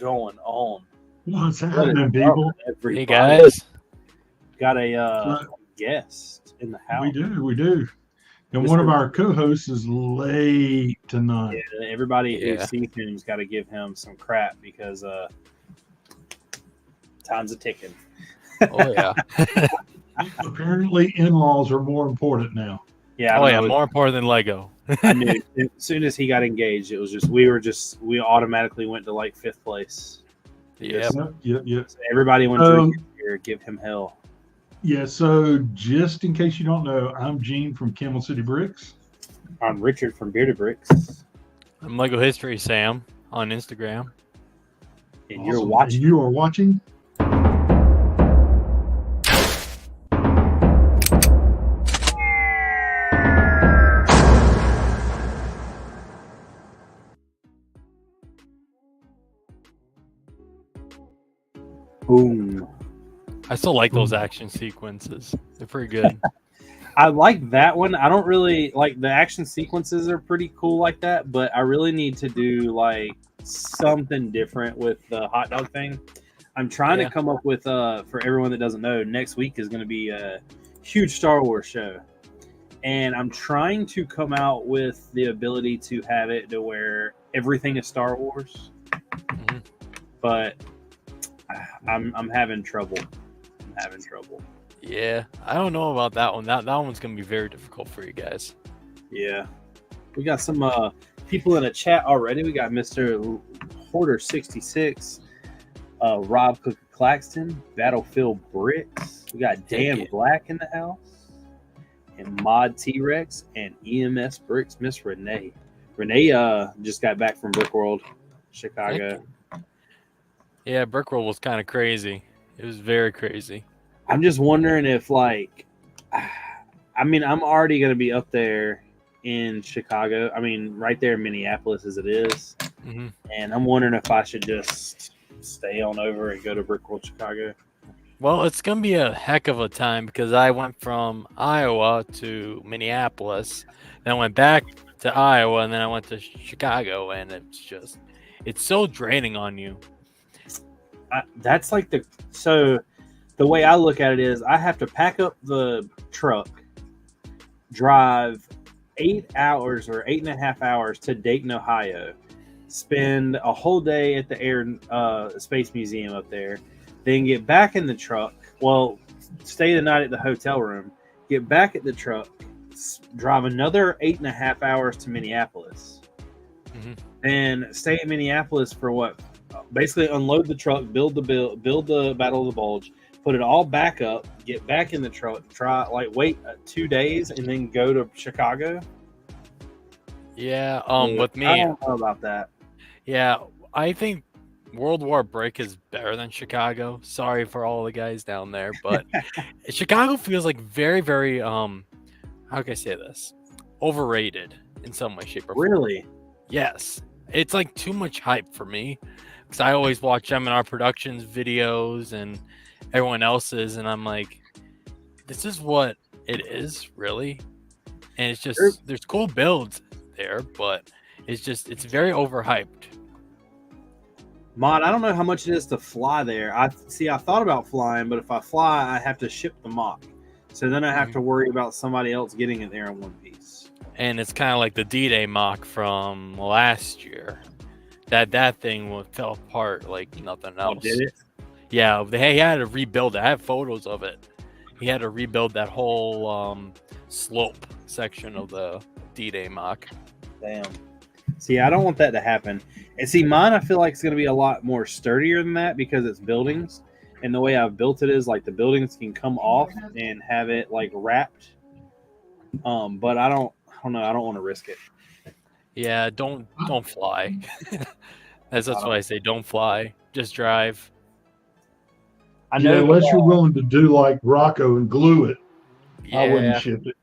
going on? What's What is happening, up, people? everybody? Hey guys, Got a Uh, guest in the we house. do, we do. And one of Mr. our co-hosts is late tonight. Yeah, everybody who yeah, sees him's got to give him some crap because time's a ticking. oh yeah, Apparently, in-laws are more important now. Yeah, I oh don't yeah, know. more important than Lego. I knew as soon as he got engaged, it was just we automatically went to like fifth place. Yep. Yep. So everybody when Drew So, gets here, give him hell. yeah, so just in case you don't know, I'm Gene from Camel City Bricks. I'm Richard from Bearded Bricks, I'm Lego History Sam on Instagram. and you're Awesome. watching. And you are watching. Boom. I still like those action sequences. They're pretty good. I like that one. I don't really like the action sequences are pretty cool like that, but I really need to do like something different with the hot dog thing. I'm trying to Yeah. come up with for everyone that doesn't know, next week is going to be a huge Star Wars show. And I'm trying to come out with the ability to have it to where everything is Star Wars, Mhm. but I'm having trouble. I'm having trouble. Yeah, I don't know about that one. That one's gonna be very difficult for you guys. Yeah. We got some people in the chat already. We got Mr. Hoarder66, Rob Cook Claxton, Battlefield Bricks. We got Dan Yeah. Black in the house, and Mod T-Rex, and EMS Bricks, Miss Renee. Renee just got back from Brick World, Chicago. Yeah, Brickroll was kind of crazy. It was very crazy. I'm just wondering if, like, I mean, I'm already going to be up there in Chicago. I mean, right there in Minneapolis as it is. hmm And I'm wondering if I should just stay on over and go to Brick World Chicago. Well, it's gonna be a heck of a time because I went from Iowa to Minneapolis, then I went back to Iowa, and then I went to Chicago, and it's so draining on you. That's like the way I look at it is I have to pack up the truck, drive 8 hours or 8.5 hours to Dayton, Ohio, spend a whole day at the Air Space Museum up there, then get back in the truck. Well, stay the night at the hotel room, get back at the truck, drive another 8.5 hours to Minneapolis, Mhm. and stay in Minneapolis for what? Basically, unload the truck, build the Battle of the Bulge, put it all back up, get back in the truck, wait 2 days, and then go to Chicago. Yeah, with I me, don't know about that. yeah, I think World War Brick is better than Chicago. Sorry for all the guys down there, but Chicago feels like very, very how can I say this? Overrated in some way, shape, or form. Really? Yes. It's like too much hype for me. Because I always watch M&R Productions videos and everyone else's, and I'm like, this is what it is, really. And it's just there's cool builds there, but it's very overhyped. Mod, I don't know how much it is to fly there. I thought about flying, but if I fly, I have to ship the mock. So then I have to worry about somebody else getting it there in one piece. And it's kind of like the D-Day mock from last year. That thing fell apart like nothing else. Oh, did it? Yeah, he had to rebuild it. I have photos of it. He had to rebuild that whole slope section of the D-Day mock. Damn. See, I don't want that to happen. And see, mine I feel like it's going to be a lot more sturdier than that because it's buildings. And the way I've built it is like the buildings can come off and have it like wrapped. But I don't know. I don't want to risk it. Yeah, don't fly. That's what I say. Don't fly. Just drive. I know. Yeah, unless you're willing to do like Rocco and glue it, I wouldn't Yeah, ship it.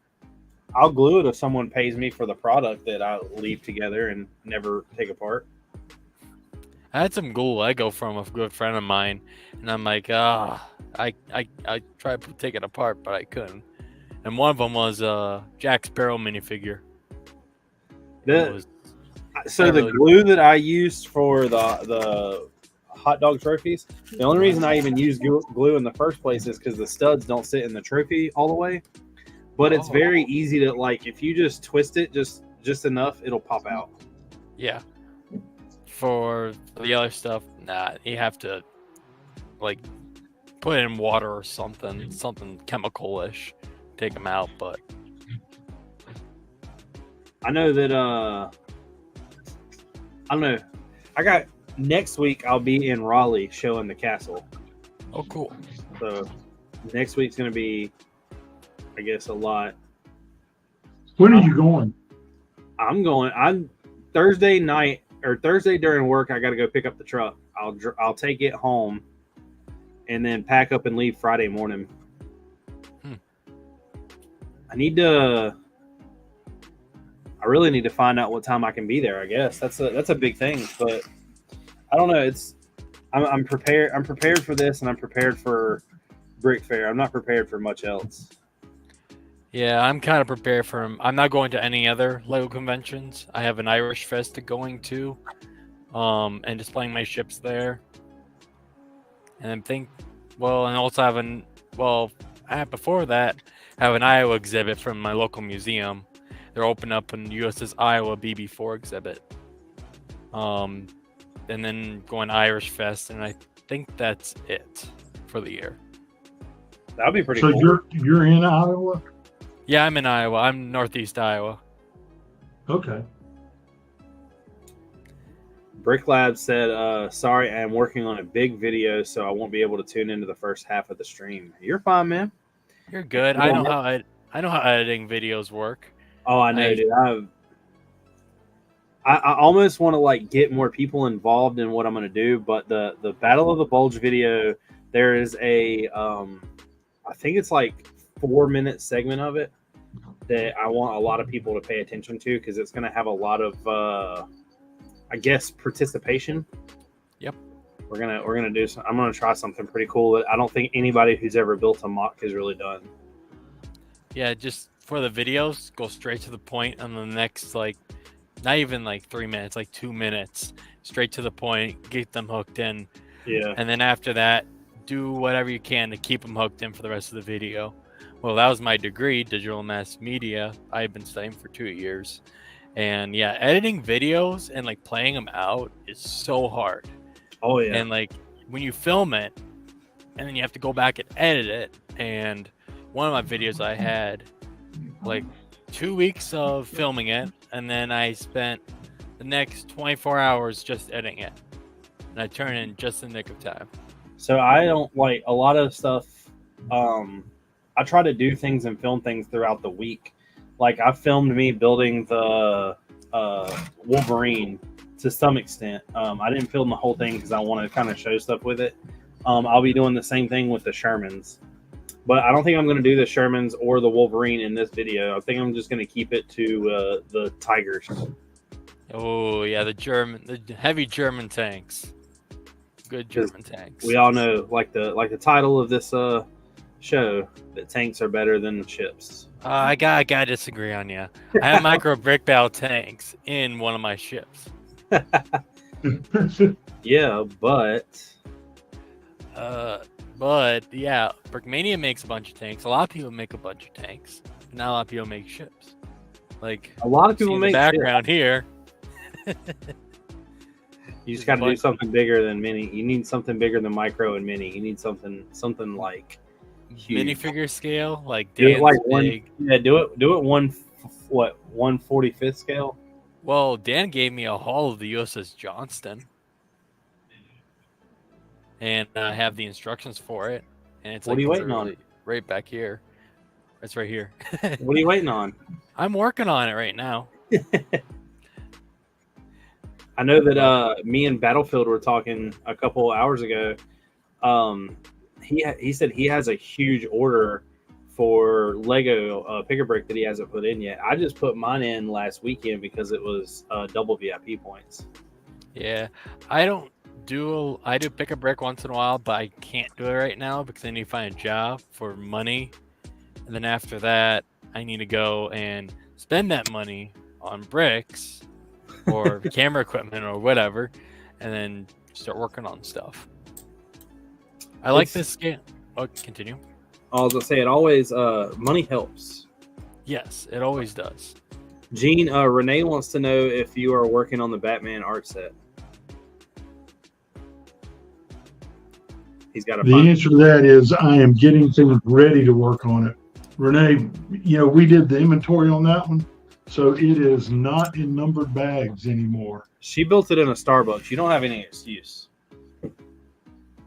I'll glue it if someone pays me for the product that I leave together and never take apart. I had some cool Lego from a good friend of mine, and I'm like, I tried to take it apart, but I couldn't. And one of them was Jack Sparrow minifigure. The glue that I used for the hot dog trophies. The only reason I even use glue in the first place is because the studs don't sit in the trophy all the way. But it's very easy to, like, if you just twist it just enough, it'll pop out. Yeah. For the other stuff, nah, you have to like put it in water or something chemical-ish, take them out. But I know that I don't know. I got next week. I'll be in Raleigh showing the castle. oh, cool. So next week's gonna be, I guess, a lot. When are you going? I'm Thursday night or Thursday during work. I got to go pick up the truck. I'll take it home, and then pack up and leave Friday morning. I really need to find out what time I can be there. I guess that's a big thing, but I don't know. I'm prepared. I'm prepared for this, and I'm prepared for Brick Fair. I'm not prepared for much else. Yeah, I'm kind of prepared for him. I'm not going to any other LEGO conventions. I have an Irish Fest going to, and displaying my ships there. And before that, I have an Iowa exhibit from my local museum. They're opening up an USS Iowa BB4 exhibit. And then going to Irish Fest, and I think that's it for the year. That'd be pretty cool. So you're in Iowa? Yeah, I'm in Iowa. I'm northeast Iowa. Okay. Brick Lab said, sorry, I'm working on a big video, so I won't be able to tune into the first half of the stream. You're fine, man. You're good. I know how editing videos work. Oh, I know, dude. I almost want to like get more people involved in what I'm gonna do, but the Battle of the Bulge video, there is a I think it's like 4-minute segment of it that I want a lot of people to pay attention to because it's gonna have a lot of I guess participation. Yep. We're gonna do some. I'm gonna try something pretty cool that I don't think anybody who's ever built a mock has really done. Yeah, just for the videos, go straight to the point on the next, like, not even like 3 minutes, like 2 minutes, straight to the point, get them hooked in. Yeah. And then after that, do whatever you can to keep them hooked in for the rest of the video. Well, that was my degree, digital mass media. I've been studying for 2 years. And yeah, editing videos and like playing them out is so hard. Oh yeah. And like when you film it and then you have to go back and edit it. And one of my videos I had like 2 weeks of filming it, and then I spent the next 24 hours just editing it. And I turned in just in the nick of time. So I don't like a lot of stuff. I try to do things and film things throughout the week. Like I filmed me building the Wolverine to some extent. I didn't film the whole thing because I want to kind of show stuff with it. I'll be doing the same thing with the Shermans, but I don't think I'm going to do the Shermans or the Wolverine in this video. I think I'm just going to keep it to the Tigers. Oh yeah, the heavy German tanks. Good German tanks. We all know, like the title of this show, that tanks are better than ships. I gotta disagree on you. I have micro brick barrel tanks in one of my ships. Yeah, but yeah, Brickmania makes a bunch of tanks. A lot of people make a bunch of tanks. But not a lot of people make ships. Like a lot of people make the background here. You just got to do something bigger than mini. You need something bigger than micro and mini. You need something like huge. Minifigure scale, like do it like big. do it 1/45th scale. Well, Dan gave me a haul of the USS Johnston, and I have the instructions for it. And it's what are you waiting on? Right back here. It's right here. What are you waiting on? I'm working on it right now. I know that me and Battlefield were talking a couple hours ago. He said he has a huge order for Lego Pick-a-Brick that he hasn't put in yet. I just put mine in last weekend because it was double VIP points. Yeah, I do Pick-a-Brick once in a while, but I can't do it right now because I need to find a job for money. And then after that, I need to go and spend that money on bricks or camera equipment or whatever, and then start working on stuff. I like this game. Oh, continue. I was gonna say it always. Money helps. Yes, it always does. Gene, Renee wants to know if you are working on the Batman art set. He's got The answer to that is I am getting things ready to work on it. Renee, we did the inventory on that one, so it is not in numbered bags anymore. She built it in a Starbucks. You don't have any excuse.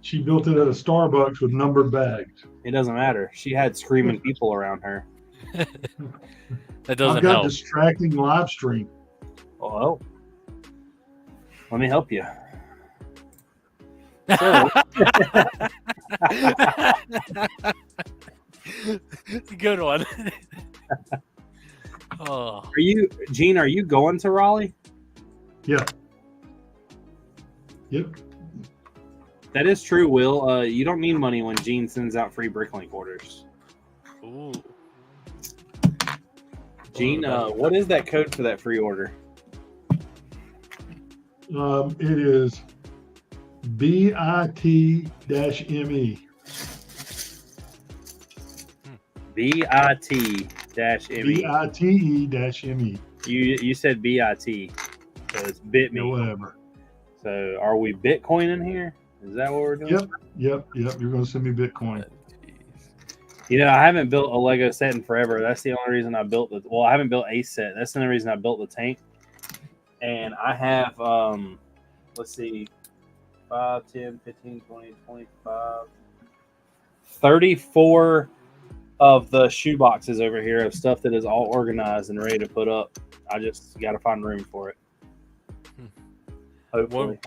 She built it at a Starbucks with numbered bags. It doesn't matter. She had screaming people around her. That doesn't I've got help. distracting live stream. Oh, let me help you. So, Good one. Oh, Gene? Are you going to Raleigh? Yeah. Yep. That is true, Will. You don't need money when Gene sends out free Bricklink orders. ooh. Gene, what is that code for that free order? It is BIT-ME. BIT-ME. BITE-ME. You said BIT, so it's bit me. Whatever. So are we Bitcoin in here? Is that what we're doing? Yep. You're going to send me Bitcoin. I haven't built a Lego set in forever. That's the only reason I built I haven't built a set. That's the only reason I built the tank. And I have, let's see, 5, 10, 15, 20, 25, 34 of the shoe boxes over here of stuff that is all organized and ready to put up. I just got to find room for it. Hopefully.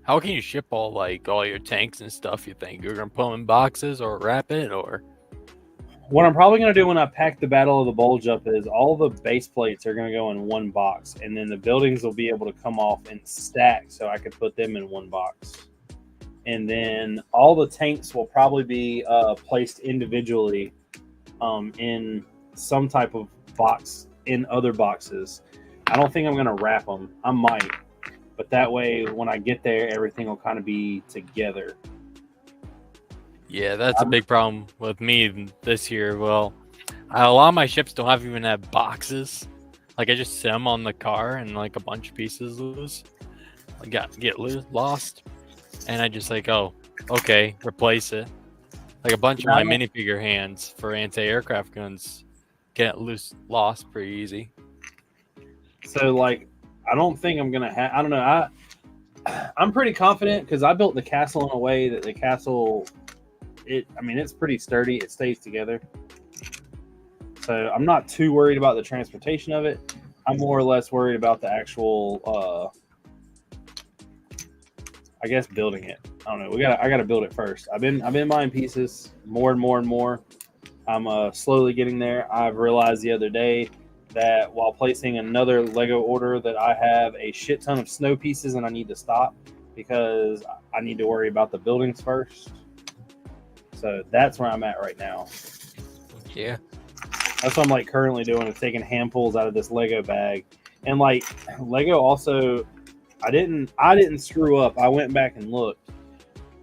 How can you ship all your tanks and stuff? You think you're gonna put them in boxes or wrap it, or what I'm probably gonna do when I pack the Battle of the Bulge up is all the base plates are gonna go in one box, and then the buildings will be able to come off and stack, so I could put them in one box. And then all the tanks will probably be placed individually in some type of box in other boxes. I don't think I'm gonna wrap them. I might. But that way, when I get there, everything will kind of be together. yeah, that's a big problem with me this year. Well, a lot of my ships don't even have boxes. I just sit them on the car and a bunch of pieces loose. Lost, and I just okay, replace it. A bunch of my minifigure hands for anti-aircraft guns get lost pretty easy. So I don't think I'm gonna have. I don't know. I'm pretty confident because I built the castle in a way that the castle, it's pretty sturdy. It stays together. So I'm not too worried about the transportation of it. I'm more or less worried about the actual, I guess, building it. I don't know. I gotta build it first. I've been buying pieces more and more and more. I'm slowly getting there. I've realized the other day that while placing another Lego order that I have a shit ton of snow pieces and I need to stop because I need to worry about the buildings first. So that's where I'm at right now. Yeah. That's what I'm currently doing, is taking handfuls out of this Lego bag. And Lego also, I didn't screw up. I went back and looked.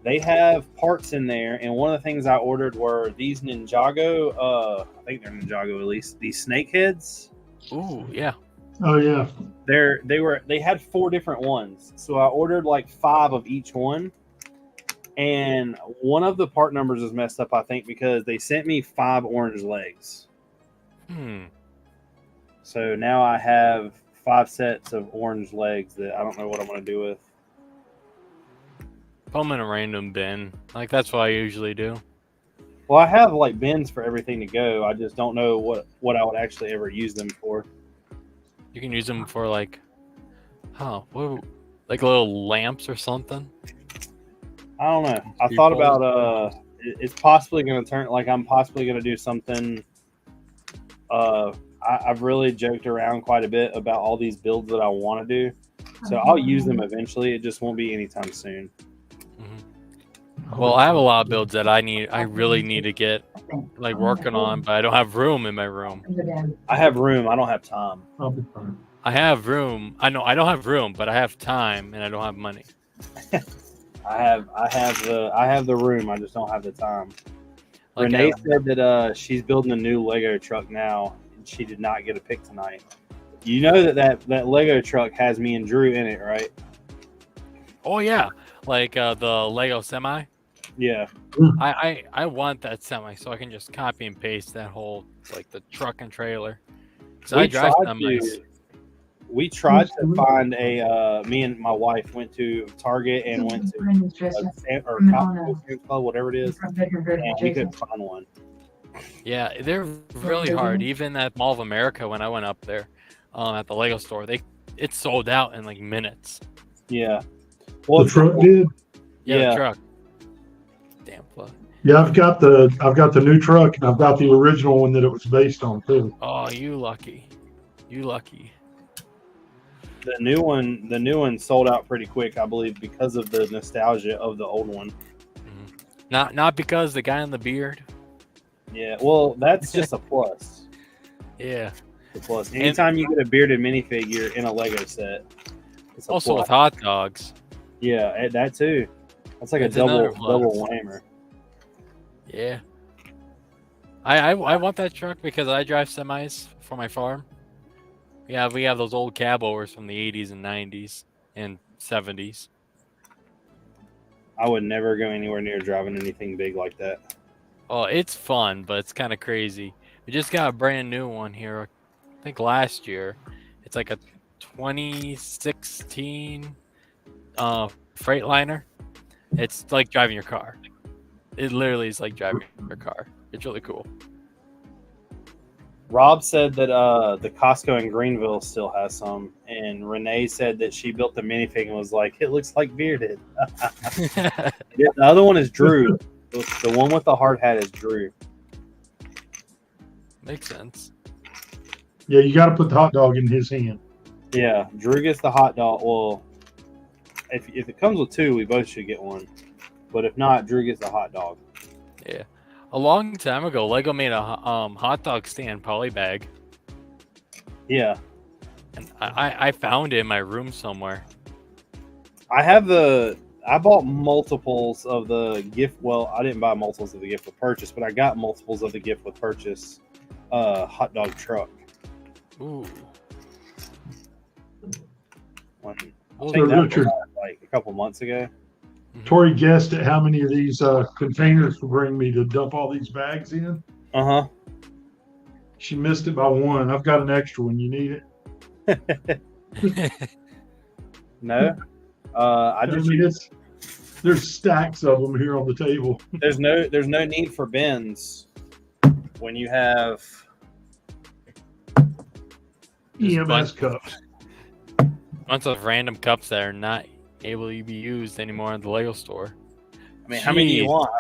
They have parts in there, and one of the things I ordered were these Ninjago, I think they're Ninjago at least, these snake heads. Ooh, yeah. Oh, yeah. They had 4 different ones. So I ordered 5 of each one. And one of the part numbers is messed up, I think, because they sent me 5 orange legs. So now I have 5 sets of orange legs that I don't know what I'm going to do with. Put them in a random bin. That's what I usually do. Well, I have bins for everything to go. I just don't know what I would actually ever use them for. You can use them for little lamps or something. I don't know. I thought about it's possibly going to turn I'm possibly going to do something. I've really joked around quite a bit about all these builds that I want to do, so I'll use them eventually. It just won't be anytime soon. Well, I have a lot of builds that I really need to get working on, but I don't have room in my room. I have room. I don't have time. I have room. I know I don't have room, but I have time and I don't have money. I have the room. I just don't have the time. Like, Renee said that she's building a new Lego truck now, and she did not get a pick tonight. You know that Lego truck has me and Drew in it, right? oh yeah, like the Lego semi. Yeah. I want that semi so I can just copy and paste that whole like the truck and trailer. So I drive semis. We tried to find a. Me and my wife went to Target and went to Sam's Club, whatever it is, and we couldn't find one. Yeah, they're really hard. Even at Mall of America, when I went up there, at the Lego store, it sold out in like minutes. Yeah. Well, the truck did. Yeah, the truck. Damn plug. Yeah, I've got the new truck, and I've got the original one that it was based on too. Oh, you lucky. You lucky. The new one sold out pretty quick, I believe, because of the nostalgia of the old one. Mm-hmm. Not because the guy in the beard. Yeah, well, that's just a plus. Yeah. A plus. Anytime you get a bearded minifigure in a Lego set, it's a also plus. With hot dogs. Yeah, that too. That's like a double whammer. Yeah. I want that truck because I drive semis for my farm. Yeah, we have those old cabovers from the 80s and 90s and 70s. I would never go anywhere near driving anything big like that. Oh, it's fun, but it's kind of crazy. We just got a brand new one here, I think last year. It's like a 2016 Freightliner. It's like driving your car. It literally is like driving your car. It's really cool. Rob said that the Costco in Greenville still has some, and Renee said that she built the minifig and was like, "It looks like bearded." Yeah, the other one is Drew. The one with the hard hat is Drew. Makes sense. Yeah, you got to put the hot dog in his hand. Yeah, Drew gets the hot dog. Well, if it comes with two, we both should get one. But if not, Drew gets the hot dog. Yeah. A long time ago, Lego made a hot dog stand poly bag. Yeah. And I found it in my room somewhere. I bought multiples of the gift. Well, I didn't buy multiples of the gift with purchase, but I got multiples of the gift with purchase hot dog truck. Ooh. I think that was like a couple months ago. Tori guessed at how many of these containers to bring me to dump all these bags in. Uh-huh. She missed it by one. I've got an extra one. You need it? No. There's stacks of them here on the table. There's no need for bins when you have EMS cups. Bunch of random cups that are not able to be used anymore in the Lego store. I mean, how many do you want?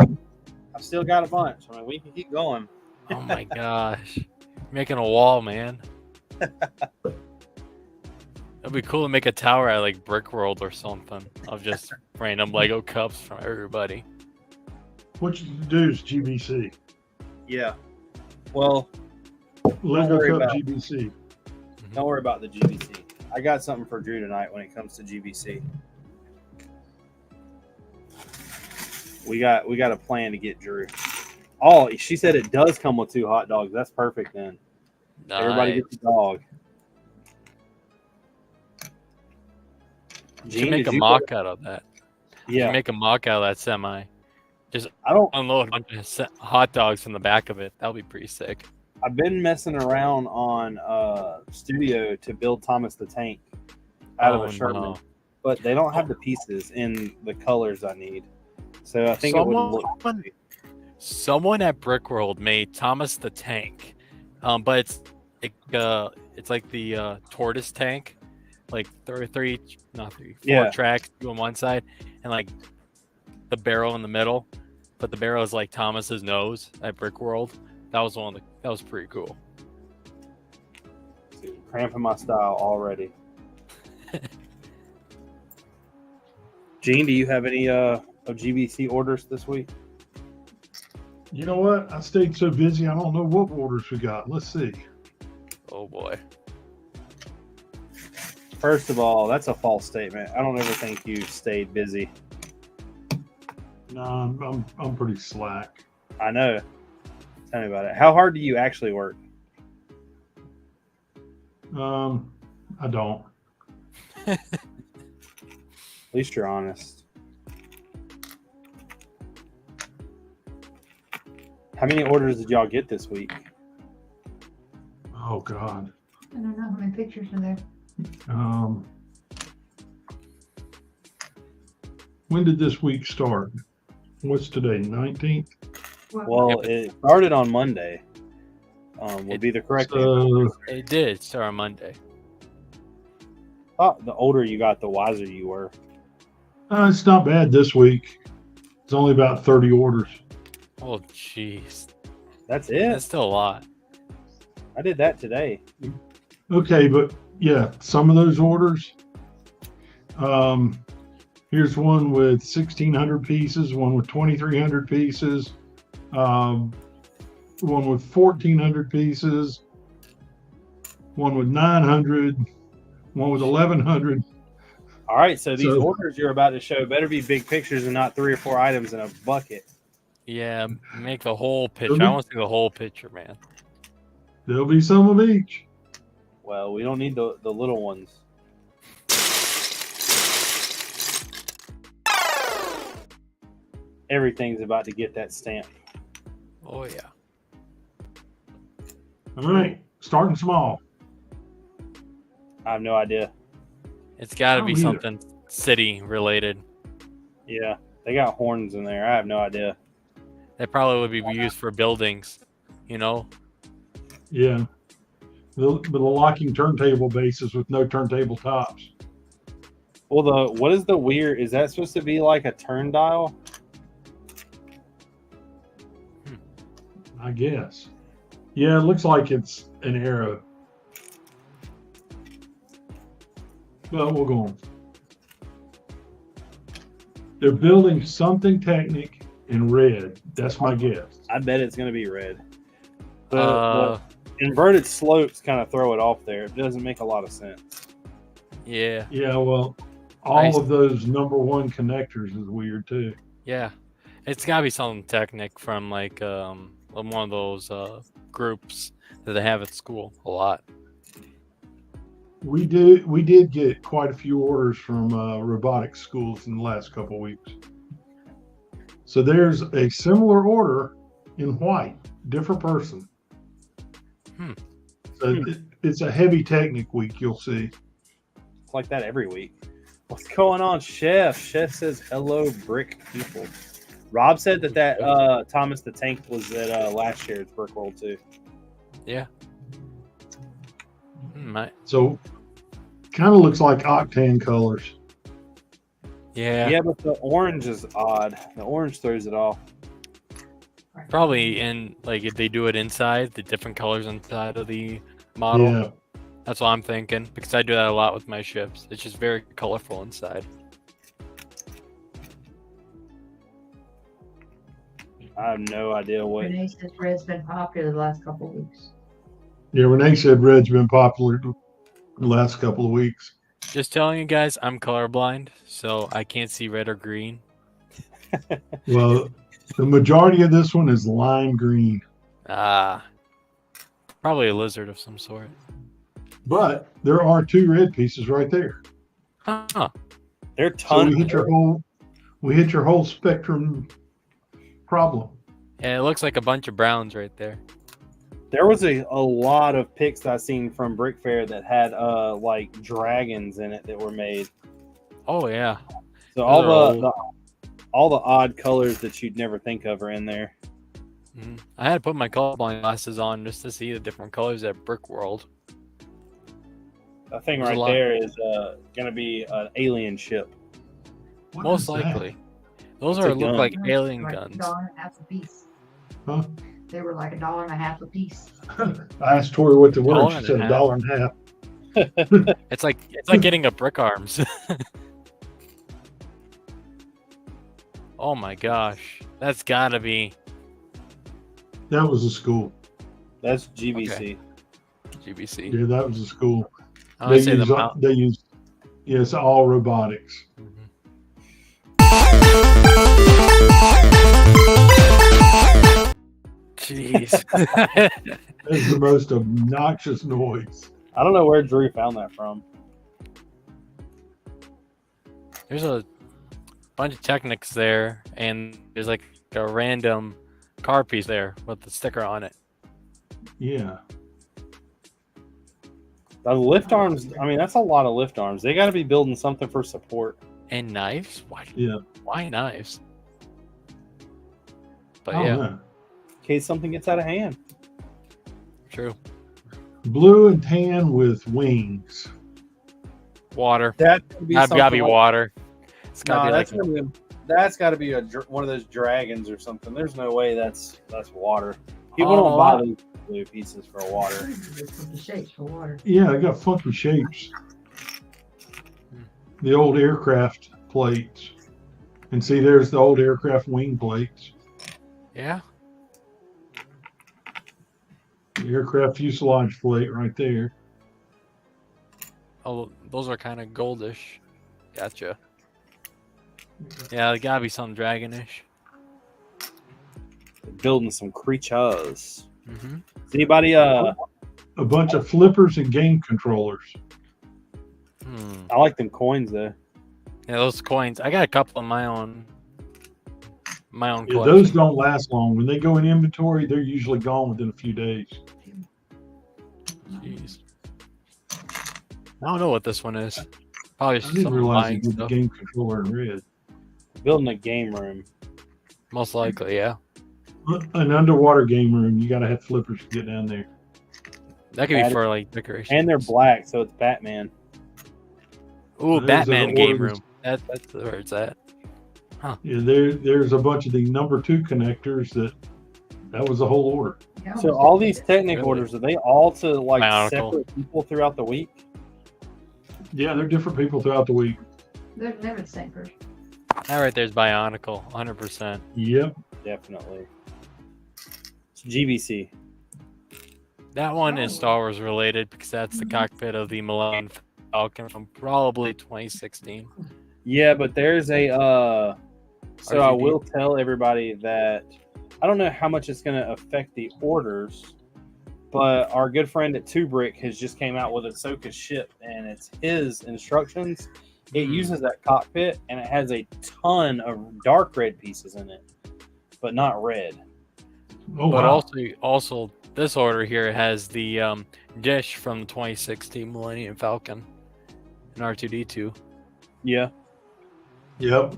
I've still got a bunch. I mean, we can keep going. Oh my gosh. You're making a wall, man. It'd be cool to make a tower at like Brick World or something of just random Lego cups from everybody. What you do is GBC. Yeah. Well, Lego Cup GBC. Don't worry about the GBC. I got something for Drew tonight when it comes to GBC. We got a plan to get Drew. Oh, she said it does come with 2 hot dogs. That's perfect then. Nice. Everybody gets a dog. You can make a mock out of that. Yeah. You can make a mock out of that semi. Just unload a bunch of hot dogs from the back of it. That'll be pretty sick. I've been messing around on Studio to build Thomas the Tank out of a Sherman, but they don't have the pieces in the colors I need. So I think it would look. Someone at Brickworld made Thomas the Tank, but it's like the tortoise tank, like 4 tracks, 2 on one side, and like the barrel in the middle. But the barrel is like Thomas's nose at Brickworld. That was pretty cool. Dude, cramping my style already. Gene, do you have any of GBC orders this week? You know what? I stayed so busy, I don't know what orders we got. Let's see. Oh boy. First of all, that's a false statement. I don't ever think you stayed busy. No, I'm pretty slack. I know. Tell me about it. How hard do you actually work? I don't. At least you're honest. How many orders did y'all get this week? Oh God. I don't know how many pictures are there. When did this week start? What's today? 19th. Well, it started on Monday. Would be the correct answer. It did start on Monday. Oh, the older you got, the wiser you were. It's not bad this week. It's only about 30 orders. Oh, jeez. That's it. That's still a lot. I did that today. Okay, but yeah, some of those orders. Here's one with 1,600 pieces, one with 2,300 pieces, one with 1,400 pieces, one with 900, one with 1,100. All right, so these orders you're about to show better be big pictures and not 3 or 4 items in a bucket. Yeah, make the whole picture. I want to see the whole picture, man. There'll be some of each. Well, we don't need the little ones. Everything's about to get that stamp. Oh, yeah. All right, starting small. I have no idea. It's got to be either. something city related. Yeah, they got horns in there. I have no idea. That probably would be used for buildings, you know? Yeah. With a locking turntable bases with no turntable tops. Well, what is the weird? Is that supposed to be like a turn dial? I guess. Yeah, it looks like it's an arrow. Well, we'll go on. They're building something Technic in red. That's my guess. I bet it's going to be red. The inverted slopes kind of throw it off there. It doesn't make a lot of sense. Yeah. Yeah, well, all of those number one connectors is weird too. Yeah. It's got to be something Technic from like one of those groups that they have at school a lot. We did get quite a few orders from robotics schools in the last couple of weeks. So there's a similar order in white, different person. So it's a heavy Technic week, you'll see. It's like that every week. What's going on, Chef? Chef says, hello, brick people. Rob said that Thomas the Tank was at last year's Brick World too. Yeah. So kind of looks like octane colors. Yeah. Yeah, but the orange is odd. The orange throws it off. Probably in like if they do it inside, the different colors inside of the model. Yeah. That's what I'm thinking because I do that a lot with my ships. It's just very colorful inside. I have no idea what. Renee says red's been popular the last couple of weeks. Yeah, Renee said red's been popular the last couple of weeks. Just telling you guys, I'm colorblind, so I can't see red or green. Well, the majority of this one is lime green. Probably a lizard of some sort. But there are 2 red pieces right there. Huh. They're So tons. we hit your whole spectrum problem. Yeah, it looks like a bunch of browns right there. There was a lot of pics I seen from Brick Fair that had like dragons in it that were made. Oh yeah. So all the odd colors that you'd never think of are in there. Mm-hmm. I had to put my colorblind glasses on just to see the different colors at Brick World. That thing There's right a lot. there is going to be an alien ship. What Most is that? likely. Those It's a look gun. like They're alien like guns. $1.50 a piece. Huh? They were like $1.50 a piece. I asked Tori what the word. She said $1.50. $1.50. It's like getting a brick arms. Oh my gosh. That's gotta be That was a school. That's GBC. Okay. GBC. Yeah, that was a school. I would say the mount. They use it's all robotics. Mhm. Jeez. That's the most obnoxious noise. I don't know where Drew found that from. There's a bunch of Technics there, and there's like a random car piece there with the sticker on it. Yeah. The lift arms, I mean, that's a lot of lift arms. They got to be building something for support. And knives? Yeah. Why knives? But I yeah, don't know. In case something gets out of hand. true. Blue and tan with wings. Water. That's Gotta be water. It's gotta be that's got to be one of those dragons or something. There's no way that's water. People Oh, don't buy those blue pieces for water. The shapes for water. Yeah, they got funky shapes. The old aircraft plates. And see, there's the old aircraft wing plates. yeah. The aircraft fuselage plate right there. Oh, those are kind of goldish. Gotcha. Yeah, there gotta be something dragonish. Building some creatures. Mm-hmm. Is anybody A bunch of flippers and game controllers. I like them coins though. Yeah, those coins. I got a couple of my own. Yeah, Collection. those don't last long. When they go in inventory, they're usually gone within a few days. Jeez. I don't know what this one is. Probably I didn't some realize buying you did the stuff. game controller in red. Building a game room. Most likely, yeah. An underwater game room, you gotta have flippers to get down there. That could Add be it- for like decoration. And they're black, so it's Batman. Ooh, Those are Batman the game orders. room. That's where it's at. Yeah, there's a bunch of the number 2 connectors that was the whole order. Yeah, So all these Technic Really? orders, are they all to like Bionicle. separate people throughout the week? Yeah, they're different people throughout the week. They're never the same person. That right there's Bionicle, 100%. Yep. Definitely. It's GBC. That one is Star Wars related because that's the cockpit of the Millennium Falcon from probably 2016. Yeah, but there's a so I RGB. will tell everybody that I don't know how much it's going to affect the orders, but our good friend at 2Brick has just came out with Ahsoka's ship, and it's his instructions. It uses that cockpit, and it has a ton of dark red pieces in it, but not red. Oh, But wow. also this order here has the dish from the 2016 Millennium Falcon and R2D2. Yeah. Yep.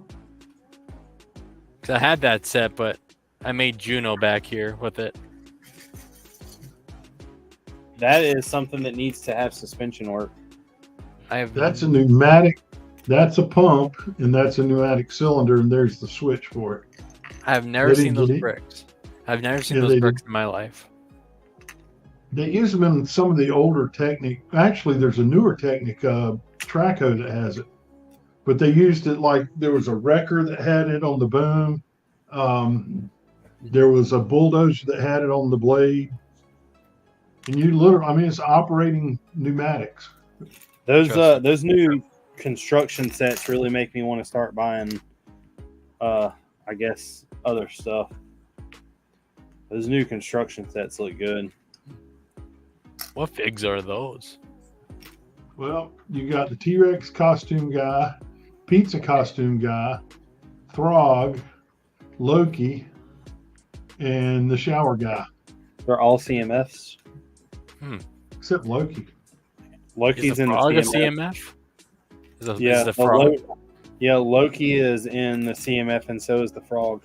Cause I had that set, but I made Juno back here with it. That is something that needs to have suspension work. I have That's a pneumatic. That's a pump, and that's a pneumatic cylinder, and there's the switch for it. I've never They seen didn't those get it? bricks. I've never seen Yeah, those they bricks in my life. They use them in some of the older Technic. Actually, there's a newer Technic Traco that has it, but they used it like there was a wrecker that had it on the boom. There was a bulldozer that had it on the blade, and you literally, I mean, it's operating pneumatics. Those new construction sets really make me want to start buying I guess other stuff. Those new construction sets look good. What figs are those? Well, you got the T-Rex costume guy, pizza costume guy, Throg, Loki, and the shower guy, They're all CMFs. except Loki. Loki's Is the in the frog a CMF. CMF? Is Yeah, the frog? Loki is in the CMF, and so is the frog.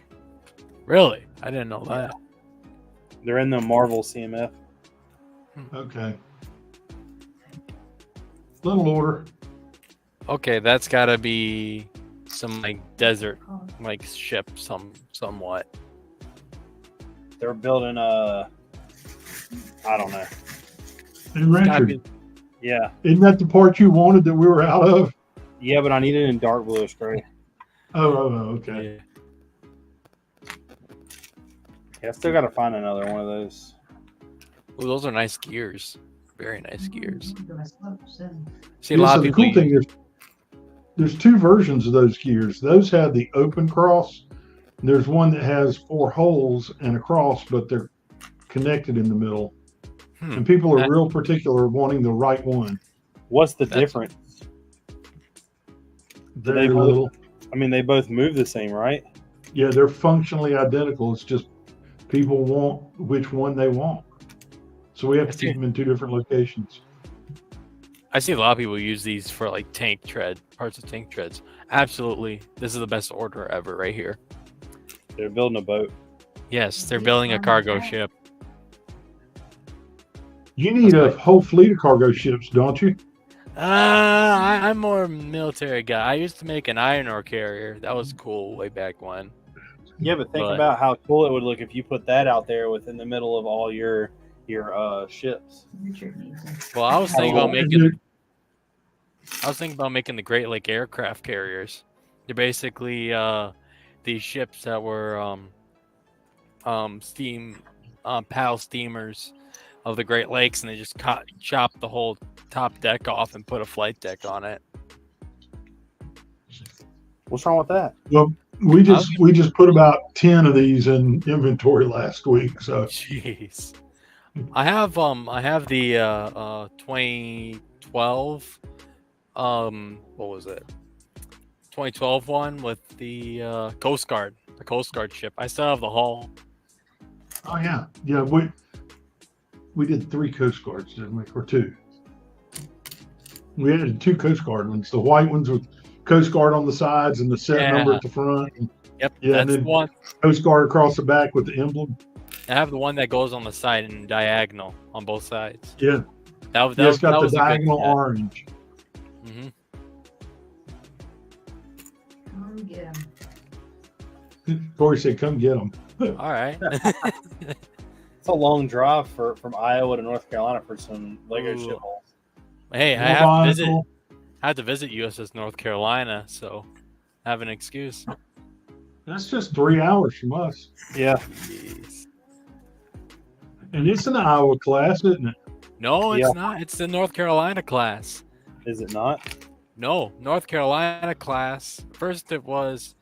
Really? I didn't know that. They're in the Marvel CMF. Okay. Little order. Okay, that's gotta be some like desert Oh, like ship somewhat. They're building I don't know. Hey, Gotta Richard, be- Yeah, isn't that the part you wanted that we were out of? yeah, but I need it in dark bluish gray. Oh, okay. yeah. Yeah, I still got to find another one of those. Ooh, those are nice gears. Very nice gears. See a Yeah, lot so of the people. cool thing is, there's 2 versions of those gears. Those have the open cross. There's one that has 4 holes and a cross, but they're connected in the middle, and people are real particular wanting the right one. What's the difference? Very little. I mean, they both move the same, right? Yeah, they're functionally identical. It's just people want which one they want. So we have to keep them in two different locations. I see a lot of people use these for like tank tread, parts of tank treads. Absolutely. This is the best order ever right here. They're building a boat. Yes, they're building a cargo ship. You need a whole fleet of cargo ships, don't you? I'm more military guy. I used to make an iron ore carrier. That was cool way back when. Yeah, but think about how cool it would look if you put that out there within the middle of all your ships. Well, I was thinking about making the Great Lake aircraft carriers. They're basically these ships that were steam paddle steamers of the Great Lakes, and they just chopped the whole top deck off and put a flight deck on it. What's wrong with that? Well, we just put about 10 of these in inventory last week. So jeez. I have the 2012 what was it? 2012 one with the Coast Guard ship. I still have the hull. Oh yeah. We did 3 Coast Guards, didn't we? Or 2. We added 2 Coast Guard ones. The white ones with Coast Guard on the sides and the set number at the front. Yep, yeah, that's and then the one. Coast Guard across the back with the emblem. I have the one that goes on the side and diagonal on both sides. Yeah. It's got the diagonal orange. Mm-hmm. Come get them. Corey said, "Come get them." All right. It's a long drive from Iowa to North Carolina for some Lego shitholes. Hey, I have to visit USS North Carolina, so I have an excuse. That's just 3 hours from us. Yeah. Jeez. And it's an Iowa class, isn't it? No, it's not. It's the North Carolina class. Is it not? No, North Carolina class. First it was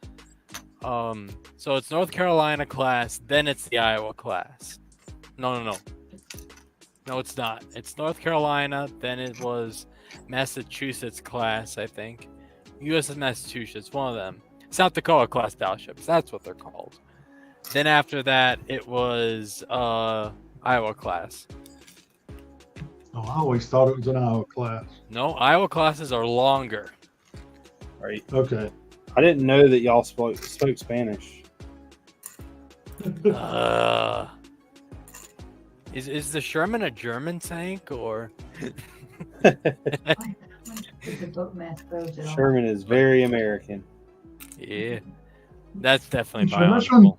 so it's North Carolina class, then it's the Iowa class. No, it's not. It's North Carolina, then it was Massachusetts class, I think. USS Massachusetts, one of them. South Dakota class battleships, that's what they're called. Then after that, it was Iowa class. Oh, I always thought it was an Iowa class. No, Iowa classes are longer. Right. Okay. I didn't know that y'all spoke Spanish. Is the Sherman a German tank or? Sherman is very American. Yeah, that's definitely So bionicle.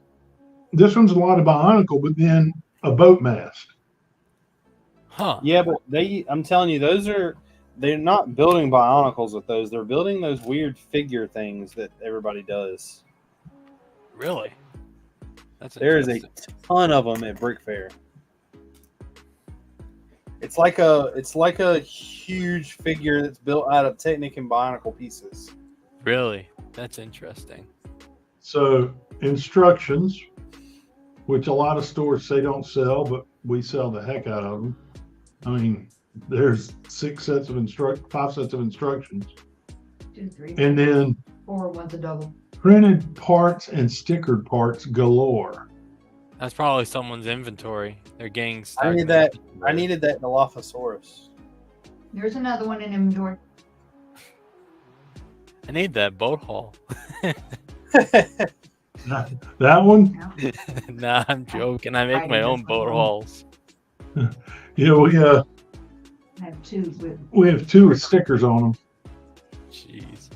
this one's a lot of bionicle, but then a boat mast. Huh? Yeah, but I'm telling you, they're not building bionicles with those. They're building those weird figure things that everybody does. Really? There is a ton of them at Brick Fair. It's like a huge figure that's built out of Technic and Bionicle pieces. Really? That's interesting. So instructions, which a lot of stores say don't sell, but we sell the heck out of them. I mean, there's 5 sets of instructions. 2, 3, And then 4, one's a double. printed parts and stickered parts galore. That's probably someone's inventory. They're getting I stuck. needed that. I needed that Dilophosaurus. There's another one in inventory. I need that boat haul. That one? Nah, I'm joking. I make my own boat hauls. Yeah, I have 2 with. we have 2 with stickers on them. Jeez.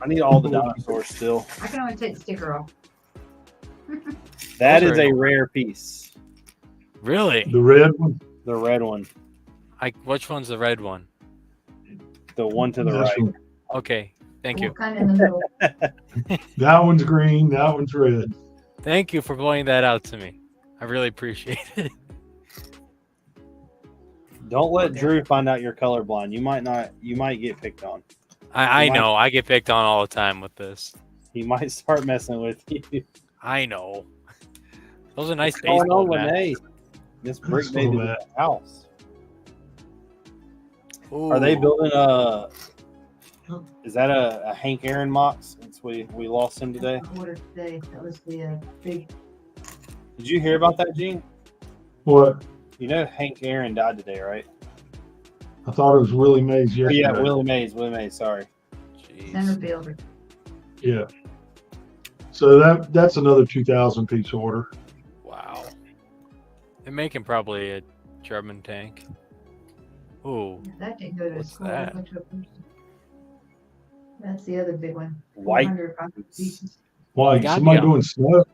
I need all the dinosaurs still. I can only take the sticker off. That Those is are- a rare piece. Really? The red one. The red one. Which one's the red one? The one to the This right. one. Okay. Thank you. Kind of in the middle. That one's green. That one's red. Thank you for pointing that out to me. I really appreciate it. Don't let Drew find out you're colorblind. You might get picked on. I know. I get picked on all the time with this. He might start messing with you. I know. Those are nice What's going baseball on, bats. Renee? Miss Brick That's made so it bad. a house. Are they Ooh. building a? Is that a Hank Aaron mock since we lost him today? I ordered today. That was the big. Did you hear about that, Gene? What? You know Hank Aaron died today, right? I thought it was Willie Mays Oh, yesterday. yeah, Willie Mays. Willie Mays. Sorry. Center Jeez. fielder. Yeah. So that's another 2,000 piece order. Wow. They're making probably a German tank. Ooh. That didn't go to What's school. that? It went to a person. That's the other big one. White. 400 pieces. Why? Gotta Somebody be a- doing snow?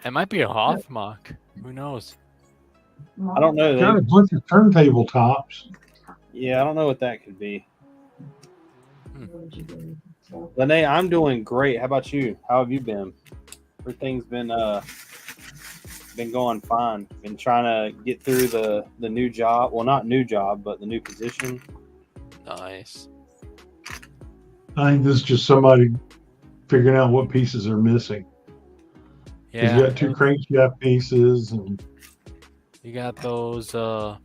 It might be a Hoff mock. Who knows? I don't know. Got a bunch of turntable tops. Yeah, I don't know what that could be. What would you do? So, Lene, I'm doing great. How about you? How have you been? Everything's been going fine. Been trying to get through the new job. Well, not new job, but the new position. Nice. I think this is just somebody figuring out what pieces are missing. 'Cause Yeah. you got 2 crankshaft pieces and You got those 2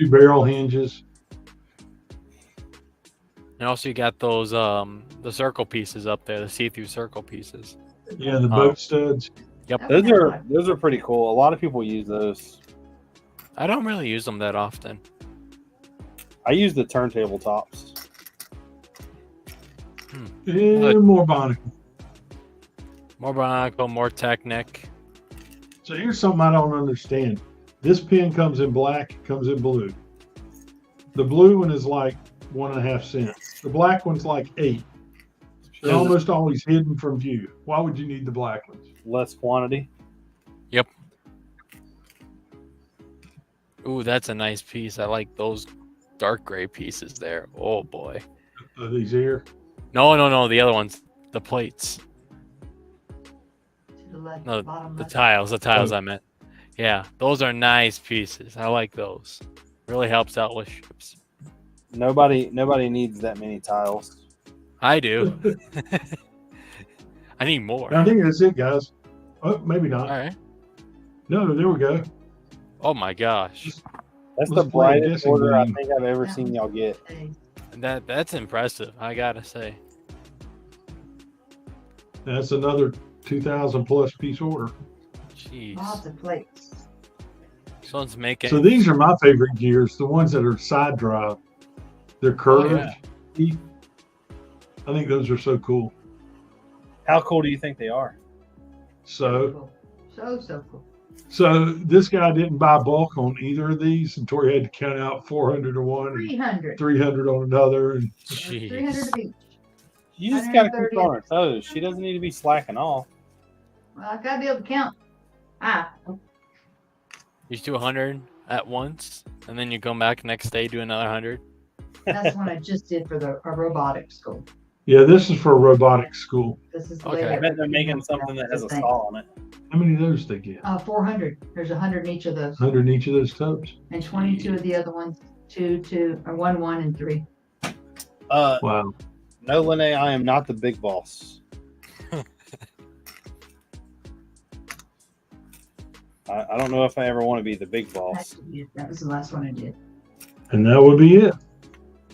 barrel hinges. and also you got those the circle pieces up there, the see-through circle pieces. Yeah, the boat studs. Yep. Those are pretty cool. A lot of people use those. I don't really use them that often. I use the turntable tops. And more Bonicle. More Bronco, more Technic. So here's something I don't understand. This pin comes in black, it comes in blue. The blue one is like 1.5 cents. The black one's like 8. They're almost always hidden from view. Why would you need the black ones? Less quantity. Ooh, that's a nice piece. I like those dark gray pieces there. Oh boy. Are these here? No, the other ones. The plates. to the left, No, bottom The left. tiles I meant. Yeah, those are nice pieces. I like those. Really helps out with ships. Nobody needs that many tiles. I do. I need more. I think that's it, guys. Oh, maybe not. All right. No, there we go. Oh my gosh. That's Let's the play a brightest guessing order I game. think I've ever seen y'all get. Hey, That's impressive, I gotta say. That's another 2,000 plus piece order. Jeez. lots of plates. Someone's making So these are my favorite gears, the ones that are side drive. They're curved. yeah. I think those are so cool. How cool do you think they are? So Cool. So cool. So this guy didn't buy bulk on either of these until he had to count out 400 to one, and 300. 300 on another, and 300 Jeez. apiece. You just gotta keep 130. on her toes. She doesn't need to be slacking off. Well, I gotta be able to count. You do 100 at once, and then you come back next day, do another 100. That's one I just did for the robotics school. yeah, this is for a robotics school. This is the Okay. way I that bet they're we're making doing something that has a thing. saw on it. How many of those they get? 400. There's 100 in each of those, 100 in each of those tubs. and 22 of the other ones. 2, or 1, and 3. Wow. No, Lene, I am not the big boss. I don't know if I ever want to be the big boss. That was the last one I did. And that would be it.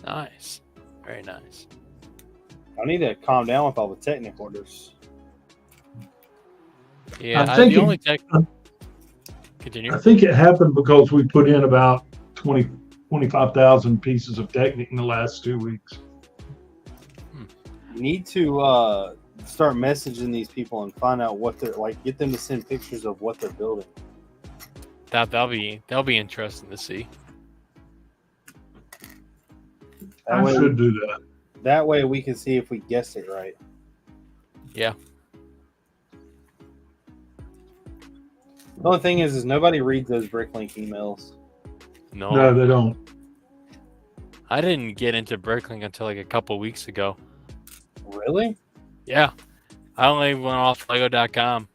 Nice. Very nice. I need to calm down with all the technic orders. Yeah, I'm the thinking- only tech. Continue. I think it happened because we put in about 25,000 pieces of Technic in the last 2 weeks. You need to start messaging these people and find out what they're like. Get them to send pictures of what they're building. That'll be interesting to see. That I way, should do that. that way we can see if we guessed it right. Yeah. The only thing is nobody reads those Bricklink emails. No, they don't. I didn't get into Bricklink until like a couple weeks ago. Really? Yeah. I only went off Lego.com.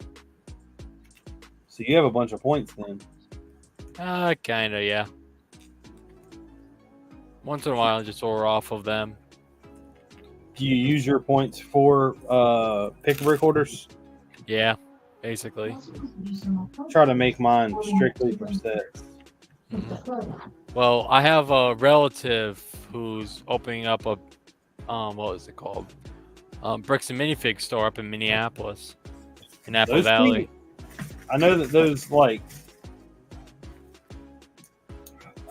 So you have a bunch of points then. Kinda, yeah. Once in a while, I just order off of them. Do you use your points for pick brick orders? Yeah, basically. Try to make mine strictly for sets. Well, I have a relative who's opening up a what was it called? Bricks and minifig store up in Minneapolis, in Napa Those Valley. I know that those like.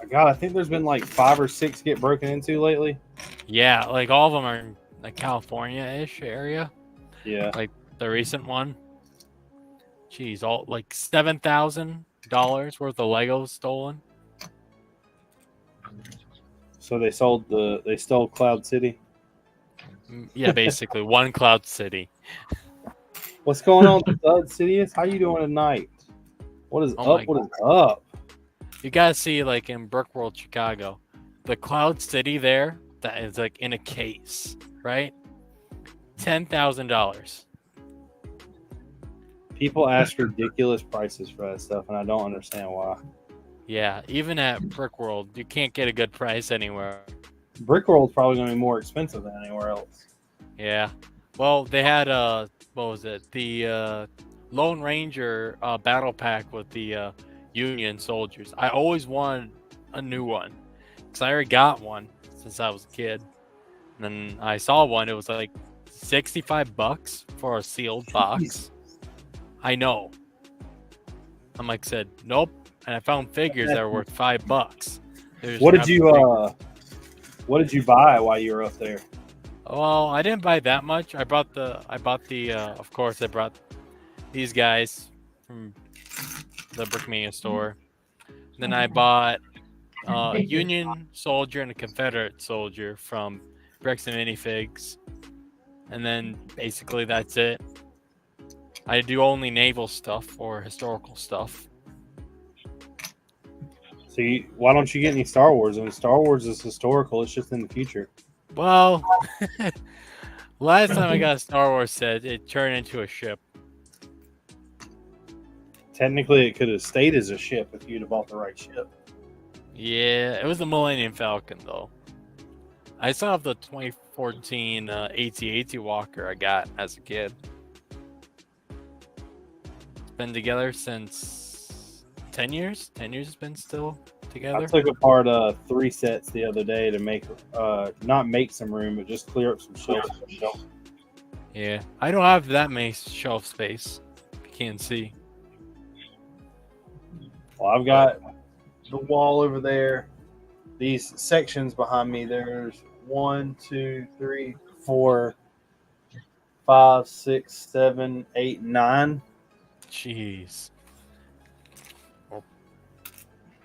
God, I think there's been like 5 or 6 get broken into lately. Yeah, like all of them are in like California-ish area. Yeah. Like the recent one. Jeez, all like $7,000 worth of Legos stolen. So they stole Cloud City. Yeah, basically one Cloud City. What's going on, Stud City? How you doing tonight? What is Oh up? What is up? You gotta see, like in Brickworld Chicago, the Cloud City there that is like in a case, right? $10,000. People ask ridiculous prices for that stuff, and I don't understand why. Yeah, even at Brickworld, you can't get a good price anywhere. Brickworld's probably going to be more expensive than anywhere else. Yeah. Well, they had what was it? The Lone Ranger battle pack with the Union soldiers. I always wanted a new one because I already got one since I was a kid. And then I saw one. It was like $65 for a sealed box. I know. I'm like said nope, and I found figures that were worth $5. What did you buy while you were up there? Well, I didn't buy that much. I bought the of course I brought these guys from the Brickmania store. Then I bought a Union soldier and a Confederate soldier from Bricks and Minifigs. And then basically that's it. I do only naval stuff or historical stuff. So why don't you get any Star Wars? I mean, Star Wars is historical. It's just in the future. Well, last time I got a Star Wars set, it turned into a ship. Technically, it could have stayed as a ship if you'd have bought the right ship. Yeah, it was the Millennium Falcon, though. I still have the 2014 AT-AT Walker I got as a kid. It's been together since 10 years. 10 years it's been still together. I took apart 3 sets the other day to make, not make some room, but just clear up some shelves. Yeah, I don't have that many shelf space. You can't see. Well, I've got the wall over there. These sections behind me, there's 1, 2, 3, 4, 5, 6, 7, 8, 9. Jeez.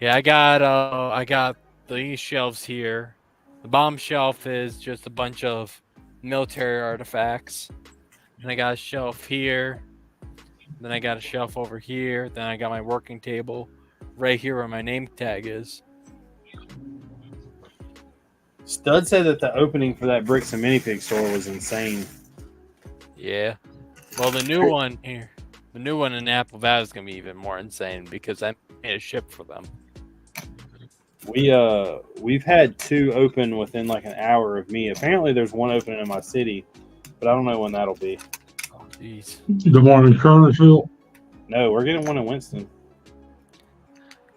Yeah, I got these shelves here. The bottom shelf is just a bunch of military artifacts. And I got a shelf here. Then I got a shelf over here. Then I got my working table right here where my name tag is. Stud said that the opening for that Bricks and Minifig store was insane. Yeah. Well, the new one here, the new one in Apple Valley is gonna be even more insane because I made a ship for them. We've had 2 open within like an hour of me. Apparently, there's one open in my city, but I don't know when that'll be. Oh, jeez. The one in Kernersville? No, we're getting one in Winston.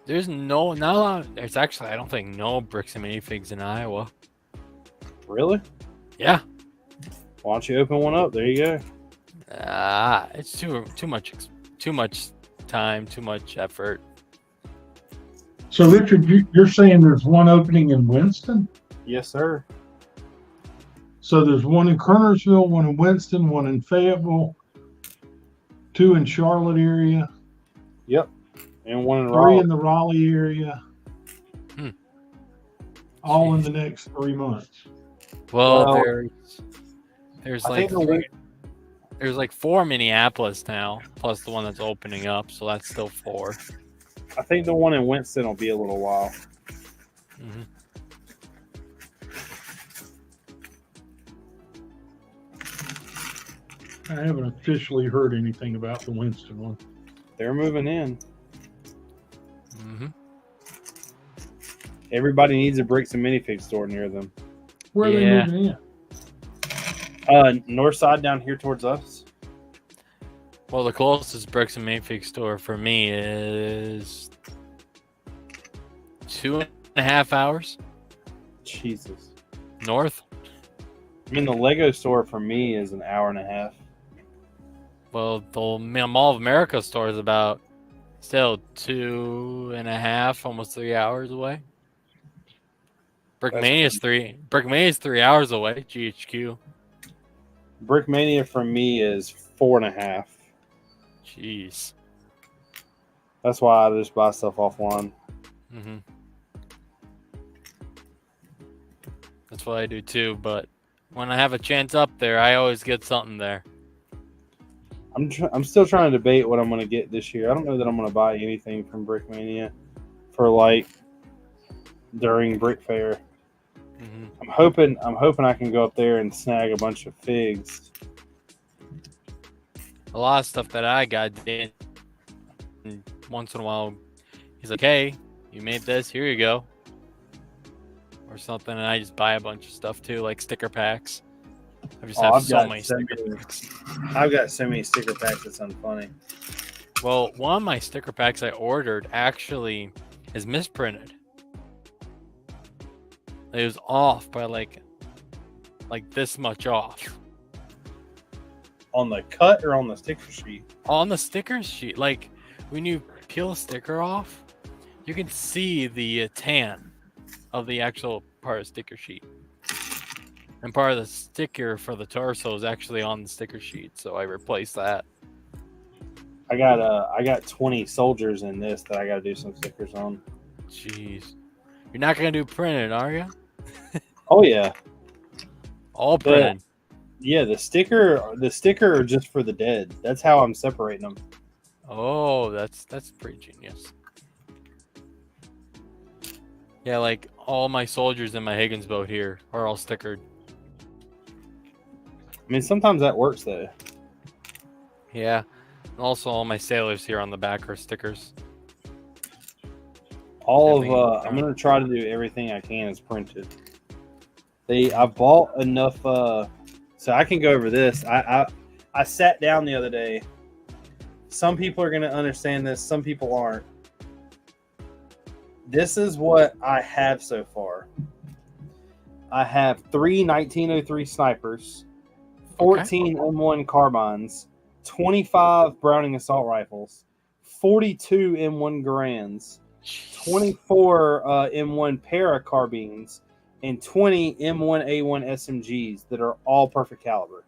There's not a lot. There's actually, I don't think, no Bricks and Minifigs in Iowa. Really? Yeah. Why don't you open one up? There you go. It's too much time, too much effort. So, Richard, you're saying there's one opening in Winston? Yes, sir. So there's one in Kernersville, one in Winston, one in Fayetteville, 2 in Charlotte area. Yep. And one in 3 Raleigh. in the Raleigh area. All in Jeez. the next 3 months. Well, there's I like think there's like 4 Minneapolis now, plus the one that's opening up, so that's still 4. I think the one in Winston will be a little while. Mm-hmm. I haven't officially heard anything about the Winston one. They're moving in. Mm-hmm. Everybody needs a Bricks and Minifig store near them. Where are Yeah. they moving in? North side down here towards us. Well, the closest Bricks and Minifig store for me is 2.5 hours Jesus. north. I mean, the Lego store for me is an hour and a half. Well, the Mall of America store is about still 2.5, almost 3 hours away. Brickmania's 3 hours away. GHQ. Brickmania for me is 4.5. Jeez. That's why I just buy stuff offline. Mm-hmm. That's what I do too. But when I have a chance up there, I always get something there. I'm still trying to debate what I'm going to get this year. I don't know that I'm going to buy anything from Brickmania for like during Brick Fair. Mm-hmm. I'm hoping I can go up there and snag a bunch of figs. A lot of stuff that I got did. And once in a while, he's like, "Hey, you made this. Here you go," or something, and I just buy a bunch of stuff too, like sticker packs. I just have so many sticker packs. I've got so many sticker packs. It's unfunny. Well, one of my sticker packs I ordered actually is misprinted. It was off by like this much off. On the cut or on the sticker sheet? On the sticker sheet, like when you peel a sticker off, you can see the tan of the actual part of the sticker sheet. And part of the sticker for the torso is actually on the sticker sheet, so I replaced that. I got 20 soldiers in this that I got to do some stickers on. Jeez. You're not going to do printed, are you? Oh yeah. All printed. Yeah, the sticker are just for the dead. That's how I'm separating them. Oh, that's pretty genius. Yeah, like all my soldiers in my Higgins boat here are all stickered. I mean, sometimes that works though. Yeah. And also all my sailors here on the back are stickers. I'm gonna try to do everything I can as printed. I bought enough so I can go over this. I sat down the other day. Some people are gonna understand this, some people aren't. This is what I have so far. I have 3 1903 snipers, 14 M1 carbines, 25 Browning assault rifles, 42 M1 Garands, 24 M1 para carbines, and 20 M1A1 SMGs that are all perfect caliber.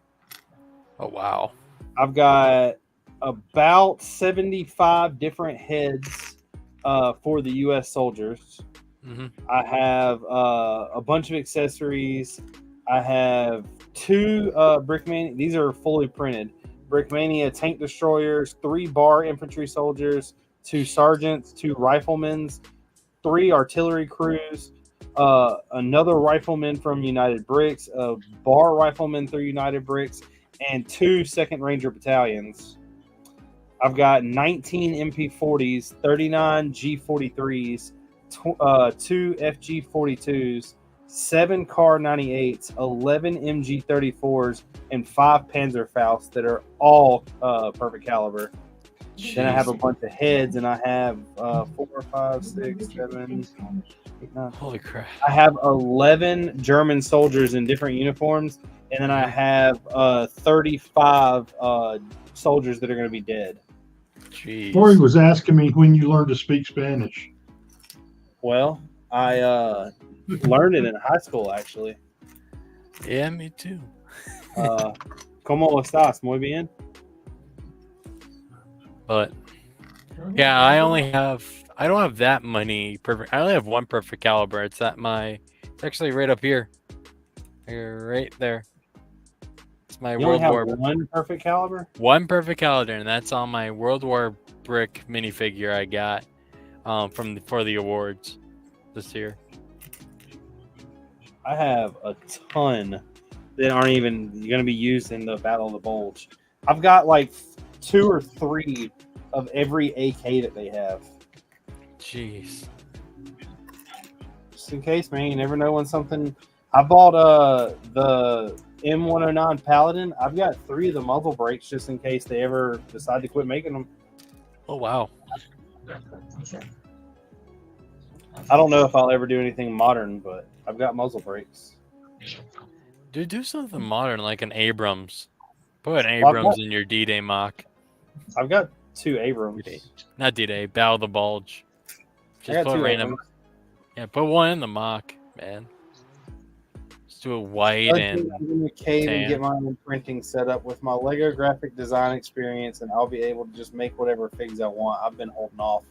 Oh, wow. I've got about 75 different heads for the U.S. soldiers. Mm-hmm. I have a bunch of accessories. I have 2 Brickmania. These are fully printed. Brickmania tank destroyers, 3 bar infantry soldiers, 2 sergeants, 2 riflemen, 3 artillery crews, another rifleman from United Bricks, a bar rifleman through United Bricks, and 2 2nd Ranger battalions. I've got 19 MP40s, 39 G43s, 2 FG42s, 7 Car 98s, 11 MG34s, and 5 Panzerfaust that are all perfect caliber. Jeez. Then I have a bunch of heads, and I have 4, 5, 6, 7, 8, 9. Holy crap. I have 11 German soldiers in different uniforms, and then I have 35 soldiers that are going to be dead. Jeez. Corey was asking me when you learned to speak Spanish. Well, I learned it in high school, actually. Yeah, me too. ¿Cómo estás? Muy bien. But yeah, I don't have that many perfect. I only have 1 perfect caliber. It's actually right up here. Right there. It's my You World only War. have 1 perfect caliber? 1 perfect caliber, and that's on my World War brick minifigure I got for the awards this year. I have a ton that aren't even going to be used in the Battle of the Bulge. I've got like 2 or 3 of every AK that they have. Jeez. Just in case, man. You never know when something... I bought the M109 Paladin. I've got 3 of the muzzle brakes just in case they ever decide to quit making them. Oh, wow. I don't know if I'll ever do anything modern, but I've got muzzle brakes. Dude, do something modern like an Abrams. Put an Well, I've Abrams got- in your D-Day mock. I've got 2 Abrams. D-Day. Not D-Day, Battle of the Bulge. I Just got put 2 random. Abrams. Yeah, put one in the mock, man. Just do a white and I'm gonna cave and tan. get my own printing set up with my Lego graphic design experience, and I'll be able to just make whatever figs I want. I've been holding off.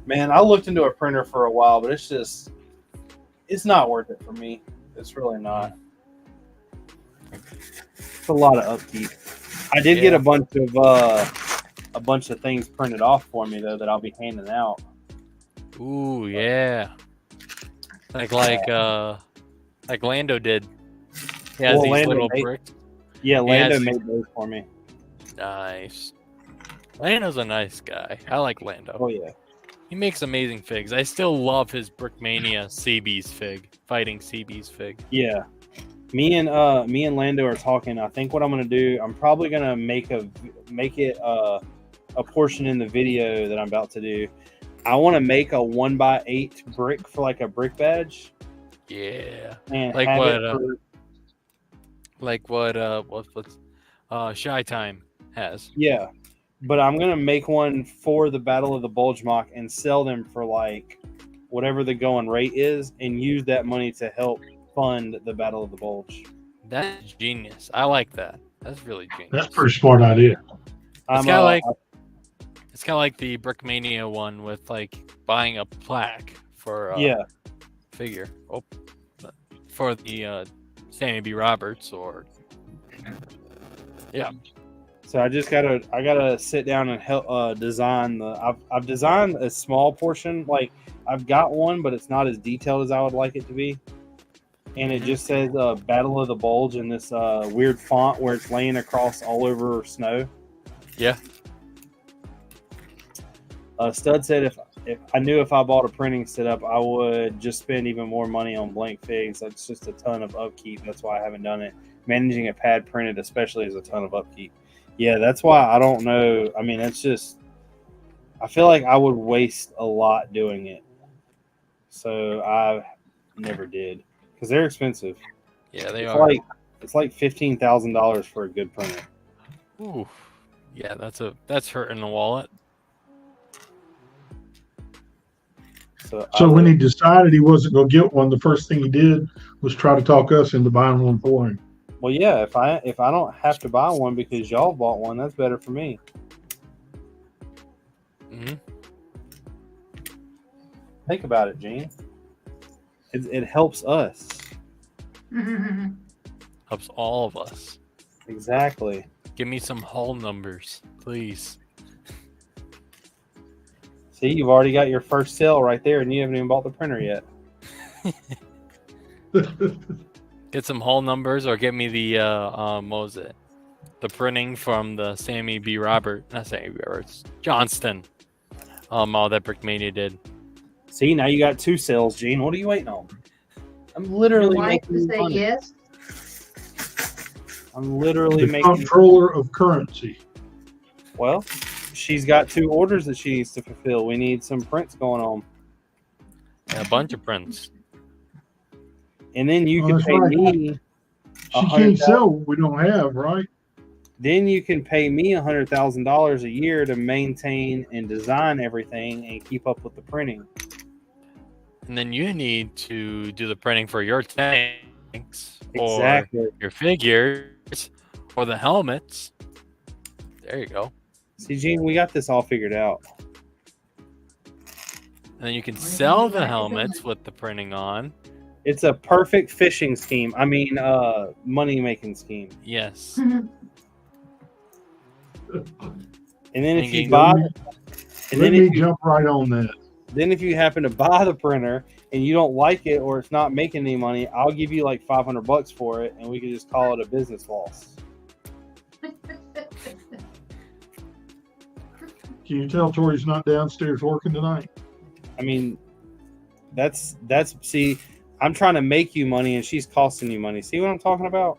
Man, I looked into a printer for a while, but it's not worth it for me. It's really not. It's a lot of upkeep. I did get a bunch of things printed off for me though that I'll be handing out. Ooh, yeah. Like Lando did. He has Well, these Lando little made- bricks. Yeah, Lando Yes. made those for me. Nice. Lando's a nice guy. I like Lando. Oh yeah. He makes amazing figs. I still love his Brickmania Seabees fig. Fighting Seabees fig. Yeah. Me and Lando are talking. I think what I'm gonna do, I'm probably gonna make it a portion in the video that I'm about to do. I want to make a 1x8 brick for like a brick badge. Yeah. And Like have what, it for, what's Shy Time has. yeah. But I'm gonna make one for the Battle of the Bulge mock and sell them for like whatever the going rate is, and use that money to help fund the Battle of the Bulge. That's genius. I like that. That's really genius. That's a pretty smart idea. It's kind of like the Brickmania one with like buying a plaque for yeah. figure. Oh, for the Sammy B. Roberts or yeah. So I gotta sit down and help design I've designed a small portion. Like I've got one, but it's not as detailed as I would like it to be. And it just says Battle of the Bulge in this weird font where it's laying across all over snow. Yeah. Stud said if I knew if I bought a printing setup, I would just spend even more money on blank figs. That's just a ton of upkeep. That's why I haven't done it. Managing a pad printed especially is a ton of upkeep. Yeah, that's why I don't know. I mean, it's just I feel like I would waste a lot doing it. So I never did because they're expensive. Yeah, they It's are. it's like $15,000 for a good printer. Ooh. Yeah, that's hurting the wallet. So when he decided he wasn't going to get one, the first thing he did was try to talk us into buying one for him. Well, yeah, if I don't have to buy one because y'all bought one, that's better for me. Mm-hmm. Think about it, Gene. It helps us. Helps all of us. Exactly. Give me some hull numbers, please. See, you've already got your first sale right there, and you haven't even bought the printer yet. Get some hull numbers, or get me the what was it? The printing from the Sammy B. Roberts, not Sammy B. Roberts, Johnston. All that Brickmania did. See, now you got 2 sales, Gene. What are you waiting on? I'm literally Wife making to say money. yes. I'm literally The making. controller of currency. Well, she's got 2 orders that she needs to fulfill. We need some prints going on, Yeah, a bunch of prints. and then you Oh, can that's pay right. me. She can't sell what we don't have, right? Then you can pay me $100,000 a year to maintain and design everything and keep up with the printing. And then you need to do the printing for your tanks, Exactly. or your figures, or the helmets. There you go. See, Gene, we got this all figured out. And then you can What do you sell mean, the like helmets with the printing on. It's a perfect fishing scheme. I mean, money making scheme. Yes. And then if you Thinking- buy, and Let then me if you, jump right on that. then if you happen to buy the printer and you don't like it or it's not making any money, I'll give you like $500 for it, and we can just call it a business loss. Can you tell Tori's not downstairs working tonight? I mean, that's see, I'm trying to make you money and she's costing you money. See what I'm talking about?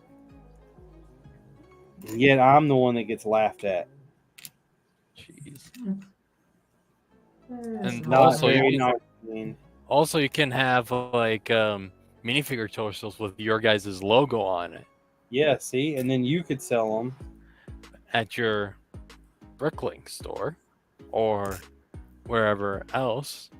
Yet I'm the one that gets laughed at. Jeez. And And Not also, very you nice, I mean. Also, you can have like minifigure torsos with your guys' logo on it Yeah, see, and then you could sell them. at your Bricklink store or wherever else.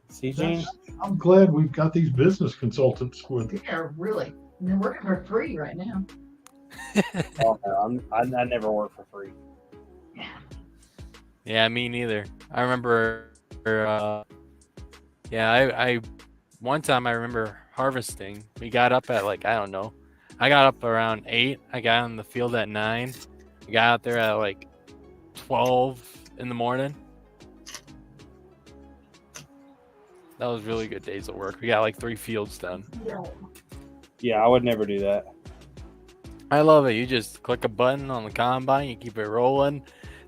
See, Gene? I'm glad we've got these business consultants with it. Yeah, really. And they're working for free right now. Oh, no, I never work for free. Yeah. Yeah, me neither. I remember, I one time I remember harvesting. We got up at like, I don't know. I got up around 8. I got on the field at 9. I got out there at like 12 in the morning. That was really good days of work. We got like 3 fields done. Yeah, I would never do that. I love it. You just click a button on the combine, you keep it rolling.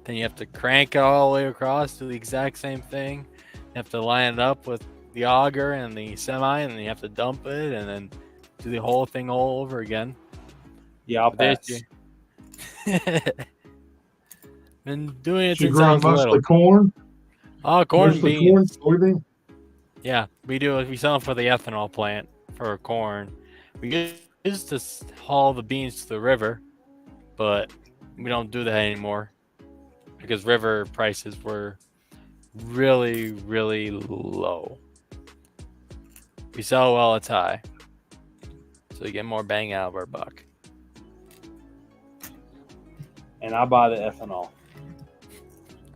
Then you have to crank it all the way across, do the exact same thing. You have to line it up with the auger and the semi, and then you have to dump it, and then do the whole thing all over again. Yeah, I'll But pass. Been doing it She since I grows was little. mostly corn. Oh, corn and Mostly corn, beans. soybean. Yeah, we do. We sell them for the ethanol plant for corn. We used to haul the beans to the river, but we don't do that anymore because river prices were really, really low. We sell while it's high, so you get more bang out of our buck. And I buy the ethanol.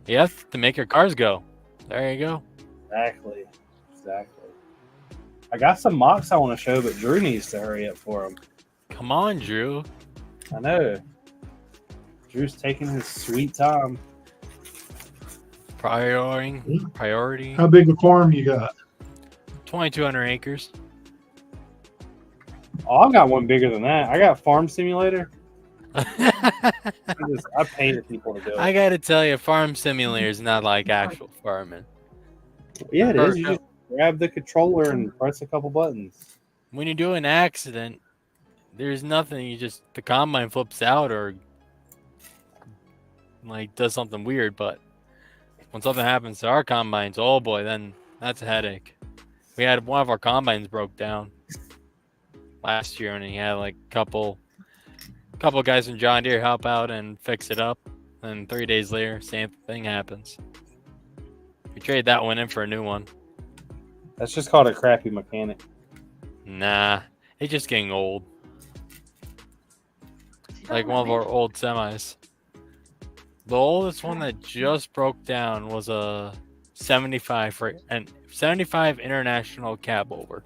Yes, to make your cars go. There you go. Exactly. I got some mocks I want to show, but Drew needs to hurry up for them. Come on, Drew. I know. Drew's taking his sweet time. Priority. How big a farm you got? 2,200 acres. Oh, I've got one bigger than that. I got Farm Simulator. I painted people to do it. I gotta tell you, Farm Simulator is not like actual farming. Yeah, it is. You just grab the controller and press a couple buttons. When you do an accident, there's nothing. The combine flips out or like does something weird. But when something happens to our combines, oh boy, then that's a headache. We had one of our combines broke down last year, and he had like a couple guys from John Deere help out and fix it up. And 3 days later, same thing happens. We trade that one in for a new one. That's just called a crappy mechanic. Nah, it's just getting old. Like one of our old semis. The oldest one that just broke down was a 75 international cab over.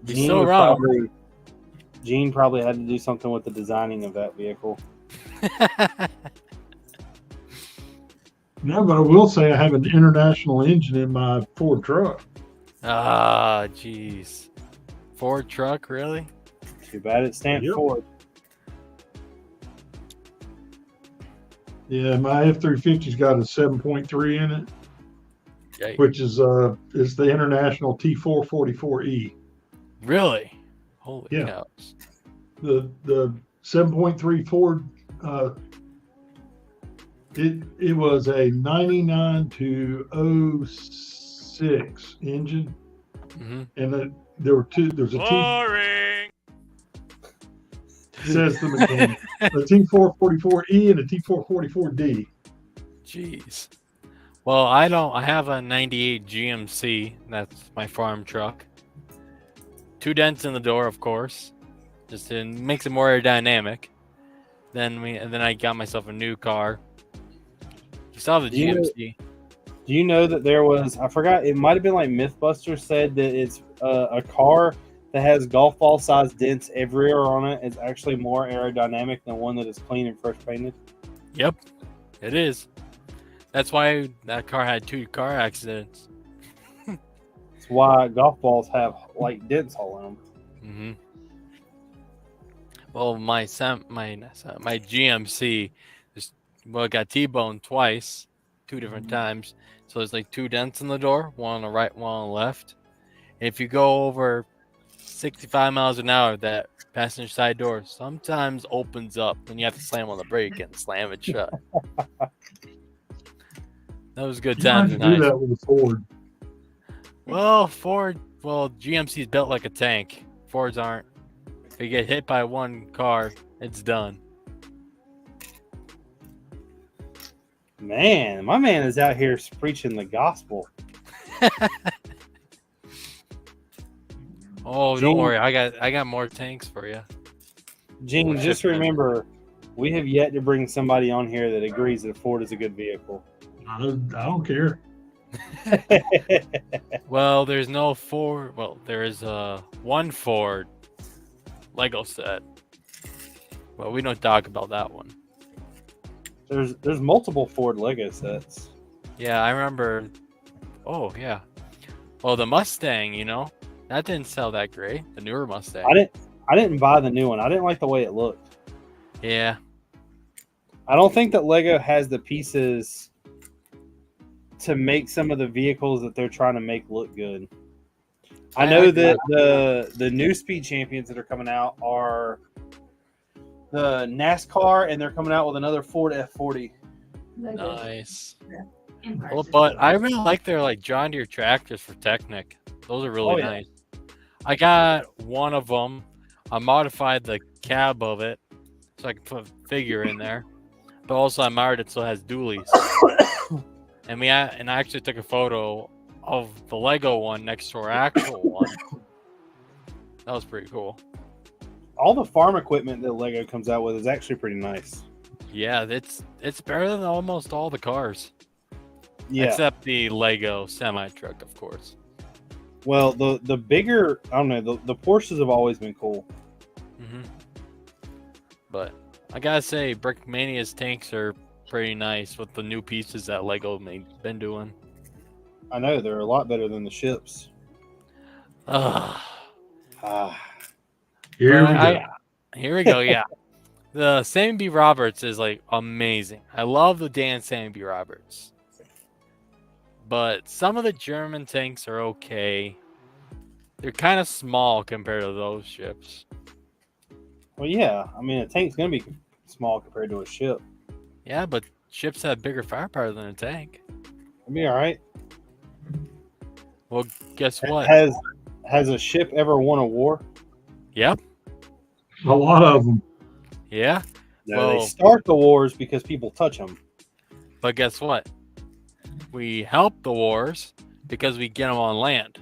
He's still around. Gene probably had to do something with the designing of that vehicle. No, but I will say I have an international engine in my Ford truck. Ah, jeez. Ford truck, really? Too bad it stands Yep. Ford. Yeah, my F-350's got a 7.3 in it, Yikes. which is the international T444E. Really? Holy Yeah. cows. The 7.3 Ford, it was a 99 to 06 engine, Mm-hmm. and there's a T, Boring. says the mechanic, a T444E and a T444D. Jeez. Well, I have a 98 GMC. That's my farm truck. 2 dents in the door, of course. Just makes it more aerodynamic. Then I got myself a new car. You saw the GMC. Do you know that there was, I forgot, it might have been like Mythbusters said that it's a car that has golf ball sized dents everywhere on it is actually more aerodynamic than one that is clean and fresh painted? Yep, it is. That's why that car had 2 car accidents. That's why golf balls have like dents all in them. Mm-hmm. Well, my GMC it got T-boned twice, 2 different times. So there's like 2 dents in the door, one on the right, one on the left. If you go over 65 miles an hour, that passenger side door sometimes opens up when you have to slam on the brake and slam it shut. That was good You don't have times. to And do nice. that with a Ford. Well, GMC's built like a tank. Fords aren't. If you get hit by one car, it's done. Man, my man is out here preaching the gospel. Oh, Gene- don't worry. I got more tanks for you. Gene, We're just shipping. remember, we have yet to bring somebody on here that agrees that a Ford is a good vehicle. I don't care. Well, there's no Ford. Well, there is one Ford Lego set. Well, we don't talk about that one. There's multiple Ford Lego sets. Yeah, I remember. Oh, yeah. Well, the Mustang, that didn't sell that great. The newer Mustang. I didn't buy the new one. I didn't like the way it looked. Yeah. I don't think that Lego has the pieces to make some of the vehicles that they're trying to make look good. I know that the new Speed Champions that are coming out are the NASCAR, and they're coming out with another Ford F40. Nice. Well, but I really like their like John Deere tractors for Technic. Those are really nice. I got one of them. I modified the cab of it so I can put a figure in there. But also I modded it so it has dualies. And I actually took a photo of the Lego one next to our actual one. That was pretty cool. All the farm equipment that Lego comes out with is actually pretty nice. Yeah, it's better than almost all the cars. Yeah. Except the Lego semi-truck, of course. Well, the bigger, I don't know, the Porsches have always been cool. Mm-hmm. But I gotta say, Brickmania's tanks are pretty nice with the new pieces that Lego been doing. I know, they're a lot better than the ships. Ugh. Here we go, yeah. The Sammy B. Roberts is like amazing. I love the Dan Sammy B. Roberts. But some of the German tanks are okay. They're kind of small compared to those ships. Well, yeah. I mean, a tank's going to be small compared to a ship. Yeah, but ships have bigger firepower than a tank. It'll be all right. Well, guess what? Has a ship ever won a war? Yep. A lot of them. Yeah. No, they start the wars because people touch them. But guess what? We help the wars because we get them on land.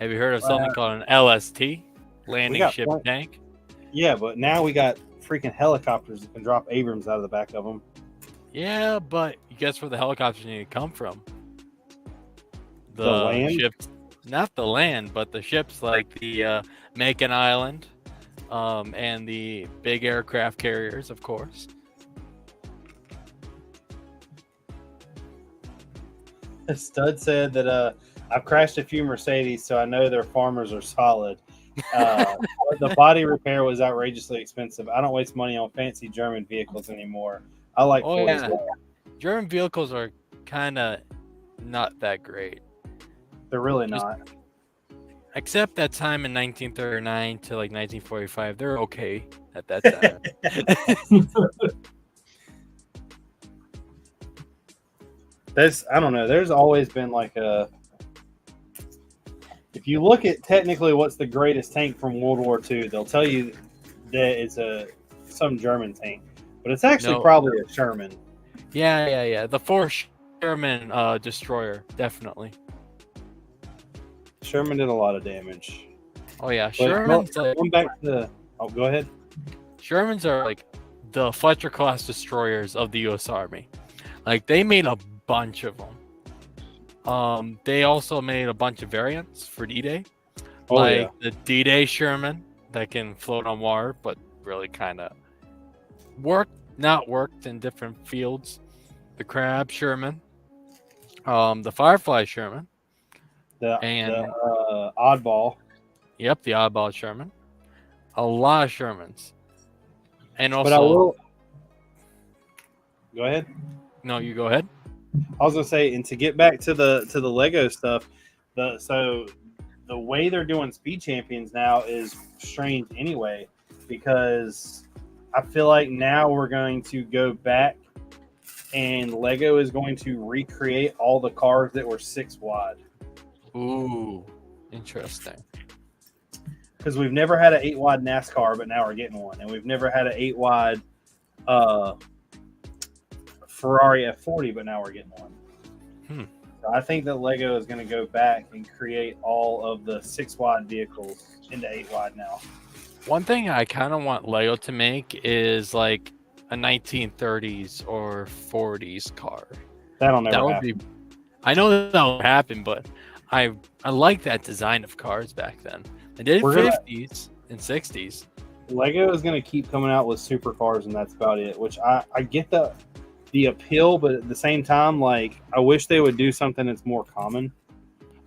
Have you heard of something called an LST? Landing ship tank? Yeah, but now we got freaking helicopters that can drop Abrams out of the back of them. Yeah, but guess where the helicopters need to come from? The land? Ships, not the land, but the ships like the Macon Island and the big aircraft carriers, of course. Stud said that I've crashed a few Mercedes, so I know their farmers are solid. The body repair was outrageously expensive. I don't waste money on fancy German vehicles anymore. I like Ford as well. German vehicles are kind of not that great. They're really not. Except that time in 1939 to like 1945, they're okay at that time. I don't know. There's always been like if you look at technically what's the greatest tank from World War II, they'll tell you that it's some German tank, but it's actually probably a Sherman. Yeah. The 4 Sherman destroyer, definitely. Sherman did a lot of damage. Oh yeah, Sherman's going back to go ahead. Shermans are like the Fletcher class destroyers of the U.S. Army. Like they made a bunch of them. They also made a bunch of variants for D-Day, the D-Day Sherman that can float on water, but really kind of not worked in different fields. The Crab Sherman, the Firefly Sherman, the Oddball. Yep, the Oddball Sherman. A lot of Shermans, and also. Go ahead. No, you go ahead. I was gonna say, and to get back to the Lego stuff, so the way they're doing Speed Champions now is strange anyway, because I feel like now we're going to go back and Lego is going to recreate all the cars that were 6 wide. Ooh, interesting. Because we've never had an 8 wide NASCAR, but now we're getting one. And we've never had an 8 wide Ferrari F40, but now we're getting one. So I think that Lego is going to go back and create all of the 6 wide vehicles into 8 wide now. One thing I kind of want Lego to make is like a 1930s or 40s car. That'll never happen. I know that'll happen, but I like that design of cars back then. They did it 50s and 60s. Lego is going to keep coming out with supercars, and that's about it. Which I get the appeal, but at the same time, like I wish they would do something that's more common,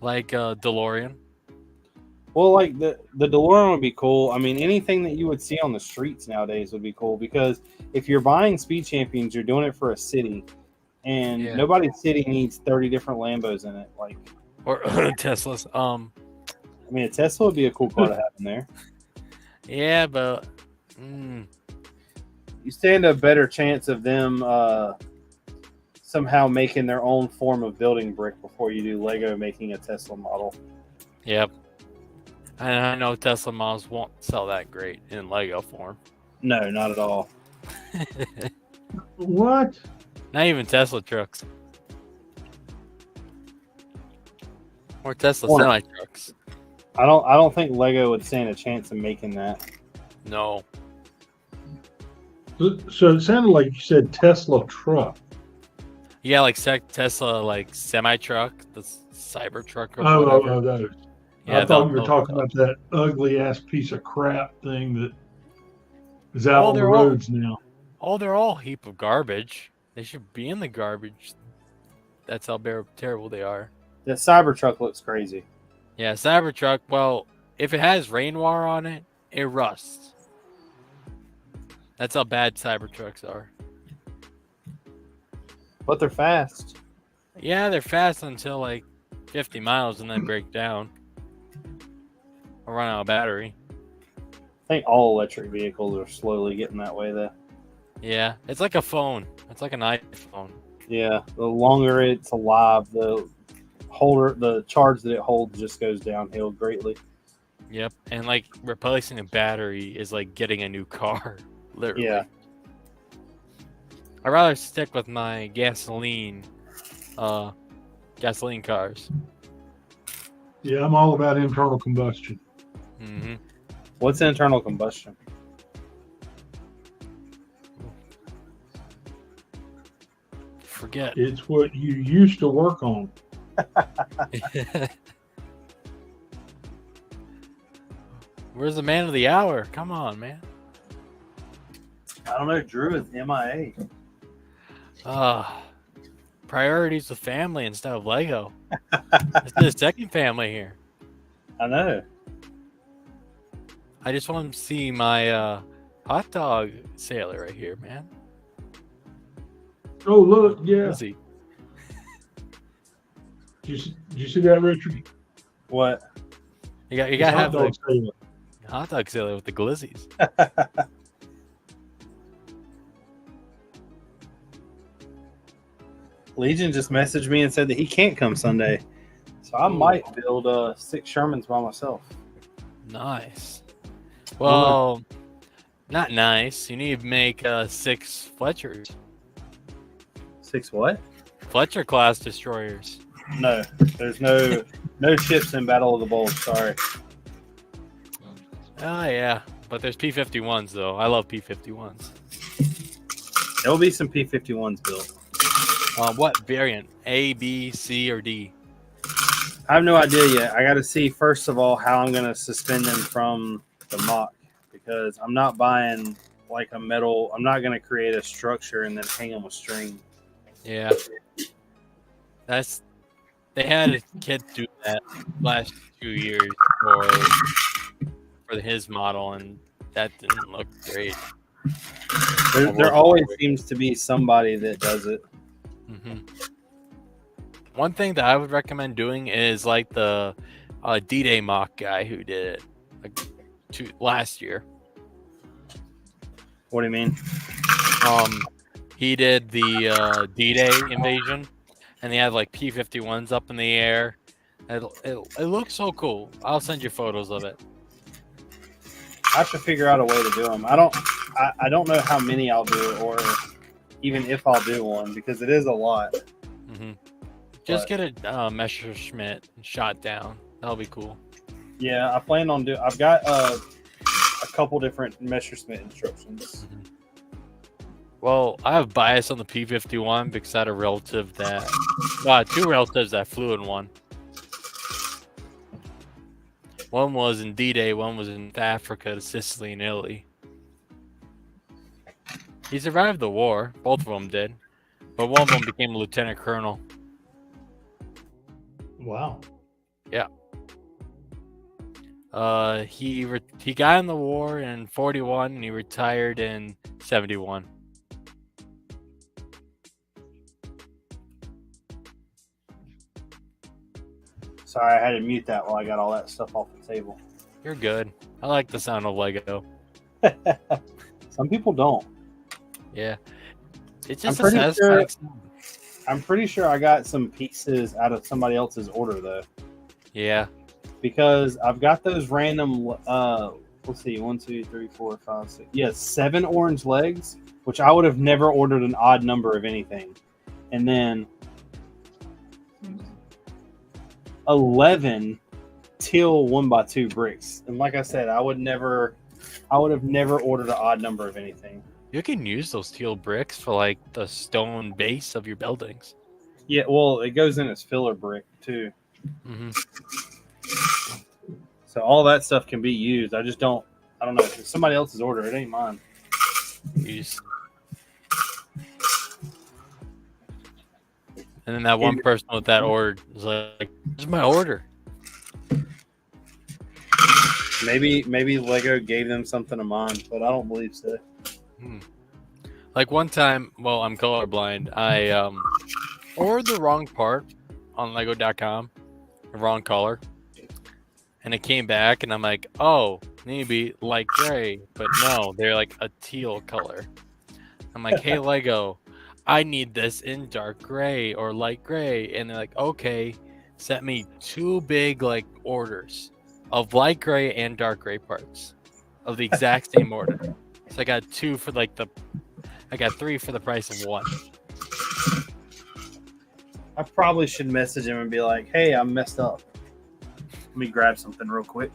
like DeLorean. Well, like the DeLorean would be cool. I mean, anything that you would see on the streets nowadays would be cool, because if you're buying Speed Champions, you're doing it for a city, and nobody's city needs 30 different Lambos in it, like or Teslas. I mean, a Tesla would be a cool car to have in there. Yeah, but you stand a better chance of them somehow making their own form of building brick before you do Lego making a Tesla model. Yep. And I know Tesla models won't sell that great in Lego form. No, not at all. What? Not even Tesla trucks. Or Tesla semi-trucks. I don't think Lego would stand a chance of making that. No. So it sounded like you said Tesla truck. Yeah, like Tesla, like semi-truck, the Cybertruck or Oh, whatever. those. Yeah, I thought you were talking about that ugly ass piece of crap thing that is out on the roads now. Oh, they're all a heap of garbage. They should be in the garbage. That's how terrible they are. The Cybertruck looks crazy. Yeah, Cybertruck, well, if it has rainwater on it, it rusts. That's how bad Cybertrucks are. But they're fast. Yeah, they're fast until like 50 miles and then break down. Or run out of battery. I think all electric vehicles are slowly getting that way, though. Yeah, it's like a phone. It's like an iPhone. Yeah, the longer it's alive, the charge that it holds just goes downhill greatly. Yep, and like replacing a battery is like getting a new car, literally. Yeah. I'd rather stick with my gasoline cars. Yeah, I'm all about internal combustion. Mm-hmm. What's internal combustion? Forget. It's what you used to work on. Where's the man of the hour? Come on, man. I don't know. Drew is MIA. Priorities with family instead of Lego. This is the second family here. I know. I just want to see my hot dog sailor right here, man. Oh, look, yeah. Where is he? Did you see that, Richard? What? You got to have the sailor. hot dog sailor with the glizzies. Legion just messaged me and said that he can't come Sunday. So I might build 6 Shermans by myself. Nice. Well, not nice. You need to make 6 Fletchers. 6 what? Fletcher class destroyers. No, there's no ships in Battle of the Bulge. Sorry. Oh, yeah. But there's P-51s, though. I love P-51s. There will be some P-51s built. What variant? A, B, C, or D? I have no idea yet. I got to see, first of all, how I'm going to suspend them from the mock, because I'm not buying like a metal. I'm not going to create a structure and then hang them with string. Yeah. They had a kid do that last 2 years for his model, and that didn't look great. There always seems to be somebody that does it. Mm-hmm. One thing that I would recommend doing is like the D-Day mock guy who did it like last year. What do you mean? He did the D-Day invasion, and he had like P-51s up in the air. It looks so cool. I'll send you photos of it. I have to figure out a way to do them. I don't know how many I'll do, or even if I'll do one, because it is a lot. Mm-hmm. Just get a Messerschmitt shot down. That'll be cool. Yeah, I plan on doing. I've got a couple different Messerschmitt instructions. Mm-hmm. Well, I have bias on the P-51 because I had a relative two relatives that flew in one. One was in D-Day, one was in Africa to Sicily and Italy. He survived the war. Both of them did. But one of them became a lieutenant colonel. Wow. Yeah. He got in the war in 41 and he retired in 71. Sorry, I had to mute that while I got all that stuff off the table. You're good. I like the sound of Lego. Some people don't. Yeah. It's I'm just a pretty satisfying sound. I'm pretty sure I got some pieces out of somebody else's order though. Yeah. Because I've got those random let's see, 1, 2, 3, 4, 5, 6. Yeah, 7 orange legs, which I would have never ordered an odd number of anything. And then 11 teal 1x2 bricks. And like I said, I would have never ordered an odd number of anything. You can use those teal bricks for like the stone base of your buildings. Yeah, well, it goes in as filler brick too. Mm-hmm. So all that stuff can be used. I don't know. If it's somebody else's order, it ain't mine. And then that one person with that order was like, "This is my order." Maybe Lego gave them something of mine, but I don't believe so. Like one time, well, I'm colorblind. I ordered the wrong part on Lego.com, the wrong color, and it came back, and I'm like, "Oh, maybe light gray," but no, they're like a teal color. I'm like, "Hey, Lego, I need this in dark gray or light gray," and they're like, "Okay." Sent me 2 big like orders of light gray and dark gray parts of the exact same order. So I got 2 for like I got 3 for the price of 1. I probably should message him and be like, "Hey, I'm messed up. Let me grab something real quick."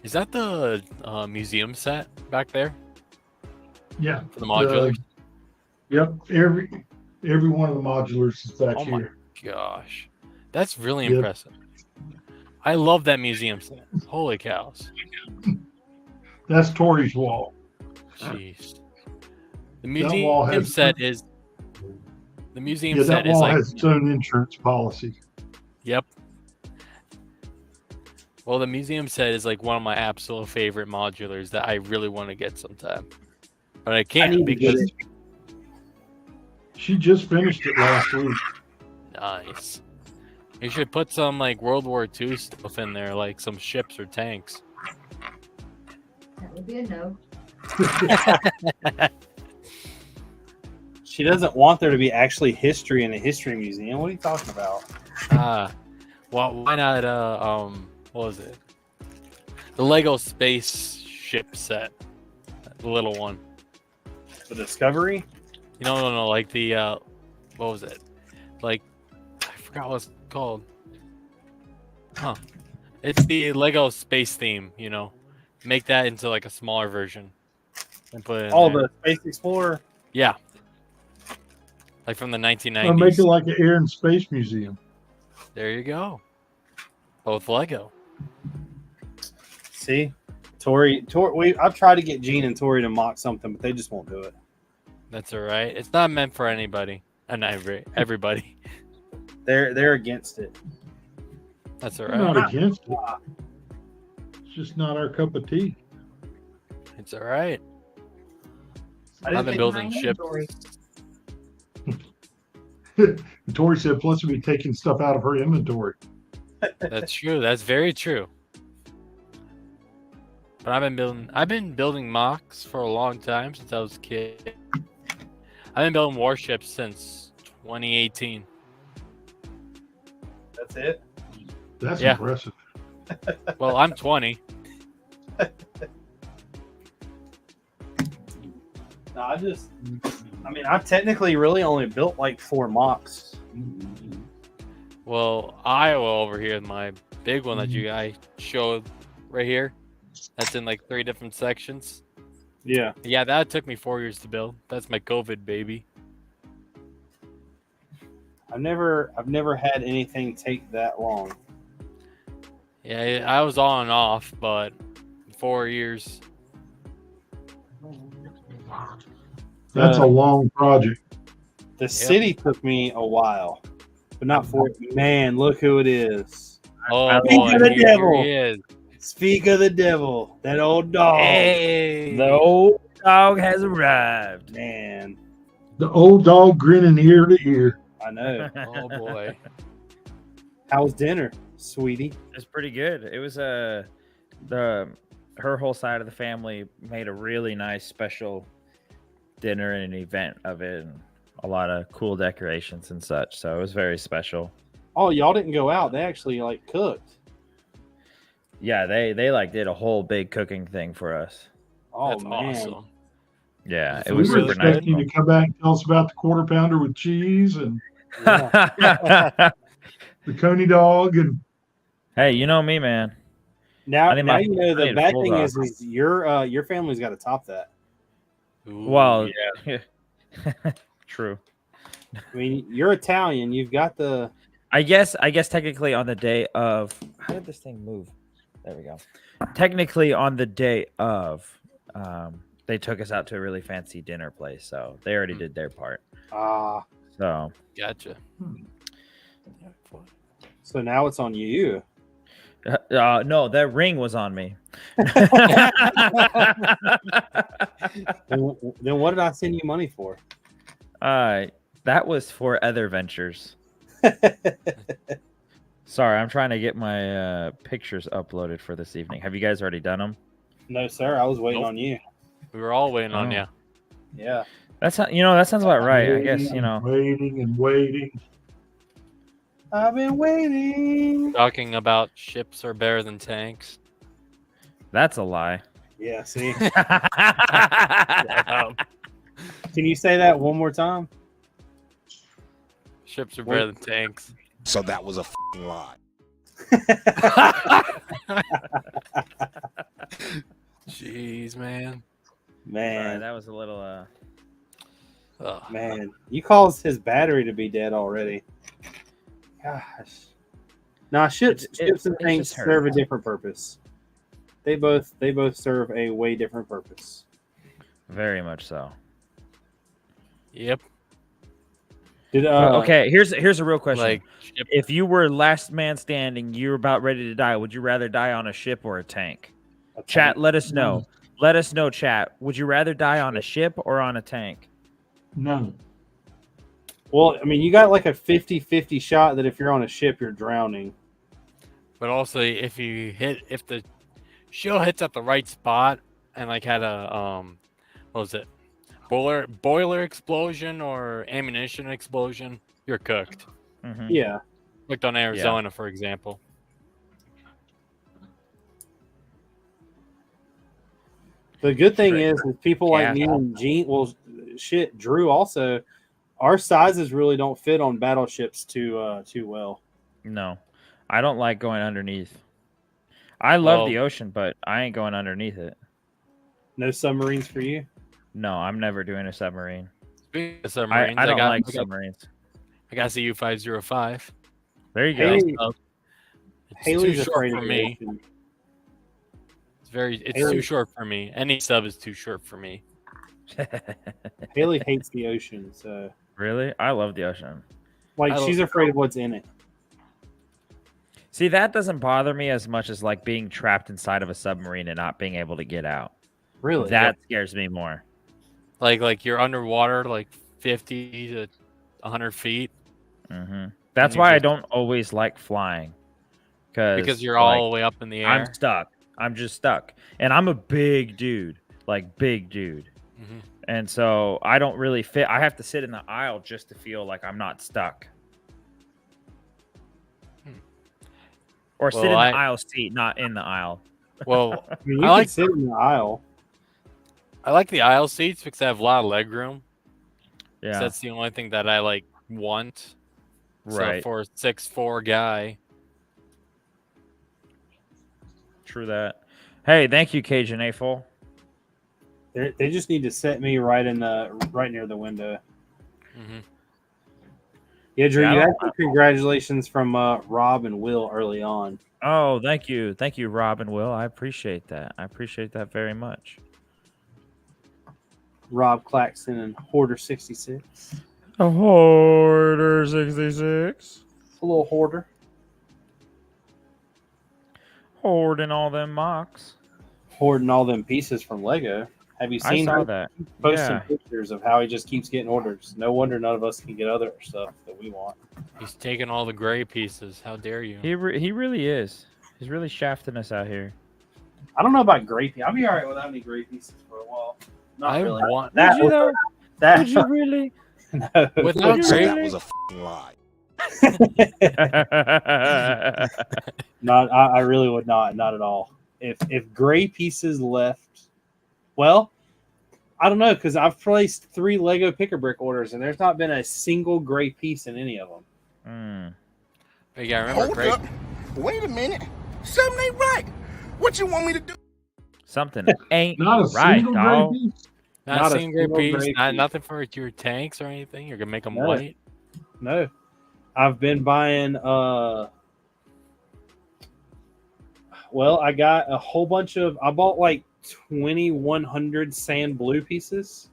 Is that the museum set back there Yeah. for the modulars? Yep. Every one of the modulars is back Oh my here. gosh, that's really Yep. impressive. I love that museum set. Holy cows! That's Tori's wall. Jeez, the wall museum has- set is the museum Yeah, set that is wall like has its own insurance policy. yep. Well, the museum set is like one of my absolute favorite modulars that I really want to get sometime, but I can't need to get because She just finished it last week. nice. You should put some like World War II stuff in there, like some ships or tanks. That would be a no. She doesn't want there to be actually history in a history museum. What are you talking about? Well, why not? What was it? The Lego spaceship set, the little one. The Discovery? No, like the what was it? Like I forgot what it's called. Huh? It's the Lego space theme. Make that into like a smaller version and put it in Oh, there. the Space Explorer? Yeah, like from the 1990s. I'll make it like an air and space museum. There you go. Both Lego. See? Tori, I've tried to get Gene and Tori to mock something, but they just won't do it. That's all right. It's not meant for anybody. Not everybody. They're against it. That's all I'm right. not against it. It's just not our cup of tea. It's all right. I didn't I've been think building my ships. inventory. Tori said, plus we'll be taking stuff out of her inventory. That's true. That's very true. But I've been building mocks for a long time since I was a kid. I've been building warships since 2018. That's it. That's Yeah. impressive. Well, I'm 20. No, I've technically really only built like 4 mocks. Well, Iowa over here, my big one that you guys showed right here. That's in like 3 different sections. Yeah. Yeah, that took me 4 years to build. That's my COVID baby. I've never had anything take that long. Yeah, I was on and off, but 4 years. That's a long project. The city took me a while, but not for man. Look who it is. Oh Speak boy, of the here devil. he is. Speak of the devil. That old dog. Hey, The old dog has arrived. Man, The old dog grinning ear to ear. I know. oh boy. How was dinner, sweetie? It's pretty good. It was her whole side of the family made a really nice special dinner and an event of it, and a lot of cool decorations and such. So it was very special. Oh, y'all didn't go out. They actually like cooked. Yeah, they like did a whole big cooking thing for us. Oh That's man. awesome. Yeah, it So was we were super nice. expecting you to come back and tell us about the quarter pounder with cheese and Yeah. the coney dog and Hey, you know me, man. Now, I think now my- you know I the need a bad full thing dog. is your family's got to top that. Ooh, Well, yeah. true. I mean, you're Italian. You've got the I guess technically on the day of how did this thing move? There we go. Technically on the day of, they took us out to a really fancy dinner place, so they already did their part. So Gotcha. So now it's on you. no, that ring was on me. Then what did I send you money for? That was for other ventures. Sorry, I'm trying to get my pictures uploaded for this evening. Have you guys already done them? No, sir. I was waiting Nope. on you. We were all waiting on Oh. you. Yeah. That's how, that sounds about right. I guess waiting and waiting. I've been waiting. Talking about ships are better than tanks. that's a lie. Yeah. See. Can you say that one more time? Ships are better than tanks. So that was a f***ing lie. Jeez, man. Man, Sorry, that was a little Ugh. man, you caused his battery to be dead already. Gosh. Nah, ships and it's tanks just her. serve a different purpose. They both serve a way different purpose. very much so. Yep. Did Okay, here's a real question. Like, ship, If you were last man standing, you were about ready to die, would you rather die on a ship or a tank? a Chat, tank? let us know. Let us know, chat. Would you rather die on a ship or on a tank? No. Well, I mean, you got like a 50-50 shot that if you're on a ship, you're drowning. but also if the shell hits at the right spot and like had a what was it? Boiler explosion or ammunition explosion, you're cooked. Mhm. Yeah. Looked on Arizona, for example. The good thing Right. is with people like me and Gene, well, shit, Drew also, our sizes really don't fit on battleships too well. No, I don't like going underneath. I love Well- the ocean, but I ain't going underneath it. No submarines for you. No, I'm never doing a submarine. Speaking of submarines, I don't got, like I got, submarines. I got CU 505. There you go. Haley- It's Haley's too short afraid for of the me. ocean. It's Haley- too short for me. Any sub is too short for me. Haley hates the ocean, so Really? I love the ocean. like I she's love- afraid of what's in it. See, that doesn't bother me as much as like being trapped inside of a submarine and not being able to get out. Really? That scares me more. Like you're underwater like 50 to 100 feet That's why I don't always like flying. Because you're like, all the way up in the air. I'm stuck. I'm just stuck. And I'm a big dude. Like, big dude. Mhm. And so I don't really fit. I have to sit in the aisle just to feel like I'm not stuck. Or sit in the aisle seat, not in the aisle. Well, I mean, you can sit in the aisle. I like the aisle seats because I have a lot of leg room. Yeah. That's the only thing that I like want. Right. So for a 6'4" guy. True that. Hey, thank you, Cajun A4. They just need to set me right near the window. Mm-hmm. Yeah, Drew, Yeah, you had some congratulations from Rob and Will early on. Oh, thank you. Thank you, Rob and Will. I appreciate that. I appreciate that very much. Rob Claxton and Hoarder 66. A Hoarder 66. A little hoarder. Hoarding all them mocks. Hoarding all them pieces from Lego. Have you seen I saw that. posting pictures of how he just keeps getting orders? No wonder none of us can get other stuff that we want. He's taking all the gray pieces. How dare you? He really is. He's really shafting us out here. I don't know about gray pieces. I'll be all right without any gray pieces for a while. Not really. Want that. Would you though? That Would you really? No. without gray. That was a lie. Not. I really would not. Not at all. If gray pieces left, well, I don't know because I've placed 3 Lego Pick-a-Brick orders and there's not been a single gray piece in any of them. But yeah, remember gray. Up. Wait a minute. Something ain't right. What you want me to do? Something ain't Not a right, single dog. gray piece. Not a seeing gray single piece. gray piece. Nothing for your tanks or anything. You're gonna make them No. white. No, I've been buying. Well, I got a whole bunch of. I bought like 2,100 sand blue pieces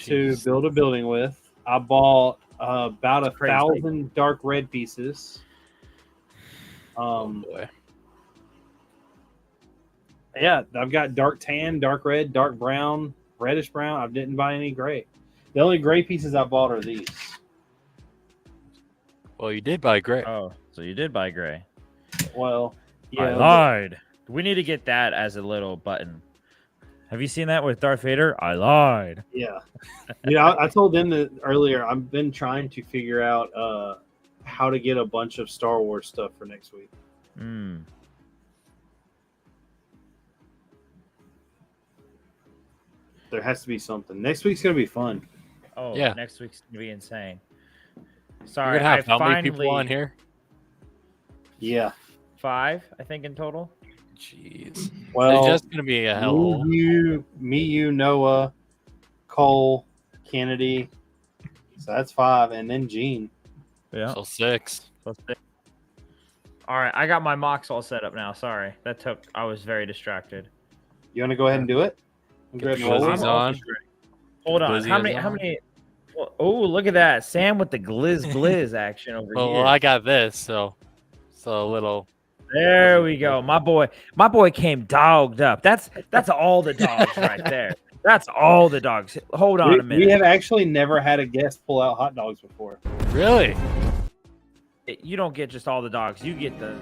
to Jeez. build a building with. I bought about That's crazy. 1,000 dark red pieces. Oh boy. Yeah, I've got dark tan, dark red, dark brown, reddish brown. I didn't buy any gray. The only gray pieces I bought are these. Well, you did buy gray. Oh, so you did buy gray. Well, I yeah, lied. We need to get that as a little button. Have you seen that with Darth Vader? I lied. yeah. I told them that earlier. I've been trying to figure out how to get a bunch of Star Wars stuff for next week. There has to be something. Next week's gonna be fun. Oh, Yeah. Next week's gonna be insane. You're Sorry, gonna have I how many finally people on here? Yeah. 5, I think, in total. Jeez. Well, It's just gonna be a hell. me, you, Noah, Cole, Kennedy. So that's 5, and then Gene. Yeah. So 6. All right, I got my mocks all set up now. Sorry, I was very distracted. You want to go ahead and do it? And Get grab the the roller? glizzies on. Hold on. Glizzy How is many? on. How many? Oh, look at that, Sam with the glizz action over Well, here. I got this, so a little. There we go. My boy came dogged up. That's all the dogs right there. That's all the dogs. Hold on a We minute. have actually never had a guest pull out hot dogs before. Really? You don't get just all the dogs. You get the.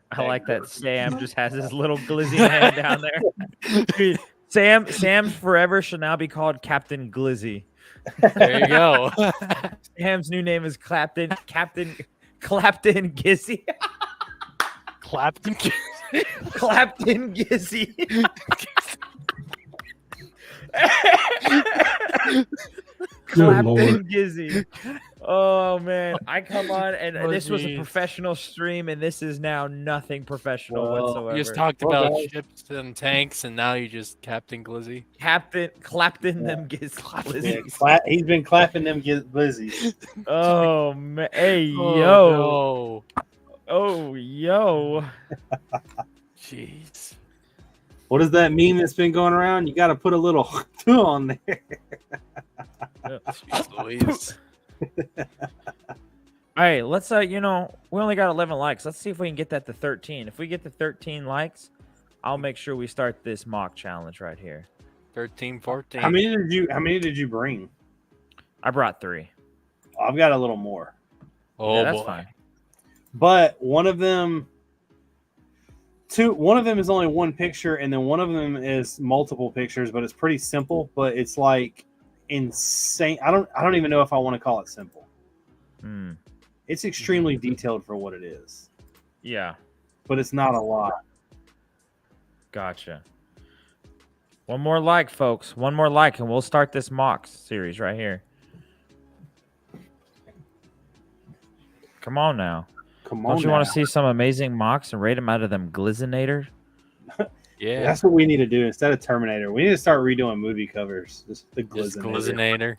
I like that Sam just has his little glizzy hand down there. Dude, Sam's forever shall now be called Captain Glizzy. There you go. Sam's new name is Captain Gizzy. Clapton. Clapton Gizzy. Good Clapton Lord. Gizzy. Oh man, I come on and Oh, this was a geez. professional stream, and this is now nothing professional Well, whatsoever. You just talked Well, about guys. ships and tanks, and now you just Captain Glizzy. Clapton them Glizzies. Yeah, he's been clapping them glizzies. Oh man, hey Oh, yo, oh yo. Jeez. What is that meme that's been going around? You got to put a little on there. Jeez Louise. All right, let's we only got 11 likes. Let's see if we can get that to 13. If we get to 13 likes, I'll make sure we start this mock challenge right here. 13, 14. How many did you bring? I brought 3. I've got a little more. Oh, yeah, that's boy. fine. But one of them is only one picture, and then one of them is multiple pictures, but it's pretty simple, but it's like insane. I don't even know if I want to call it simple. It's extremely detailed for what it is. Yeah. But it's not a lot. Gotcha. One more like, folks. One more like, and we'll start this mock series right here. Come on now. Come on. Don't you want to see some amazing mocks and rate them out of them Glizzinator? Yeah. That's what we need to do instead of Terminator. We need to start redoing movie covers. Just the Just Glizzinator. Glizzinator.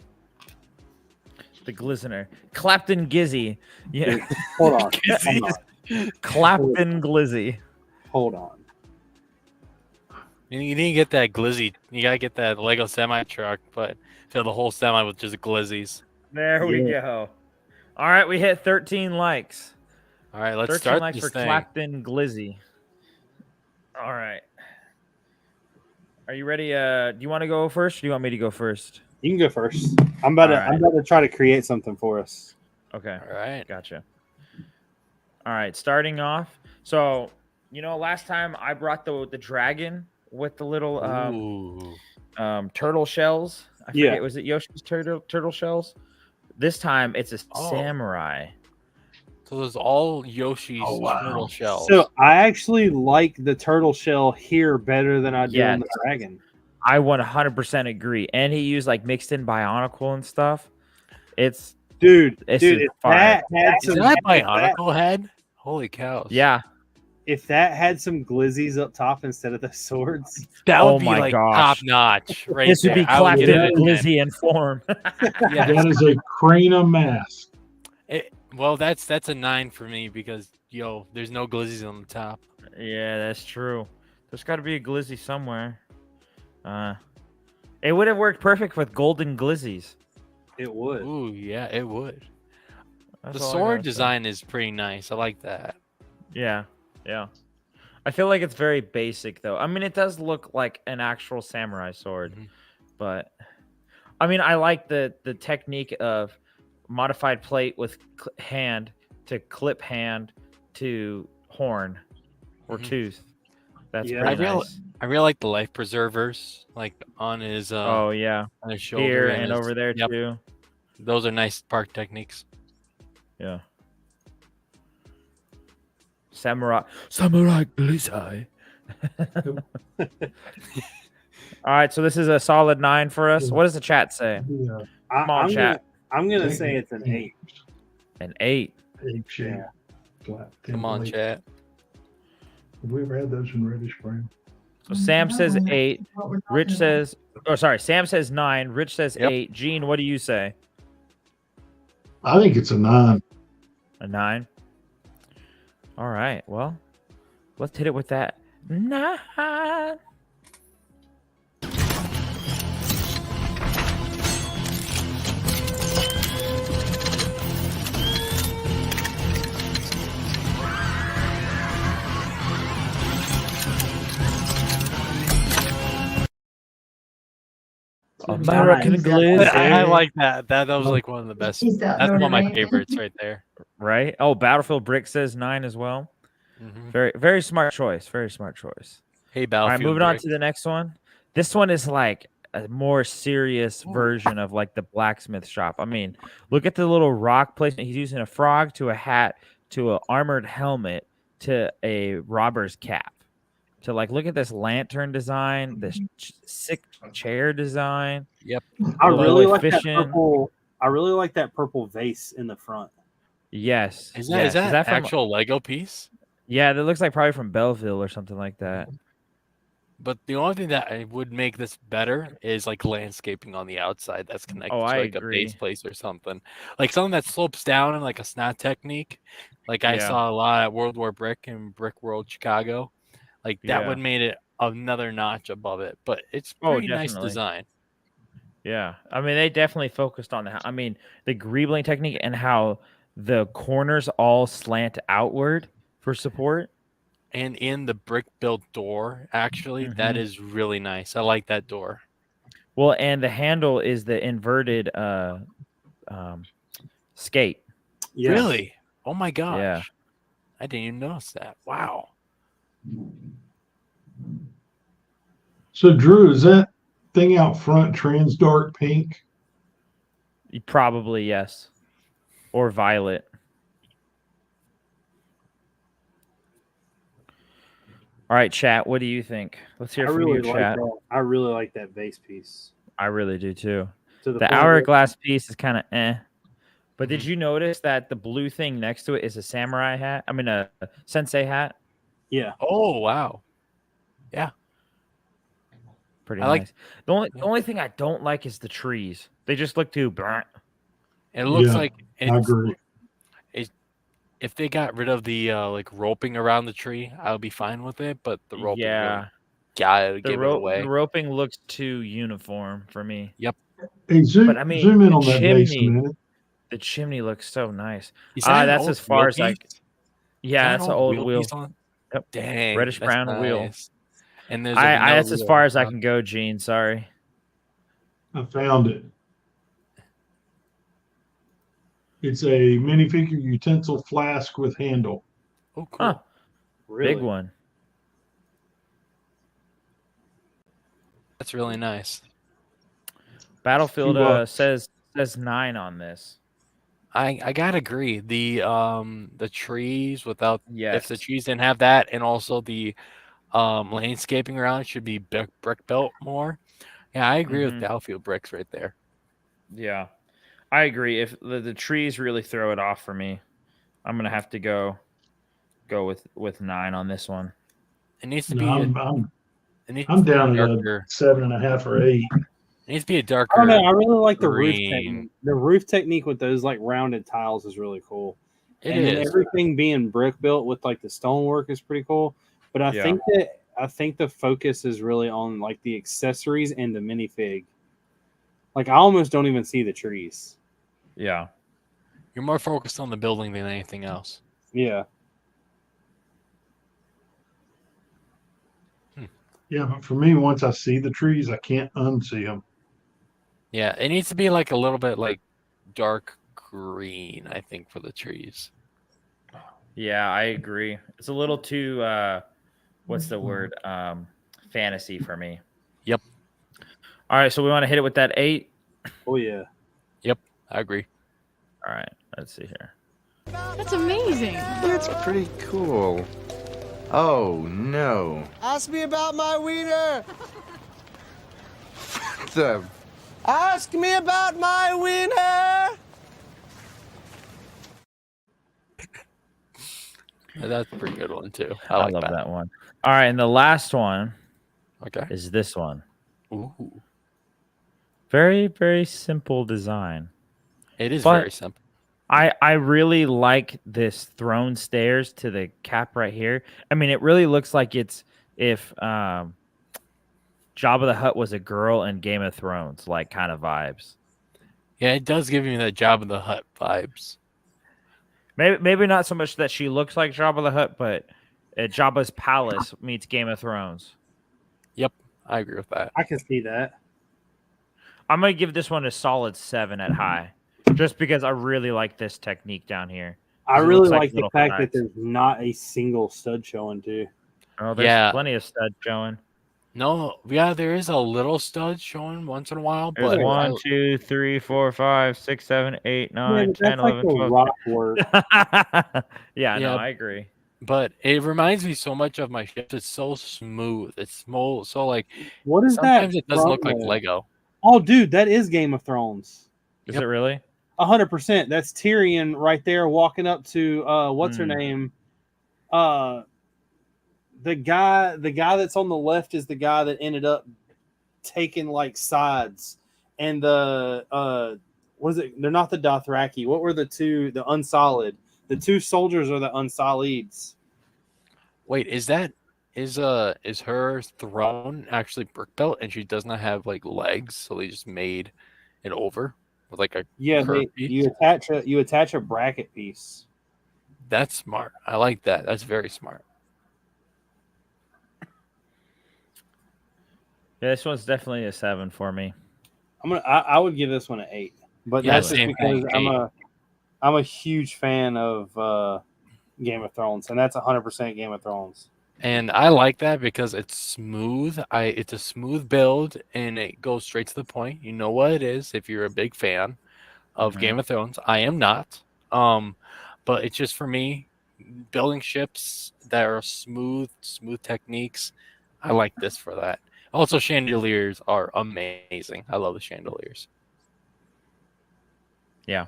The Glizziner. Clapton Gizzy. Yeah. Dude, hold on. Clapton Glizzy. Hold on. You need to get that glizzy. You gotta get that Lego semi truck, but fill the whole semi with just glizzies. There we go. All right, we hit 13 likes. All right, let's 13 start likes this for thing. Clapton Glizzy. All right. Are you ready? Do you want to go first? Or do you want me to go first? You can go first. I'm about to try to create something for us. Okay. All right. Gotcha. All right, starting off. So, last time I brought the dragon with the little turtle shells. I forget, was it Yoshi's turtle shells? This time it's a samurai. So there's all Yoshi's turtle shells. So I actually like the turtle shell here better than I do on the dragon. I 100% agree. And he used like mixed in Bionicle and stuff. It's Dude, if that had Is that Bionicle head? Holy cows. Yeah. If that had some glizzies up top instead of the swords. That would Oh be my like gosh. top notch. Right This would be there. I would Clapton give it a 10. Glizzy in form. Yeah. That is a Crana mask. Well, that's a 9 for me because there's no glizzies on the top. Yeah, that's true. There's got to be a glizzy somewhere. It would have worked perfect with golden glizzies. It would. Ooh, yeah, it would. That's The all I sword gotta say. design is pretty nice. I like that. Yeah. I feel like it's very basic though. I mean, it does look like an actual samurai sword, but I mean, I like the technique of modified plate with hand to clip hand to horn or tooth. That's pretty nice. I really like the life preservers, like on his Oh yeah, on his shoulder here and and his- over there yep. too. Those are nice park techniques. Yeah. Samurai glizzy. All right, so this is a solid 9 for us. What does the chat say? Yeah. Come on, chat. I'm gonna say it's an 8. An 8. Egg shape. Yeah. Flat Come on, template. chat. Have we ever had those in reddish brown? So Sam says 8. What we're Rich talking says, Sam says 9. Rich says Yep. 8. Gene, what do you say? I think it's a 9. A 9. All right. Well, let's hit it with that 9. American Nice. Glizzy. I like that. That was like one of the best. He's out That's there one of my tonight. favorites right there. Right? Oh, Battlefield Brick says 9 as well. Very, very smart choice. Very smart choice. Hey, All right, Battlefield. moving on Brick. to the next one. This one is like a more serious version of like the blacksmith shop. I mean, look at the little rock placement. He's using a frog to a hat to an armored helmet to a robber's cap. To like, look at this lantern design, this sick chair design. I Little really like that efficient. purple. I really like that purple vase in the front. Yes. Is yes. that from, actual Lego piece? Yeah, that looks like probably from Belleville or something like that. But the only thing that would make this better is like landscaping on the outside that's connected to I like a base agree. place or something. Like something that slopes down in like a snap technique. Like I Yeah. saw a lot at World War Brick and Brick World Chicago. Like that Yeah. would made it another notch above it, but it's Oh, pretty nice definitely. design. Yeah, I mean, they definitely focused on the. I mean, the greebling technique and how the corners all slant outward for support. And in the brick built door, actually, that Mhm. is really nice. I like that door. Well, and the handle is the inverted um, skate. Yes. Really? Oh my gosh. Yeah. I didn't even notice that. Wow. So, Drew, is that thing out front trans dark pink? Probably yes, or violet. All right, chat. What do you think? Let's hear I from really you, like chat. that. I really like that base piece. I really do too. To The point where- hourglass piece is kind of eh. But did Mhm. you notice that the blue thing next to it is a samurai hat? I mean, a sensei hat. Yeah. Oh wow. Pretty I like- nice. The yeah. only thing I don't like is the trees. They just look too. Blah. It looks Yeah, like I it's, agree. if they got rid of the like roping around the tree, I would be fine with it. But the roping really Yeah, gave it away. the roping looks too uniform for me. Hey, zoom, But I mean, zoom in the on that base a chimney, minute. the chimney looks so nice. Is that an That's old as far wheel as I. piece? Is Yeah, that that's an an old wheel wheel. piece on? Yep. Dang, Reddish that's brown wheel. nice. And there's like I another that's as wheel far on as I top. can go, Gene. Sorry. I found it. It's a minifigure utensil flask with handle. Oh, cool. Huh. Really. Big one. That's really nice. Battlefield $2. says 9 on this. I gotta agree. The trees without Yes. if the trees didn't have that, and also the landscaping around it should be brick built more. Yeah, I agree with Mhm. Battlefield bricks right there. Yeah, I agree. If the trees really throw it off for me, I'm gonna have to go with 9 on this one. It needs to No, be I'm down at a darker. 7.5 or 8. It needs to be a I darker. don't know. I really like the roof green. technique. The roof technique with those like rounded tiles is really cool. It and then is. everything being brick built with like the stonework is pretty cool. But I Yeah. think the focus is really on like the accessories and the minifig. Like I almost don't even see the trees. Yeah. You're more focused on the building than anything else. Yeah. Yeah, but for me, once I see the trees, I can't unsee them. Yeah, it needs to be like a little bit like dark green, I think, for the trees. Yeah, I agree. It's a little too what's the word? Fantasy for me. Yep. All right, so we want to hit it with that 8. Oh yeah. I agree. All right, let's see here. That's amazing. That's pretty cool. Oh, no. Ask me about my wiener. The Ask me about my wiener. That's a pretty good one too. I I like love that. that one. All right, and the last one Okay. is this one. Ooh. Very, very simple design. It is But- very simple. I really like this throne stairs to the cap right here. I mean, it really looks like it's if Jabba the Hutt was a girl in Game of Thrones, like kind of vibes. Yeah, it does give me that Jabba the Hutt vibes. Maybe not so much that she looks like Jabba the Hutt, but Jabba's palace meets Game of Thrones. I agree with that. I can see that. I'm gonna give this one a solid 7 at high, just because I really like this technique down here. I It really looks like like the little fact cracks. that there's not a single stud showing too. Oh, there's Yeah. plenty of studs showing. No, yeah, there is a little stud showing once in a while, There's but 1, 2, 3, 4, 5, 6, 7, 8, 9, but 10, that's like 11, the 12. rock work. Yeah, no, Yeah. I agree. but it reminds me so much of my ships. It's so smooth. It's small, so like What is that? sometimes it doesn't look from, like though? Lego. Oh, dude, that is Game of Thrones. Is Yep. it really? 100%. That's Tyrion right there walking up to what's her name? The guy that's on the left is the guy that ended up taking like sides. And the what is it? They're not the Dothraki. What were the Unsolid? The two soldiers are the Unsolids. Wait, is that is her throne actually brick built, and she does not have like legs, so they just made it over with like a Yeah, curved piece. you attach a bracket piece. That's smart. I like that. That's very smart. Yeah, this one's definitely a 7 for me. I would give this one an 8, but Yeah, that's just same because thing, I'm a huge fan of Game of Thrones, and that's 100% Game of Thrones. And I like that because it's smooth. It's a smooth build and it goes straight to the point. You know what it is if you're a big fan of Mhm. Game of Thrones. I am not. But it's just for me, building ships that are smooth techniques. I like this for that. Also, chandeliers are amazing. I love the chandeliers. Yeah.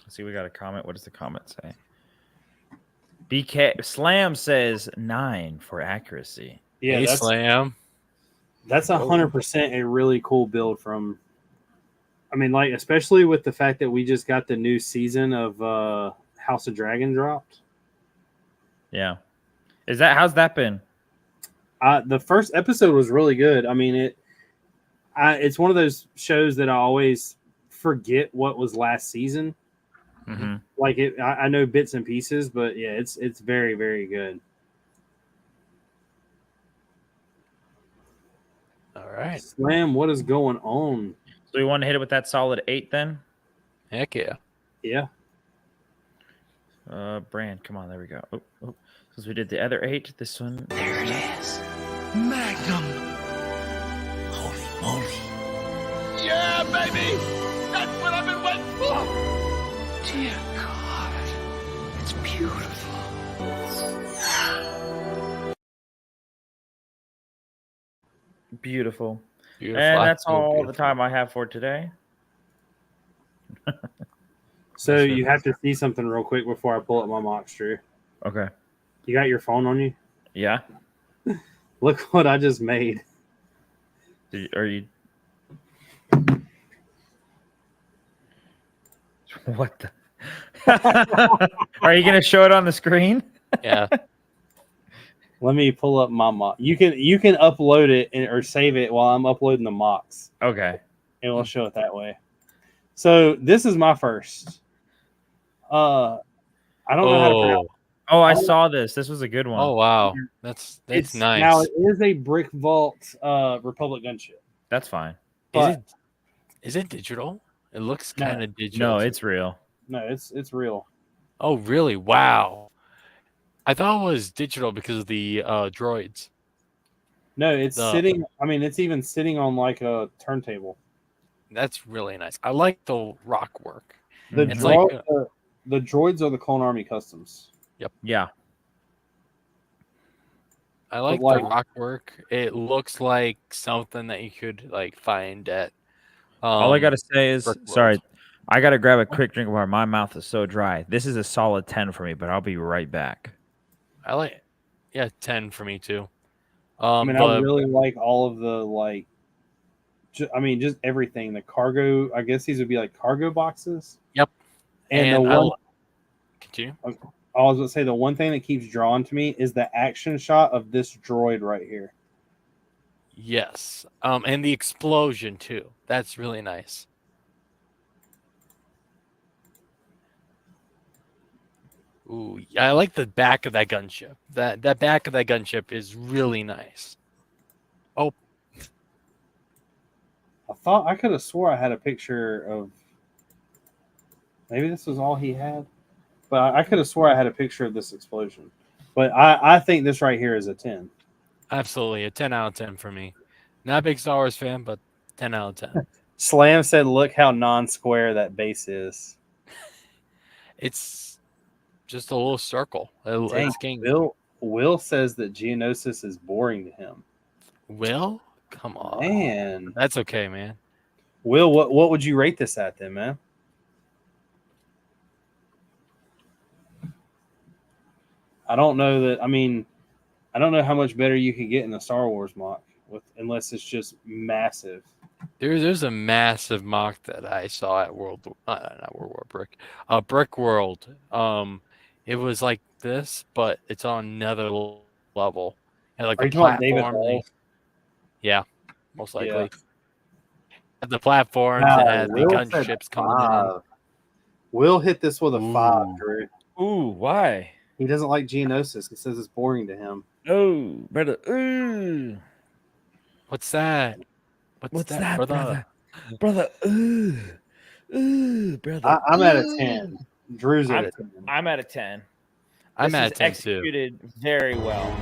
Let's see, we got a comment. What does the comment say? BK Slam says 9 for accuracy. Yeah, Hey, Slam. that's 100% a really cool build from. I mean, like especially with the fact that we just got the new season of House of Dragon dropped. Yeah. How's that been? The first episode was really good. I mean, it's one of those shows that I always forget what was last season. Mm-hmm. Like I know bits and pieces, but yeah, it's very, very good. All right. Slam, what is going on? So we want to hit it with that solid 8 then? Heck yeah. Yeah. Brand, come on, there we go. Oh. Since we did the other 8, this one. There it is. Magnum. Holy moly. Yeah, baby. That's what I've been waiting for. Dear God. It's beautiful. Beautiful. Beautiful. And that's Absolutely all beautiful. the time I have for today. So you have to see something real quick before I pull up my mock, Drew. Okay. You got your phone on you? Yeah. Look what I just made. Are you? What the? Are you going to show it on the screen? Yeah. Let me pull up my mock. You can upload it or save it while I'm uploading the mocks, Okay. and we'll show it that way. So this is my first. I don't know how to pronounce. Oh, I saw this. This was a good one. Oh wow, that's It's nice. Now it is a Brick Vault Republic gunship. That's fine. Is it digital? It looks kind of digital. No, it's real. No, it's real. Oh really? Wow. I thought it was digital because of the droids. No, it's sitting. I mean, it's even sitting on like a turntable. That's really nice. I like the rock work. The It's like the droids are the Clone Army customs. Yep. Yeah. I like the rock work. It looks like something that you could like find at. All I gotta say is, Brick World. sorry, I gotta grab a quick drink of water. My mouth is so dry. This is a solid 10 for me, but I'll be right back. I like, 10 for me too. I mean, I really like all of the like. Just everything. The cargo. I guess these would be like cargo boxes. Yep. And the one. Continue. I was going to say the one thing that keeps drawing to me is the action shot of this droid right here. Yes. And the explosion too. That's really nice. Ooh, I like the back of that gunship. That back of that gunship is really nice. Oh, I could have swore I had a picture of. Maybe this was all he had, but I could have swore I had a picture of this explosion. But I think this right here is a 10. absolutely. A 10 out of 10 for me. Not a big Star Wars fan, but 10 out of 10. Slam said, "Look how non-square that base is." It's just a little circle. Dang, Will says that Geonosis is boring to him. Will? Come on. Man. That's okay, man. Will, what would you rate this at then, man? I don't know that. I mean, I don't know how much better you could get in the Star Wars mock unless it's just massive. There's a massive mock that I saw at Brick World. It was like this, but it's on another level. And like Are a you talking about David platform. Hall? Yeah, most likely. Yeah. Had the platforms, Wow, it had the Will said gunships coming in. 5. Will hit this with a 5, Ooh. Drew. Ooh, why? He doesn't like Geonosis. He says it's boring to him. Oh, brother. Ooh. What's that? What's that, brother? Brother. Ooh. Ooh, brother. I'm at a Ooh. 10. Drew's at a 10. I'm at a 10. I'm This at is 10 too. executed very well.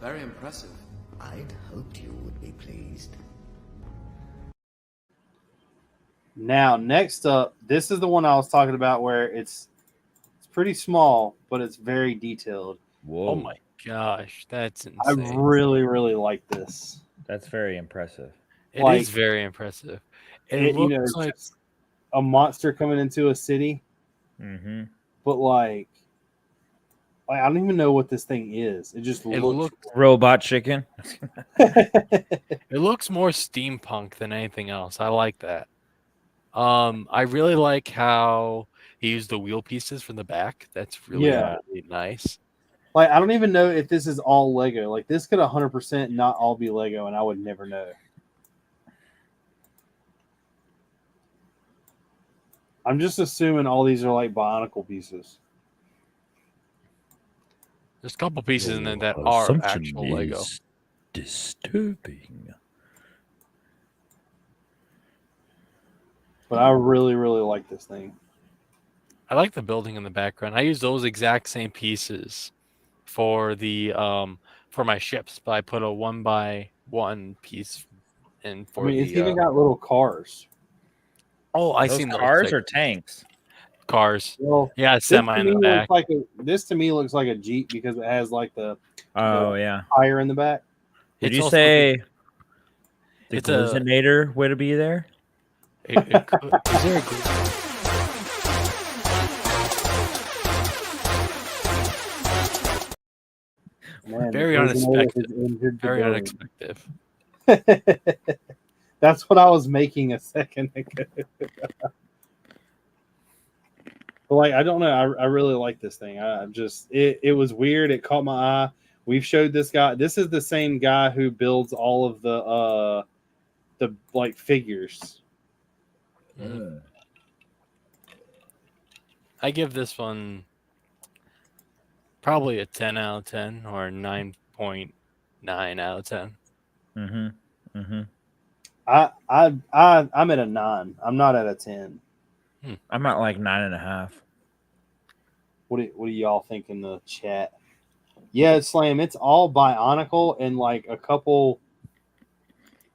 Very impressive. I'd hoped you would be pleased. Now, next up, this is the one I was talking about where it's pretty small, but it's very detailed. Whoa. Oh my gosh, that's I insane. really, really like this. That's very impressive. It like- is very impressive. It You looks know, it's like just a monster coming into a city, Mm-hmm. but like I don't even know what this thing is. It just it looks. Robot chicken. it looks more steampunk than anything else. I like that. I really like how he used the wheel pieces from the back. That's really, Yeah. really nice. Like I don't even know if this is all Lego. Like this could 100% not all be Lego, and I would never know. I'm just assuming all these are like Bionicle pieces. There's a couple pieces in there that are actual Lego. Disturbing. But I really, really like this thing. I like the building in the background. I use those exact same pieces for the for my ships, but I put a 1x1 piece in for I mean, the it's even got little cars. oh, I Those seen those cars too. or tanks? Cars. Well, Yeah, this semi to in me the back. this to me looks like a Jeep because it has like the Oh yeah. tire in the back. Did It's you also- say the it's a- Gluzinator would be there? Is there a Man, Very the Gluzinator unexpected. has entered the very building. unexpected? That's what I was making a second ago. But like, I don't know. I really like this thing. I just it was weird. It caught my eye. We've showed this guy. This is the same guy who builds all of the like figures. I give this one probably a 10 out of 10 or 9.9 out of 10. Mm-hmm. Mm-hmm. I'm at a 9. I'm not at a 10. I'm at like 9.5. What do y'all think in the chat? Yeah, Slam. It's all Bionicle and like a couple.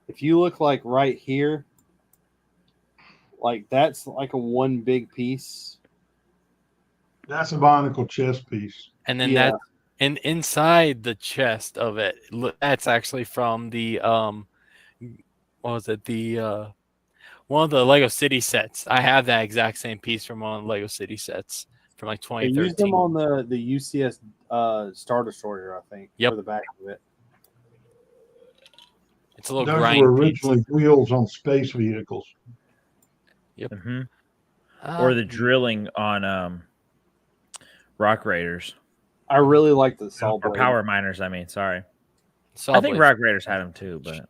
If you look like right here, like that's like a one big piece. That's a Bionicle chess piece. And then Yeah. that and inside the chest of it, that's actually from the what was it? The one of the Lego City sets. I have that exact same piece from one of the Lego City sets from like They used 2013. them on the UCS Star Destroyer, I think. Yep. For the back of it. It's a little Those grind were piece. originally wheels on space vehicles. Mm-hmm. Or the drilling on Rock Raiders I really like the saw or blade. Power Miners. I mean, sorry. Saw I think blades. Rock Raiders had them too, but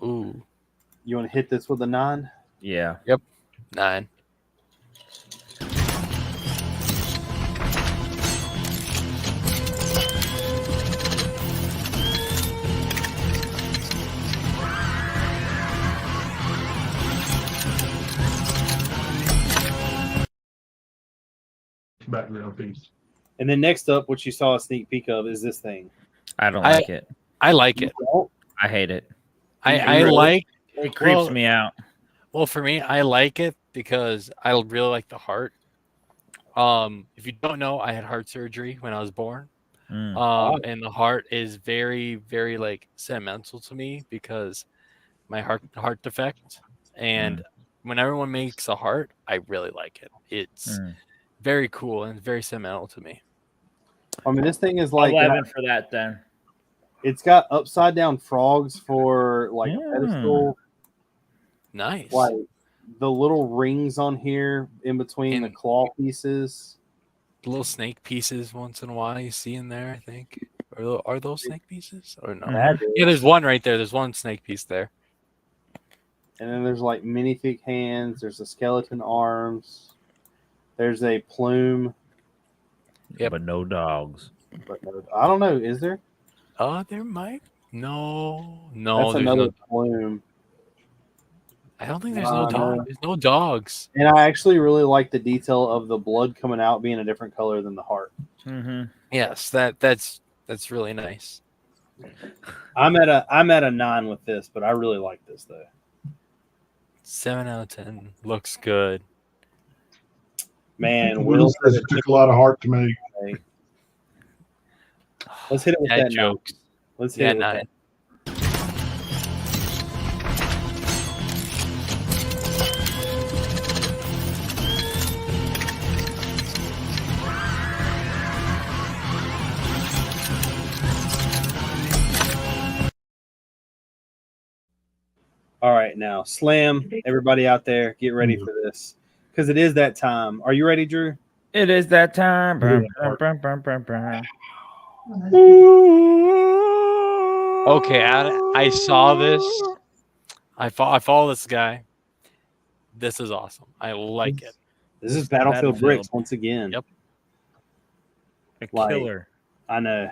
Ooh, You want to hit this with a 9? yeah. 9. Background piece. And then next up, what you saw a sneak peek of is this thing. I don't I- like it. I like it. I hate it. I Really? like. It creeps Well- me out. Well, for me, I like it because I really like the heart. If you don't know, I had heart surgery when I was born. Mm. And the heart is very, very like sentimental to me because my heart defect. And when everyone makes a heart, I really like it. It's Mm. very cool and very sentimental to me. I mean, this thing is I'll like 11 for that then. it's got upside down frogs for like a Yeah. pedestal. Nice. Like the little rings on here in between the And- claw pieces. Little snake pieces once in a while you see in there, I think. Are those snake pieces? Or no? That Yeah, is. there's one right there. There's one snake piece there. And then there's like minifig hands. There's a skeleton arms. There's a plume. Yep. But no dogs. But no, I don't know. Is there? There might. No, That's there's another no. plume. I don't think there's no no. dog. There's no dogs. And I actually really like the detail of the blood coming out being a different color than the heart. Mm-hmm. Yes, that's really nice. I'm at a 9 with this, but I really like this though. 7 out of 10 looks good. Man, Will Will says it took a lot of heart to make. Let's hit it with Dad that jokes. jokes. Let's hit Yeah, it with 9. that. All right, now slam everybody out there. Get ready for this because it is that time. Are you ready, Drew? It is that time. Yeah. Okay, I saw this. I follow this guy. This is awesome. I like it. This is Battlefield Battlefield. Bricks once again. Yep. A Like- killer. I know.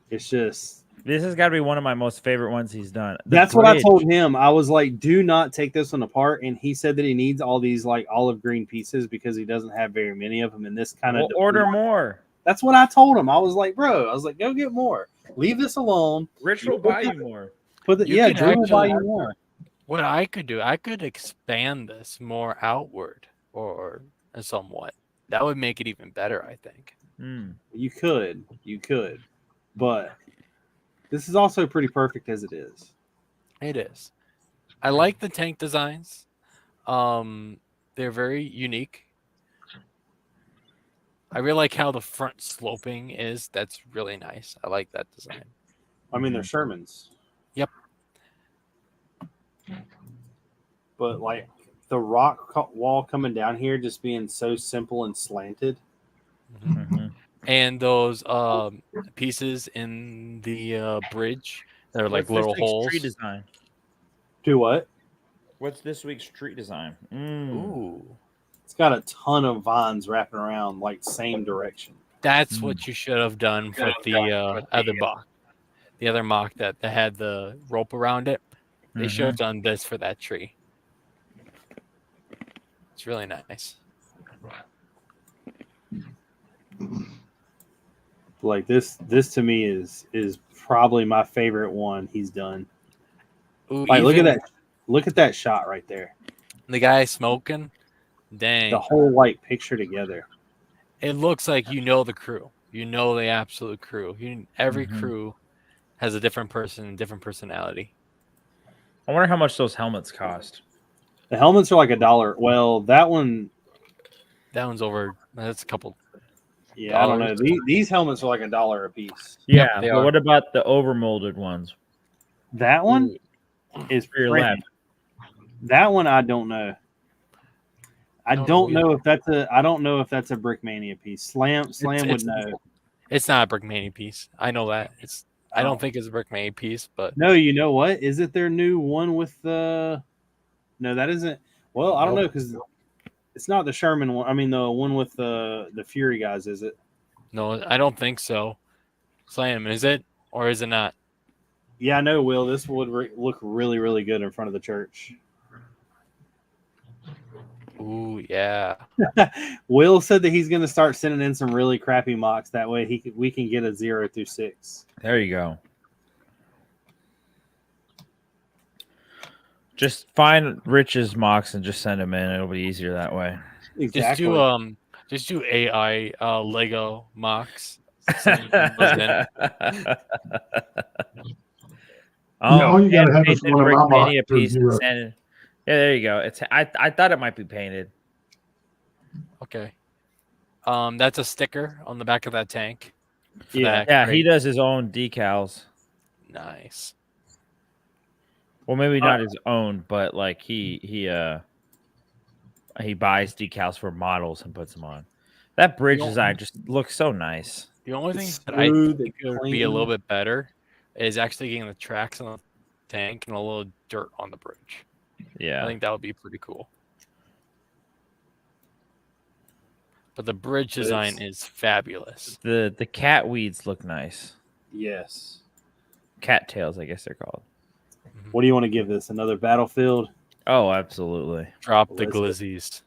It's just This has got to be one of my most favorite ones he's done. The that's what I bridge. told him. I was like, do not take this one apart. And he said that he needs all these like olive green pieces because he doesn't have very many of them. And this kind of We'll order more. That's what I told him. I was like, bro, go get more. Leave this alone. Rich will buy you more. But You yeah, can Drew will buy actually- you more. What I could do, I could expand this more outward or somewhat. That would make it even better, I think. Mm. You could, but this is also pretty perfect as it is. It is. I like the tank designs. They're very unique. I really like how the front sloping is. That's really nice. I like that design. I mean, they're Shermans. Yep. But like the rock wall coming down here, just being so simple and slanted. Mm-hmm. And those pieces in the bridge, they're like What's little this week's holes. tree design? Do what? What's this week's tree design? Ooh, It's got a ton of vines wrapping around, like same direction. that's what you should have done for the other mock. The other mock that had the rope around it. They should have done this for that tree. It's really nice. Like this to me is probably my favorite one he's done. Ooh, Like look at even that. Look at that shot right there. The guy smoking. Dang. The whole like picture together. It looks like you know the crew. You know the absolute crew. Every crew has a different person, different personality. I wonder how much those helmets cost. The helmets are like $1. Well, that one, That one's over. That's a couple. yeah, I don't know. Dollars. These helmets are like $1 a piece. Yeah, they but are. what about the overmolded ones? That one is For your pretty. lab. That one I don't know. I Don't don't know know if that's a. I don't know if that's a Brickmania piece. Slam would know. It's not a Brickmania piece. I know that. I Oh. don't think it's a Brickmania piece, but No, you know what? Is it their new one with the? No, that isn't. Well, I don't know because it's not the Sherman one. I mean, the one with the Fury guys, is it? no, I don't think so. Slam, is it or is it not? Yeah, I know. Will this would look really, really good in front of the church. Ooh, yeah. Will said that he's going to start sending in some really crappy mocks. That way, we can get a 0 through 6. There you go. Just find Rich's mocks and just send them in. It'll be easier that way. Exactly. Just do AI Lego mocks. Send those in. all you gotta have is painted one of my Brickmania mocks for piece and 0. send it. Yeah, there you go. It's I thought it might be painted. Okay. That's a sticker on the back of that tank. for Yeah. that Yeah, he crate. does his own decals. Nice. Well, maybe not his own, but like he He buys decals for models and puts them on. That bridge You know- design just looks so nice. The only thing It's that I smooth think and it would be a little clean. bit better is actually getting the tracks on the tank and a little dirt on the bridge. Yeah. I think that would be pretty cool. But the bridge design is fabulous. The cat weeds look nice. Yes. Cattails, I guess they're called. What do you want to give this? Another Battlefield? Oh, absolutely. Drop the Let's go. glizzies.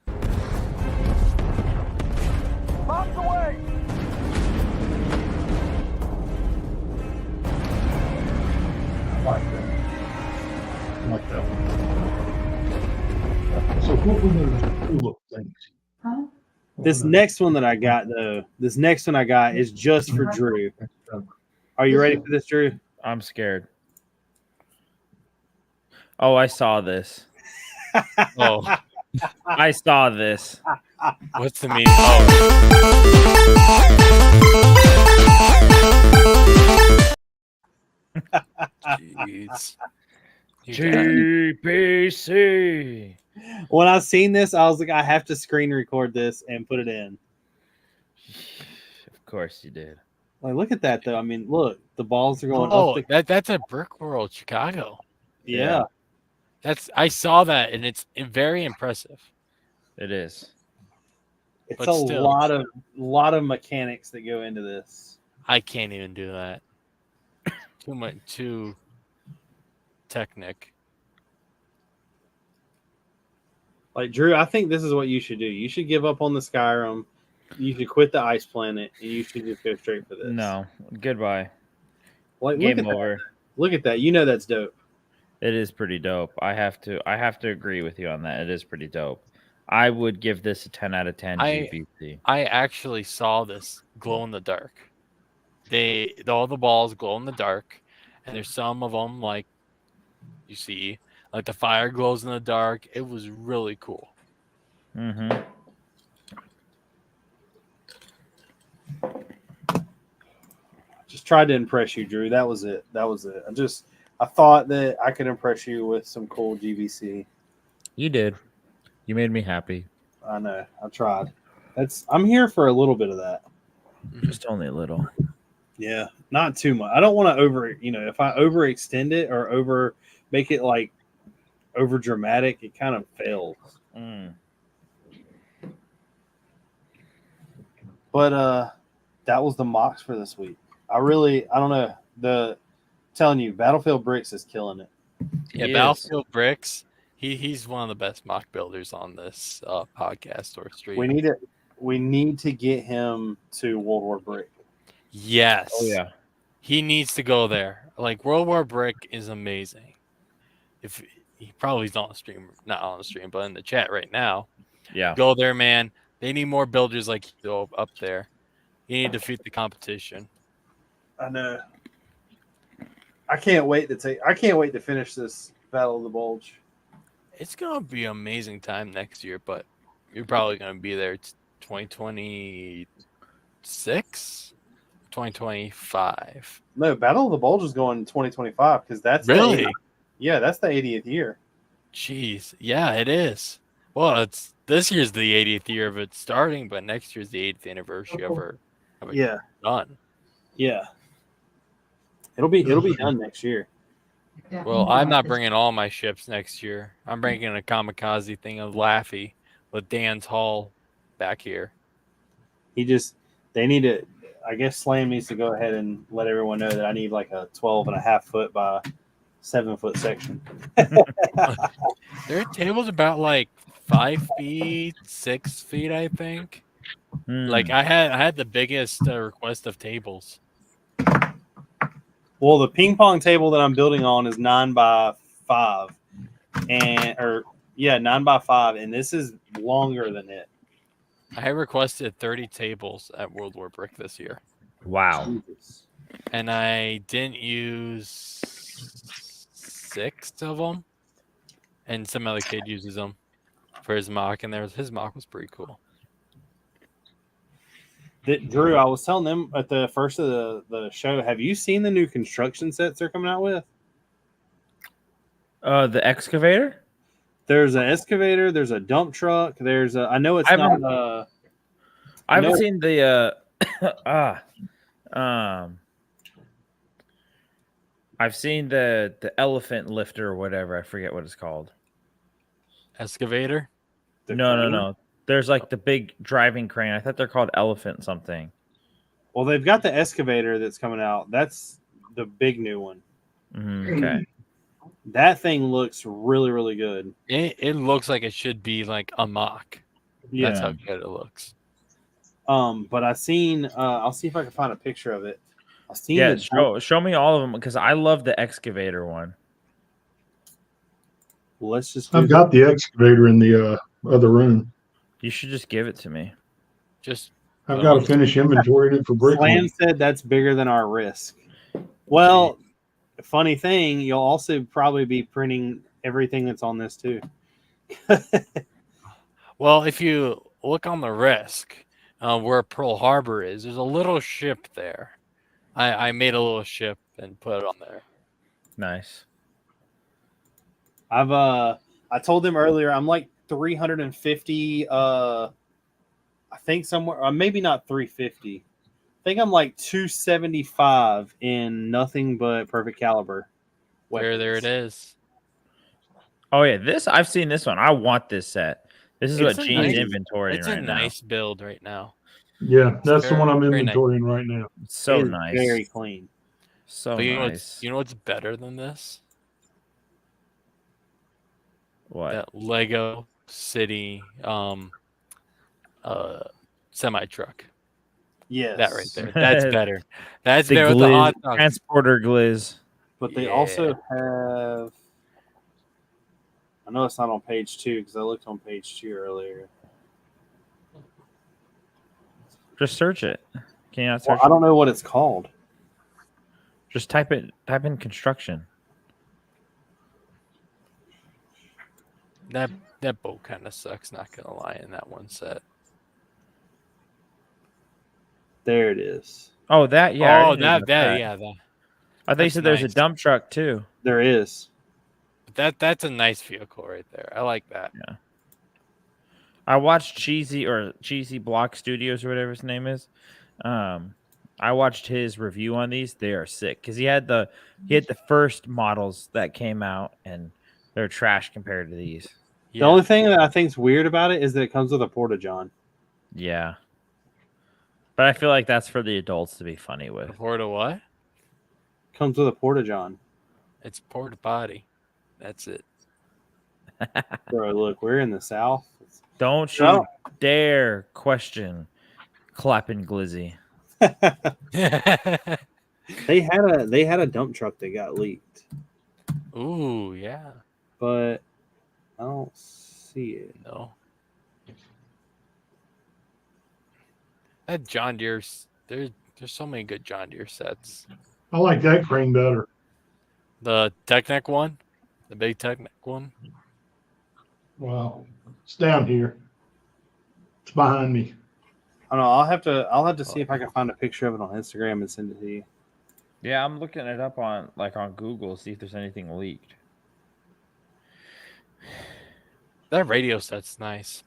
I like that. I like that one. So what were those tulip things? Huh? This next one that I got, though, is just for Drew. Are you ready for this, Drew? I'm scared. Oh, I saw this. Oh, I saw this. what's the meaning? Oh, jeez. You got it. GPC. When I seen this, I was like, I have to screen record this and put it in. Of course you did. Like, look at that, though. I mean, look, the balls are going Oh, up. that's a Brick World, Chicago. Yeah. I saw that and it's very impressive. It is. It's But a still. lot of mechanics that go into this. I can't even do that. Too technic. Like, Drew, I think this is what you should do. You should give up on the Skyrim. You should quit the Ice Planet, and you should just go straight for this. No. Goodbye. Like, Game look at over. that. Look at that. You know that's dope. It is pretty dope. I have to agree with you on that. It is pretty dope. I would give this a 10 out of 10 GBC. I actually saw this glow in the dark. All the balls glow in the dark, and there's some of them like you see, like the fire glows in the dark. It was really cool. Mm-hmm. Just tried to impress you, Drew. That was it. I thought that I could impress you with some cool GVC. You did. You made me happy. I know. I tried. I'm here for a little bit of that. Just only a little. Yeah, not too much. I don't want to if I overextend it or make it like over dramatic, it kind of fails. But that was the mocks for this week. I don't know. Telling you, Battlefield Bricks is killing it. Yeah, Battlefield Bricks. He's one of the best mock builders on this podcast or stream. We need to get him to World War Brick. Yes. Oh yeah. He needs to go there. Like World War Brick is amazing. If he probably is not on the stream, but in the chat right now. Yeah. Go there, man. They need more builders like you up there. You need to defeat the competition. I know. I can't wait to finish this Battle of the Bulge. It's gonna be an amazing time next year, but you're probably gonna be there 2026, 2025. No, Battle of the Bulge is going in 2025 because that's Really? That's the 80th year. Jeez, yeah, it is. Well, this year's the 80th year of it starting, but next year's the 80th anniversary of it done. Yeah. It'll be done next year. Yeah. Well, I'm not bringing all my ships next year. I'm bringing a kamikaze thing of Laffy with Dan's hull back here. They need to, I guess Slam needs to go ahead and let everyone know that I need like a 12.5 foot by 7 foot section. Their table's about like 5 feet, 6 feet, I think. Like I had the biggest request of tables. Well, the ping pong table that I'm building on is 9 by 5, 9 by 5, and this is longer than it. I requested 30 tables at World War Brick this year. Wow. Jesus. And I didn't use 6 of them. And some other kid uses them for his mock, and his mock was pretty cool. Drew, I was telling them at the first of the show, have you seen the new construction sets they're coming out with? The excavator? There's an excavator. There's a dump truck. There's a. I know it's I not. haven't- I haven't no. seen the I've seen the elephant lifter or whatever. I forget what it's called. Excavator. the No. crane. There's like the big driving crane. I thought they're called elephant something. Well, they've got the excavator that's coming out. That's the big new one. Okay. That thing looks really, really good. It looks like it should be like a mock. Yeah. That's how good it looks. But I seen. I'll see if I can find a picture of it. I seen Yeah. the. Show me all of them because I love the excavator one. Let's just. Do I've got the excavator in the other room. You should just give it to me. Just I've got to finish inventorying it for Brickin. Slam said that's bigger than our risk. Well, funny thing, you'll also probably be printing everything that's on this too. well, if you look on the risk where Pearl Harbor is, there's a little ship there. I made a little ship and put it on there. Nice. I told them earlier I'm like 350 I think somewhere maybe not 350. I think I'm like 275 in nothing but perfect caliber. There it is. Oh yeah, I've seen this one. I want this set. This is It's what a Gene's nice- inventory It's right a now. nice build right now. Yeah, that's the one I'm Very nice. inventorying right now. It's so It is nice. very clean. So But nice. you know what's better than this? What? That Lego City semi truck. Yes. That right there. That's better. That's The there with the glizz, hot dog. transporter glizz. But they Yeah. also have I know it's not on page 2 because I looked on page 2 earlier. Just search it. Can you not Well, search I don't know what it's called. it? Just type in construction. That boat kind of sucks, not gonna lie, in that one set. There it is. Oh, that yeah. I Oh, didn't know about that. yeah, that. I thought you that's said there's a nice. dump truck too. There is. That's a nice vehicle right there. I like that. I watched Cheesy Block Studios or whatever his name is. I watched his review on these. They are sick because he had the first models that came out and they're trash compared to these. The Yeah. only thing that I think's weird about it is that it comes with a porta-john. Yeah, but I feel like that's for the adults to be funny with. Porta what? Comes with a porta-john. It's porta potty. That's it. Bro, look, we're in the South. Don't you No. dare question Clapping Glizzy. They had a dump truck that got leaked, Ooh, yeah. but I don't see it. No. That John Deere's there's so many good John Deere sets. I like that crane better. The Technic one, the big Technic one. Wow, it's down here. It's behind me. I don't know. I'll have to see if I can find a picture of it on Instagram and send it to you. Yeah, I'm looking it up on Google, see if there's anything leaked. That radio set's nice.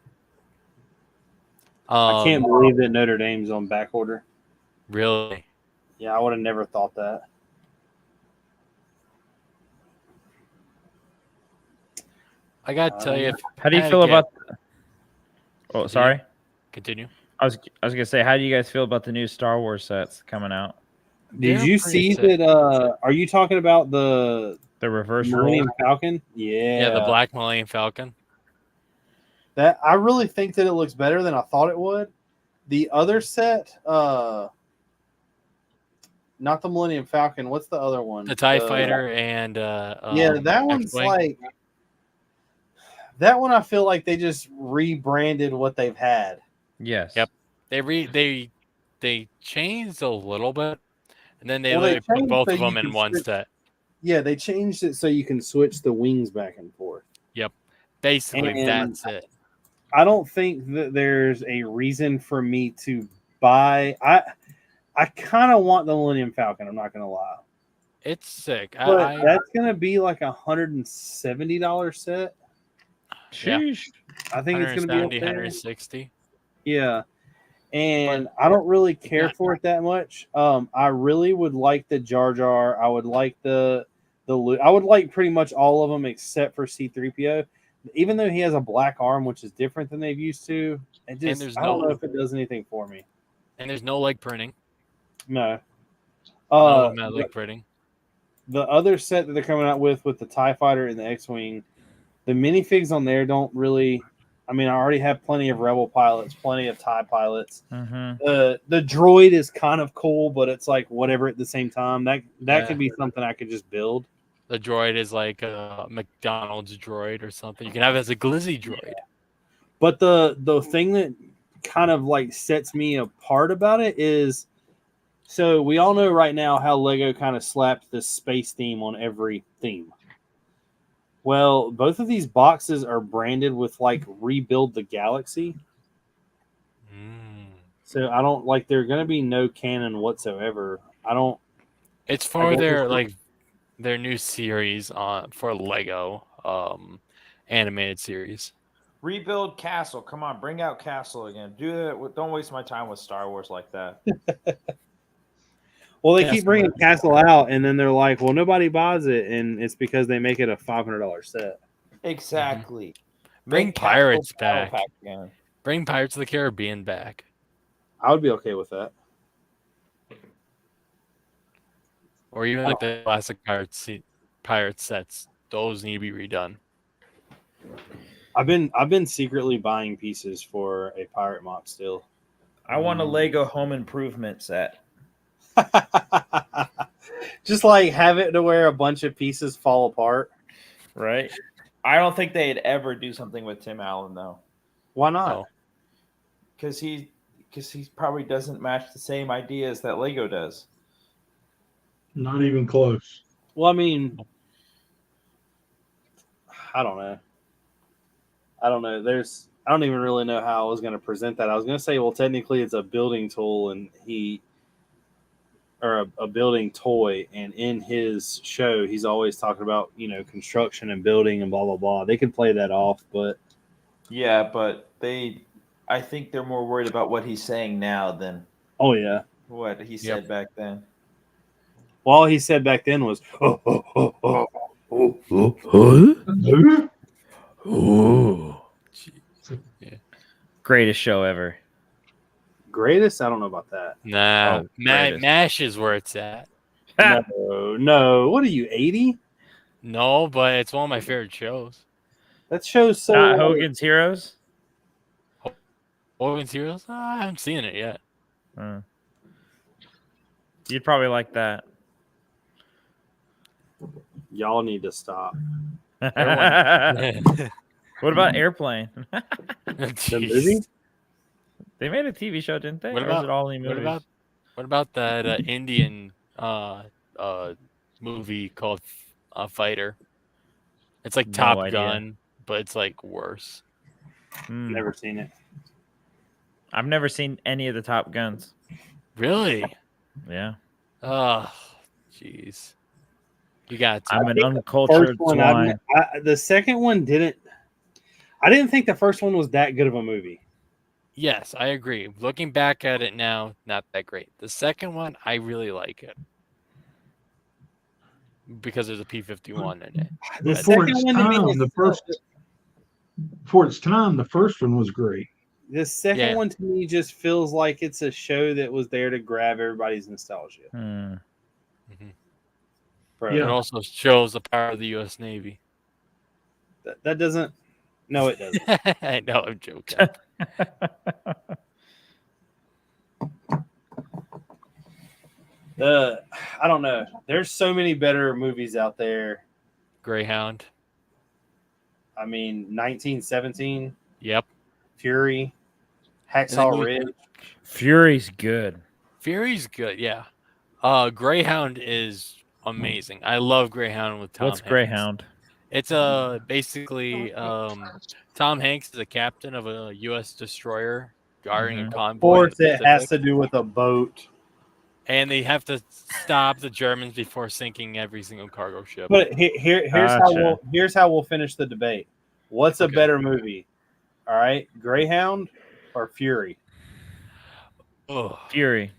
I can't believe that Notre Dame's on back order. Really. Yeah, I would have never thought that. I gotta tell you. How do you I feel get- about? Oh, sorry. Continue. I was gonna say, how do you guys feel about the new Star Wars sets coming out? Did They're you pretty see sick. that? Are you talking about the The reverse roll. Millennium Falcon? Yeah. Yeah, the Black Millennium Falcon. That I really think that it looks better than I thought it would. The other set, not the Millennium Falcon. What's the other one? The TIE Fighter and Yeah, that one's X-Wing. like that one. I feel like they just rebranded what they've had. Yes. Yep. They changed a little bit, and then they Well, they literally put changed both so of them you in can one switch- set. Yeah, they changed it so you can switch the wings back and forth. Basically, And- that's it. I don't think that there's a reason for me to buy. I kind of want the Millennium Falcon. I'm not gonna lie, It's sick. but that's gonna be like $170 set. Yeah. Sheesh. I think it's going to be 170, okay. 160. Yeah. And I don't really care for it that much. I really would like the Jar Jar. I would like the I would like pretty much all of them except for C-3PO. Even though he has a black arm, which is different than they've used to, it just there's I don't know if it does anything for me. And there's no leg printing. No. No leg printing. The other set that they're coming out with the TIE Fighter and the X-Wing, the minifigs on there don't really. I mean, I already have plenty of Rebel pilots, plenty of TIE pilots. Mm-hmm. The droid is kind of cool, but it's like whatever at the same time. That could be something I could just build. The droid is like a McDonald's droid or something. You can have it as a glizzy droid. Yeah. But the thing that kind of like sets me apart about it is, so we all know right now how Lego kind of slapped this space theme on every theme. Well, both of these boxes are branded with like Rebuild the Galaxy. So I don't like they're going to be no canon whatsoever. I don't. It's for their new series for Lego animated series. Rebuild Castle. Come on, bring out Castle again. Do that. Don't waste my time with Star Wars like that. Well, they keep bringing Castle out, and then they're like, "Well, nobody buys it," and it's because they make it a $500 set. Exactly. Bring Pirates back. Bring Pirates of the Caribbean back. I would be okay with that. Or even like the classic pirate sets. Those need to be redone. I've been secretly buying pieces for a pirate mock still. I want a Lego home improvement set. Just like have it to where a bunch of pieces fall apart. Right. I don't think they'd ever do something with Tim Allen though. Why not? Because he probably doesn't match the same ideas that Lego does. Not even close. Well, I mean, I don't know. I don't even really know how I was going to present that. I was going to say, well, technically it's a building tool and a building toy. And in his show, he's always talking about, construction and building and blah, blah, blah. They can play that off, but. Yeah, but I think they're more worried about what he's saying now than. Oh, yeah. What he said back then. Well, all he said back then was, Ooh. Yeah. Greatest show ever. Greatest? I don't know about that. Nah. MASH is where it's at. No. What are you, 80? No, but it's one of my favorite shows. That show's so. Not Hogan's Heroes? Hogan's Heroes? I haven't seen it yet. You'd probably like that. Y'all need to stop. What about Airplane? The movie? They made a TV show, didn't they? What Or is it all in movies? What about that Indian movie called Fighter? It's like Top Gun, but it's like worse. Never seen it. I've never seen any of the Top Guns. Really? Yeah. Oh, jeez. You got to. I'm an uncultured swine. The second one didn't. I didn't think the first one was that good of a movie. Yes, I agree. Looking back at it now, not that great. The second one, I really like it because there's a P-51 in it. For its time, the first one was great. The second one to me just feels like it's a show that was there to grab everybody's nostalgia. Mm-hmm. It also shows the power of the U.S. Navy. That doesn't. No, it doesn't. I know, I'm joking. I don't know. There's so many better movies out there. Greyhound. I mean, 1917. Yep. Fury. Hacksaw Ridge. Fury's good. Yeah. Greyhound is amazing. I love Greyhound with Tom Hanks. What's Greyhound? It's basically Tom Hanks is a captain of a U.S. destroyer guarding a convoy. Of course, it has to do with a boat. And they have to stop the Germans before sinking every single cargo ship. But here's how we'll finish the debate. What's a Okay. better movie? All right, Greyhound or Fury? Oh, Fury.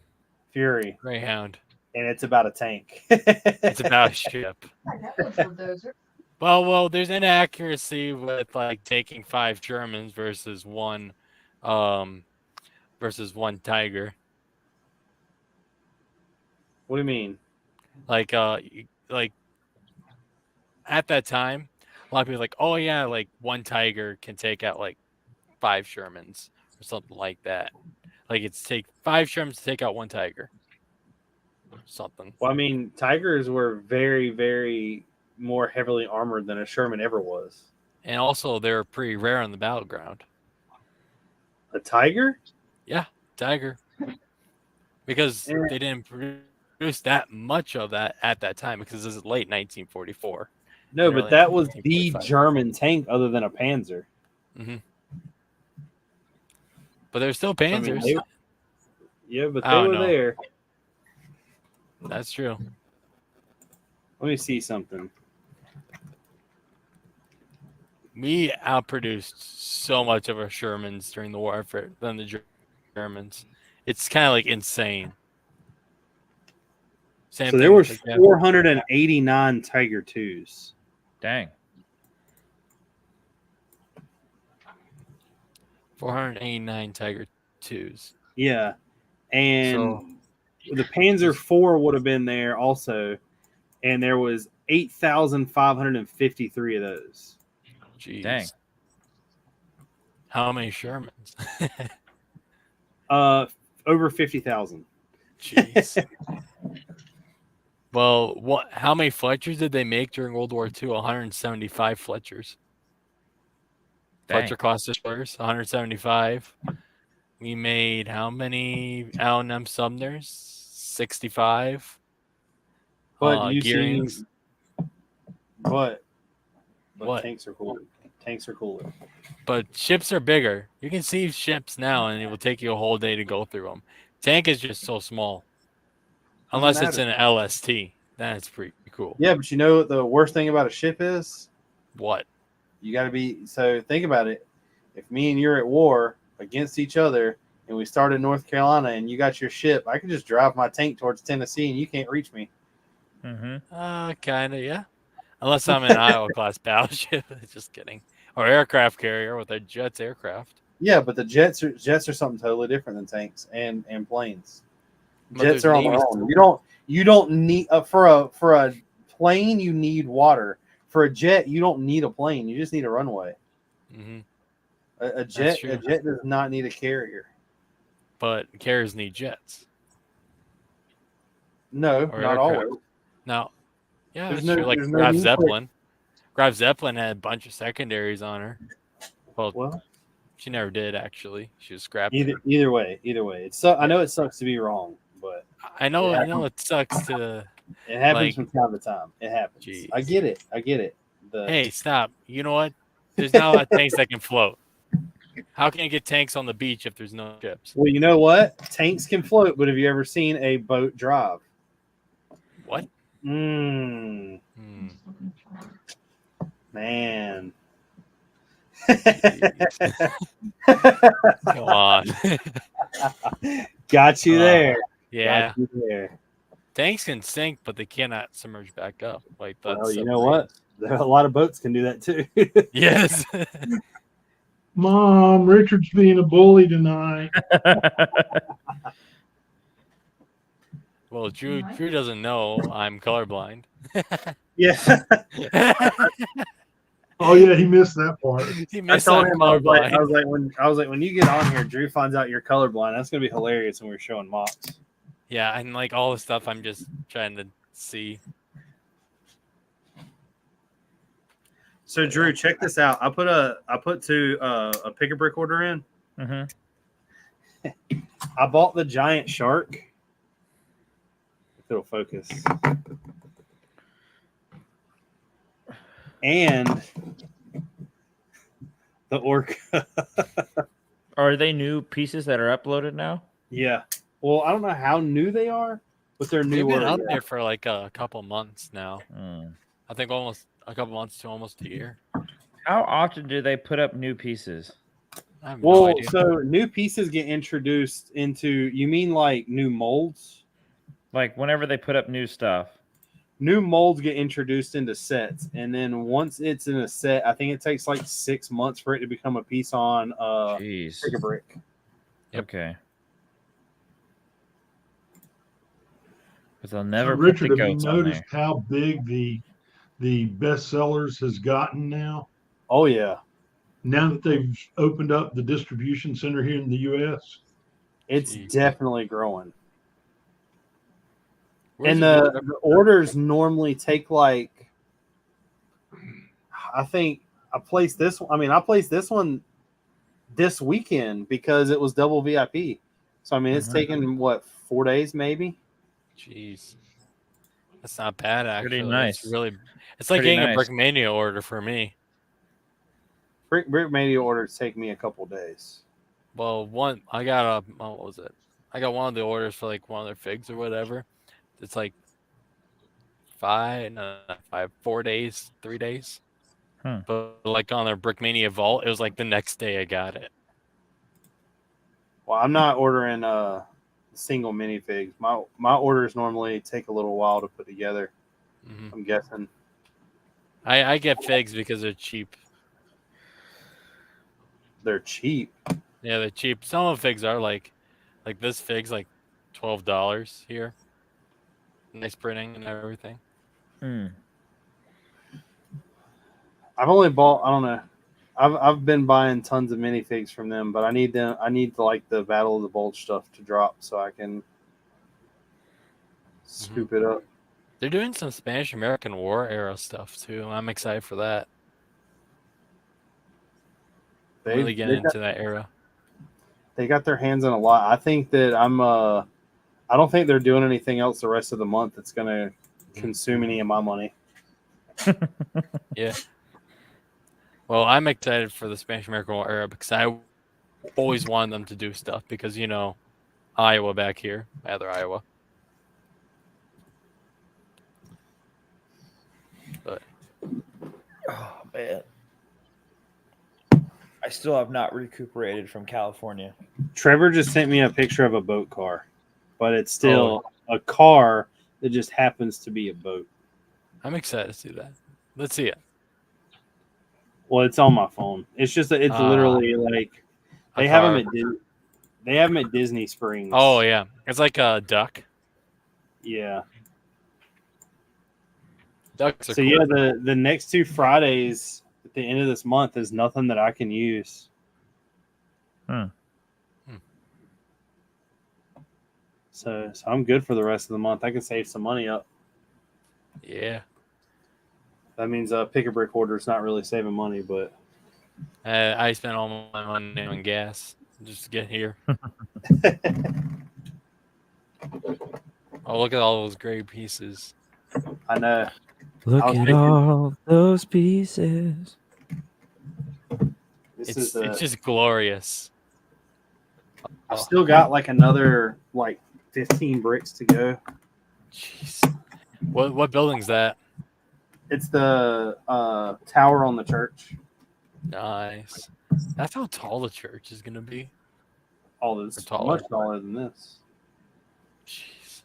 Fury, Greyhound. and it's about a tank. It's about a ship. That was bulldozer. Well, there's inaccuracy with like taking 5 Germans versus one tiger. What do you mean? Like like at that time, a lot of people were like, oh yeah, like one tiger can take out like 5 Shermans or something like that. Like it's take 5 Shermans to take out one tiger. Something. Well, I mean, tigers were very, very more heavily armored than a Sherman ever was. And also they're pretty rare on the battleground. A tiger? Yeah, tiger. Because they didn't produce that much of that at that time because this is late 1944. No, but Early that was the 1945. German tank other than a Panzer. Mm-hmm. But there's still I mean, Panzers. yeah, but I they don't were know. there. That's true. Let me see something. We outproduced so much of our Shermans during the warfare than the Germans. It's kind of like insane. Same So thing there were with, like, 489 Tiger 2s. Dang. 489 Tiger 2s. Yeah. And So the Panzer IV would have been there also. And there was 8,553 of those. jeez. Dang. How many Shermans? Over 50,000. Jeez. Well, how many Fletchers did they make during World War II? 175 Fletchers. Dang. Fletcher class destroyers, 175. We made how many L&M Sumners? 65. But you Gearings. see, but What? tanks are cooler. Tanks are cooler. But ships are bigger. You can see ships now, and it will take you a whole day to go through them. Tank is just so small. Unless it's matter. an LST. That's pretty cool. Yeah, but you know what the worst thing about a ship is? What? You got to be. So think about it. If me and you're at war against each other, and we start in North Carolina, and you got your ship, I could just drive my tank towards Tennessee, and you can't reach me. Mm-hmm. Kind of, yeah. Unless I'm an Iowa class battleship. Just kidding. Or aircraft carrier with a Jets aircraft. Yeah, but the jets are something totally different than tanks and planes. But Jets there's are on their navies own. You don't need for a plane. You need water. For a jet, you don't need a plane. You just need a runway. Mm-hmm. A jet true. does not need a carrier. But carriers need jets. No, Or not aircraft. always. No. Yeah, There's that's true. Like there's no Graf need for it. Zeppelin. Graf Zeppelin had a bunch of secondaries on her. Well, she never did, actually. She was scrapped. either way. It's I know it sucks to be wrong, but I know it sucks to. it happens like, from time to time. It happens. Geez. I get it. Hey, stop. You know what? There's not a lot of tanks that can float. How can you get tanks on the beach if there's no ships? Well, you know what? Tanks can float, but have you ever seen a boat drive? What? Man. Come on. Got you there. Yeah. Got you there. Tanks can sink, but they cannot submerge back up. Like that's Well, you know what? A lot of boats can do that too. Yes. Mom, Richard's being a bully tonight. Well, Drew doesn't know I'm colorblind. Yeah. Oh yeah, he missed that part. He I missed told I'm him I was colorblind. like when you get on here, Drew finds out you're colorblind. That's gonna be hilarious when we're showing mocks. Yeah, and like all the stuff I'm just trying to see. So Drew, check this out. I put a pick a brick order in. Mm-hmm. I bought the giant shark. If it'll focus. And the orca. Are they new pieces that are uploaded now? Yeah. Well, I don't know how new they are, but they're They've new. been out there for like a couple months now. Mm. I think almost a couple months to almost a year. How often do they put up new pieces? I have no Well, idea. so new pieces get introduced into. You mean like new molds? Like whenever they put up new stuff. New molds get introduced into sets, and then once it's in a set, I think it takes like 6 months for it to become a piece on Jeez. Brick. Yep. Okay. But they'll So, never put Richard, the have you goats on noticed there. how big the bestsellers has gotten now? Oh yeah, Now that they've opened up the distribution center here in the U.S. it's Jeez. definitely growing. Where's And it the orders normally take like, I think I placed this one. I mean, I placed this one this weekend because it was double VIP. So I mean, it's taken what 4 days maybe. Jeez. That's not bad, actually. Pretty nice. It's like Pretty getting a nice. Brickmania order for me. Brick Mania orders take me a couple days. Well, I got what was it? I got one of the orders for like one of their figs or whatever. It's like 4 days, 3 days. But like on their Brickmania vault, it was like the next day I got it. Well, I'm not ordering single minifigs. My orders normally take a little while to put together. Mhm. I'm guessing. I get figs because they're cheap. They're cheap. Yeah, they're cheap. Some of the figs are like this fig's like $12 here. Nice printing and everything. I've only bought. I don't know. I've been buying tons of minifigs from them, but I need them. I need like the Battle of the Bulge stuff to drop so I can scoop it up. They're doing some Spanish American War era stuff too. I'm excited for that. Really getting into that era. They got their hands on a lot. I think that I don't think they're doing anything else the rest of the month that's going to consume any of my money. Yeah. Well, I'm excited for the Spanish American War era because I always wanted them to do stuff because, you know, Iowa back here, either Iowa. But oh man, I still have not recuperated from California. Trevor just sent me a picture of a boat car, but it's still a car that just happens to be a boat. I'm excited to see that. Let's see it. Well, it's on my phone. It's just it's literally like they have them at Disney Springs. Oh yeah, it's like a duck. Yeah. Ducks are so cool. yeah, the next 2 Fridays at the end of this month is nothing that I can use. So I'm good for the rest of the month. I can save some money up. Yeah. That means Pick a Brick order is not really saving money, but I spent all my money on gas just to get here. Oh, look at all those great pieces. I know. Look at all those pieces. It's just glorious. I've still got like another like 15 bricks to go. Jeez. What building's that? It's the tower on the church. Nice. That's how tall the church is gonna be. Oh, it's much taller than this. Jeez.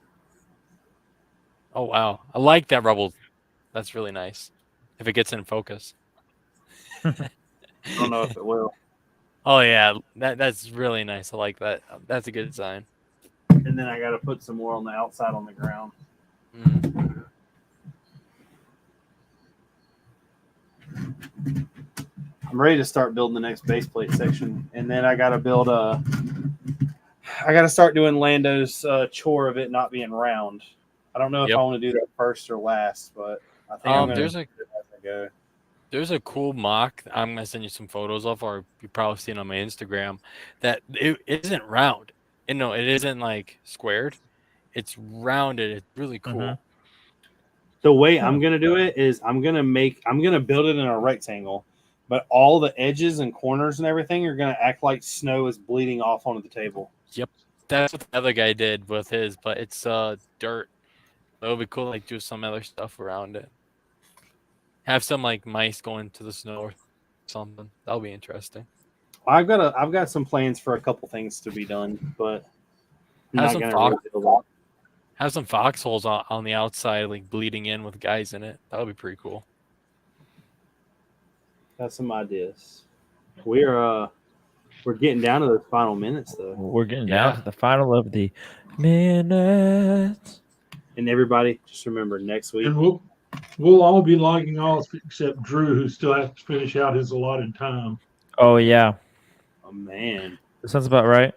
Oh wow, I like that rubble. That's really nice. If it gets in focus. I don't know if it will. Oh yeah, that's really nice. I like that. That's a good design. And then I got to put some more on the outside on the ground. Mm-hmm. I'm ready to start building the next base plate section, and then I got to build I got to start doing Lando's chore of it not being round. I don't know if I want to do that first or last, but I think I'm going to do it as I go. There's a cool mock. I'm gonna send you some photos of, or you probably seen on my Instagram. That it isn't round. And no, it isn't like squared. It's rounded. It's really cool. Mm-hmm. The way I'm gonna do it is I'm gonna build it in a rectangle, but all the edges and corners and everything are gonna act like snow is bleeding off onto the table. Yep, that's what the other guy did with his, but it's dirt. It would be cool, like do some other stuff around it. Have some like mice going to the snow something. That'll be interesting. I've got some plans for a couple things to be done, but I'm Have not some gonna reveal that. Have some foxholes on the outside, like bleeding in with guys in it. That would be pretty cool. Got some ideas. We're getting down to those final minutes though. We're getting down to the final of the minutes. And everybody, just remember next week. And we'll all be logging off except Drew, who still has to finish out his allotted time. Oh yeah. Oh man. That sounds about right.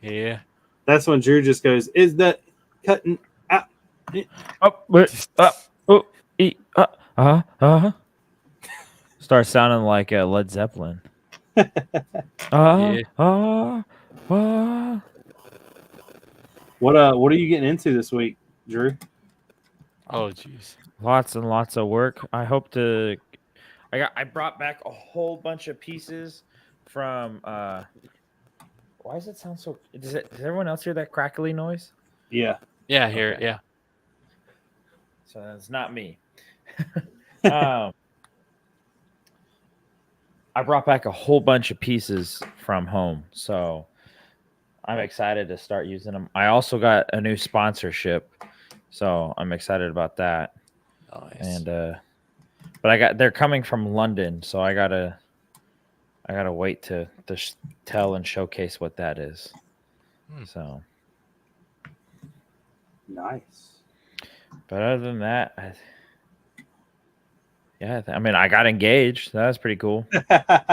Yeah. That's when Drew just goes, "Is that cutting out?" Starts sounding like Led Zeppelin. What are you getting into this week, Drew? Oh jeez. Lots and lots of work. I hope to. I brought back a whole bunch of pieces from. Why does it sound so? Does everyone else hear that crackly noise? Yeah. Yeah, I hear it. Yeah. So it's not me. I brought back a whole bunch of pieces from home, so I'm excited to start using them. I also got a new sponsorship, so I'm excited about that. Nice. And but they're coming from London, so I gotta wait to tell and showcase what that is. So nice. But other than that, I mean, I got engaged. That was pretty cool.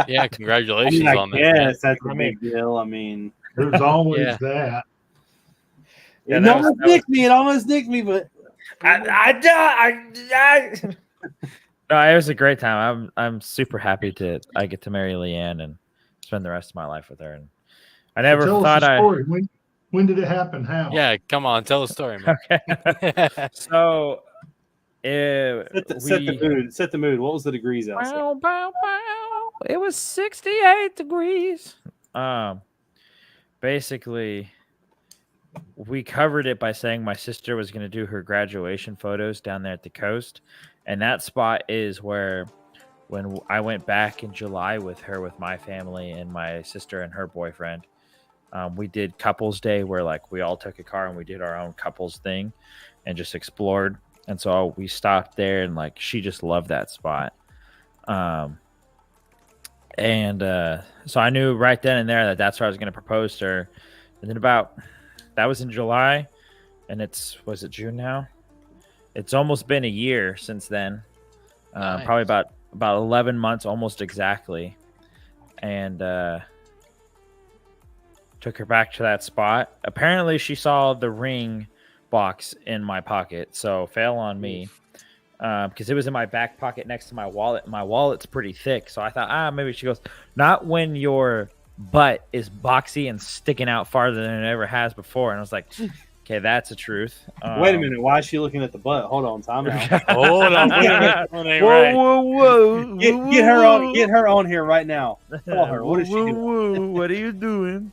Yeah, congratulations on that. Yes, that's a big deal. I mean, there's always that. Yeah, it almost nicked me. It almost nicked me, but No, it was a great time. I'm super happy I get to marry Leanne and spend the rest of my life with her. And I never thought When did it happen? How? Yeah, come on, tell the story, man. Okay. So set the mood. What was the degrees outside? It was 68 degrees. Basically, we covered it by saying my sister was going to do her graduation photos down there at the coast. And that spot is where, when I went back in July with her, with my family and my sister and her boyfriend, we did couples day where like we all took a car and we did our own couples thing and just explored. And so we stopped there and like she just loved that spot. So I knew right then and there that that's where I was going to propose to her. And then that was in July, and was it June now? It's almost been a year since then. Nice. Probably about 11 months, almost exactly. And took her back to that spot. Apparently she saw the ring box in my pocket, so fail on me. Because it was in my back pocket next to my wallet. My wallet's pretty thick, so I thought, maybe. She goes, not when your butt is boxy and sticking out farther than it ever has before. And I was like, okay, that's the truth. Wait a minute, why is she looking at the butt? Hold on, time out. Hold on, wait a minute. Whoa. Get her on here right now. Call her. What is she doing? What are you doing?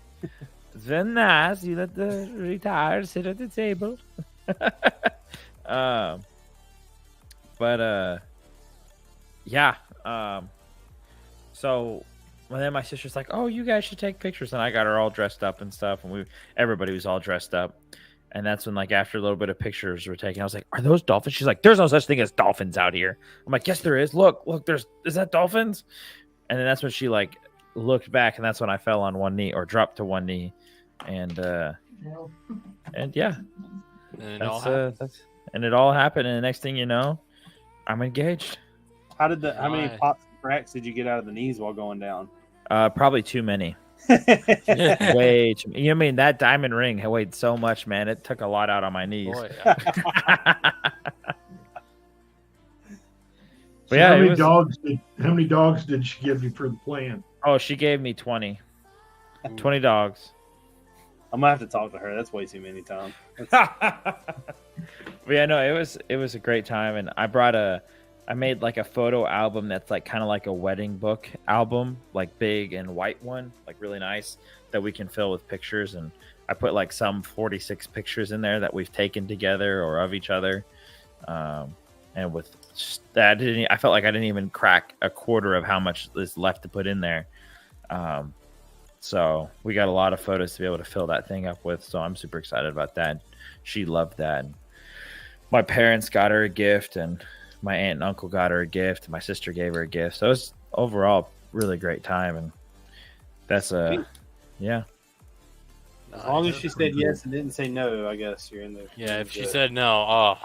It's very nice. You let the retired sit at the table. So then my sister's like, oh, you guys should take pictures. And I got her all dressed up and stuff. And everybody was all dressed up. And that's when, like, after a little bit of pictures were taken, I was like, are those dolphins? She's like, there's no such thing as dolphins out here. I'm like, yes, there is. Look, is that dolphins? And then that's when she, like, looked back. And that's when I fell on one knee or dropped to one knee. And yeah. And it all happened. And the next thing you know, I'm engaged. How many pops and cracks did you get out of the knees while going down? Probably too many. Way too many. You know, I mean, that diamond ring weighed so much, man. It took a lot out on my knees. Boy, yeah. So how many dogs did she give you for the plan? Oh, she gave me 20. 20 dogs. I'm gonna have to talk to her. That's way too many times. But yeah, no, it was a great time, and I made like a photo album that's like kind of like a wedding book album, like big and white one, like really nice, that we can fill with pictures. And I put like some 46 pictures in there that we've taken together or of each other. and with that, I felt like I didn't even crack a quarter of how much is left to put in there. So we got a lot of photos to be able to fill that thing up with. So I'm super excited about that. She loved that. My parents got her a gift, and my aunt and uncle got her a gift. My sister gave her a gift. So it was overall really great time. And that's yeah. As long as she said yes and didn't say no, I guess you're in there. Yeah, if she said no,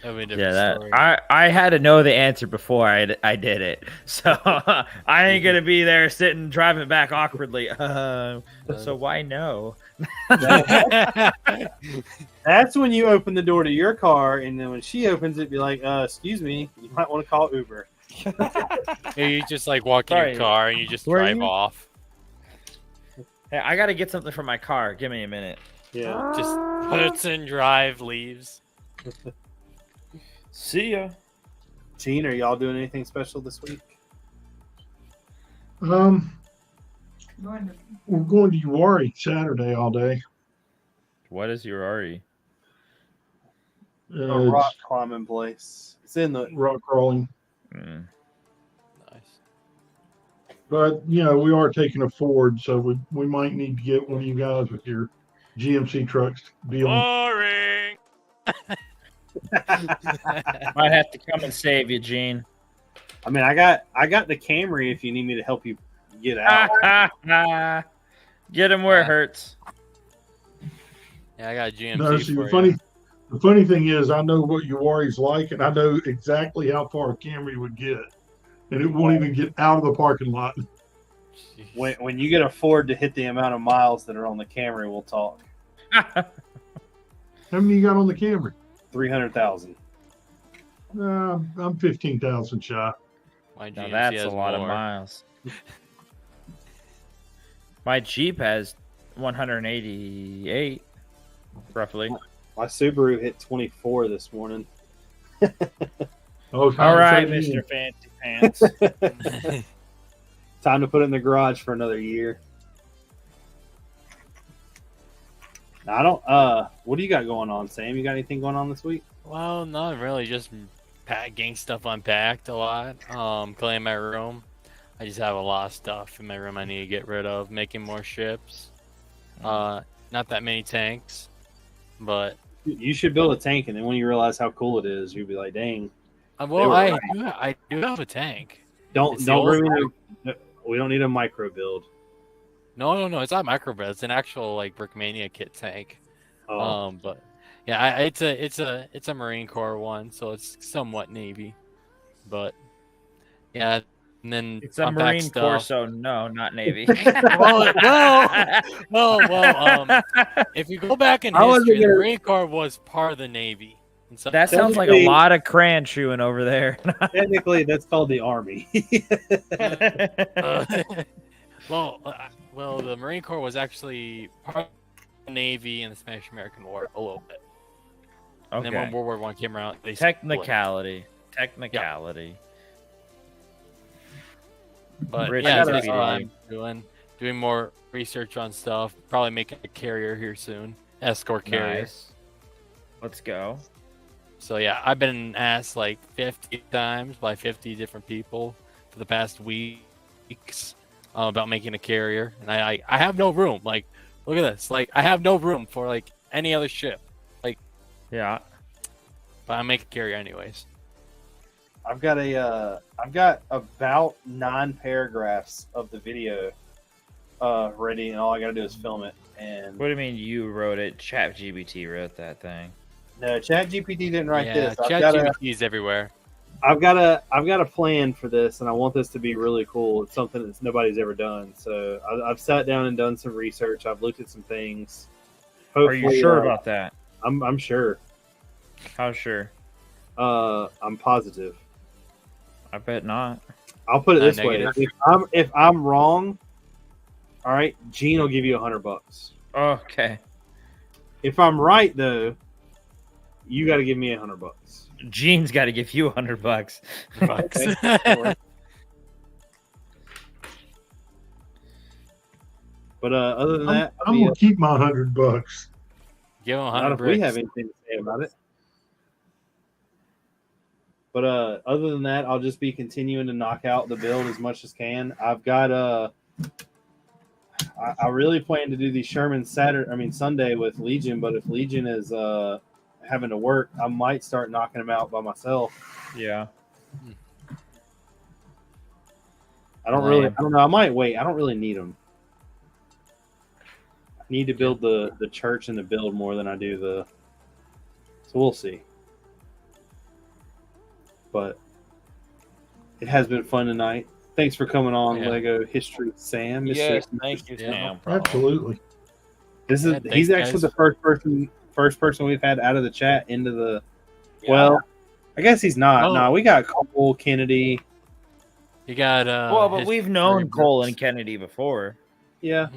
that would be a different story. I had to know the answer before I did it. So I ain't going to be there sitting, driving back awkwardly. So why no? That's when you open the door to your car, and then when she opens it, be like, excuse me, you might want to call Uber. Yeah, you just like walk in your car and you just drive off. Hey, I got to get something from my car. Give me a minute. Yeah. Just puts in drive, leaves. See ya. Gene, are y'all doing anything special this week? We're going to Uwari Saturday all day. What is Uwari? A rock climbing place. It's in the rock crawling. Nice. But we are taking a Ford, so we might need to get one of you guys with your GMC trucks to be on. Boring. Might have to come and save you, Gene. I mean, I got the Camry if you need me to help you get out. Get him where it hurts. Yeah, I got GMC No, see, for the funny thing is, I know what Uwari's like, and I know exactly how far a Camry would get, and it won't even get out of the parking lot. When you get a Ford to hit the amount of miles that are on the Camry, we'll talk. How many you got on the Camry? 300,000. I'm 15,000 shy. Now that's a lot of miles. My Jeep has 188, roughly. My Subaru hit 24 this morning. All right, Mr. Fancy Pants. Time to put it in the garage for another year. Now, I don't. What do you got going on, Sam? You got anything going on this week? Well, not really. Just getting stuff unpacked a lot. Cleaning my room. I just have a lot of stuff in my room I need to get rid of. Making more ships. Not that many tanks, but you should build a tank, and then when you realize how cool it is, you'll be like, "Dang." Well, I do have a tank. Don't ruin it. We don't need a micro build. No. It's not micro build. It's an actual like Brickmania kit tank. Oh. But yeah, it's a Marine Corps one, so it's somewhat Navy. But yeah, and then it's a Marine Corps, so no, not Navy. well, if you go back in history, the Marine Corps was part of the Navy. So that sounds like a lot of crayon chewing over there. Technically, that's called the Army. Well, the Marine Corps was actually part of the Navy in the Spanish-American War a little bit. Okay. And then when World War I came around, they technicality. But yeah, that's what I'm doing more research on stuff. Probably making a carrier here soon, escort carrier. Nice. Let's go. So yeah, I've been asked like 50 times by 50 different people for the past weeks about making a carrier, and I have no room. Like, look at this. Like, I have no room for like any other ship. Like, yeah, but I make a carrier anyways. I've got about 9 paragraphs of the video ready, and all I got to do is film it. And what do you mean you wrote it? ChatGPT wrote that thing. No, ChatGPT didn't write this. ChatGPT is everywhere. I've got a plan for this, and I want this to be really cool. It's something that nobody's ever done. So I've sat down and done some research. I've looked at some things. Hopefully, are you sure about that? I'm sure. How sure? I'm positive. I bet not. I'll put it this way: if I'm wrong, all right, Gene will give you $100. Okay. If I'm right, though, you got to give me $100. Gene's got to give you $100. But other than that, I'm gonna keep my $100. Give him 100. Not if we have anything to say about it. But other than that, I'll just be continuing to knock out the build as much as can. I've got I really plan to do the Sherman Sunday with Legion, but if Legion is having to work, I might start knocking them out by myself. Yeah. I don't know. I might wait. I don't really need them. I need to build the church and the build more than I do the. So we'll see. But it has been fun tonight. Thanks for coming on, Lego History, Sam. Yes, thank you, No Sam. problem. Absolutely. He's actually the first person we've had out of the chat into the. Yeah. Well, I guess he's not. No, we got Cole, Kennedy. You got well, but we've known Cole and Kennedy before. Yeah.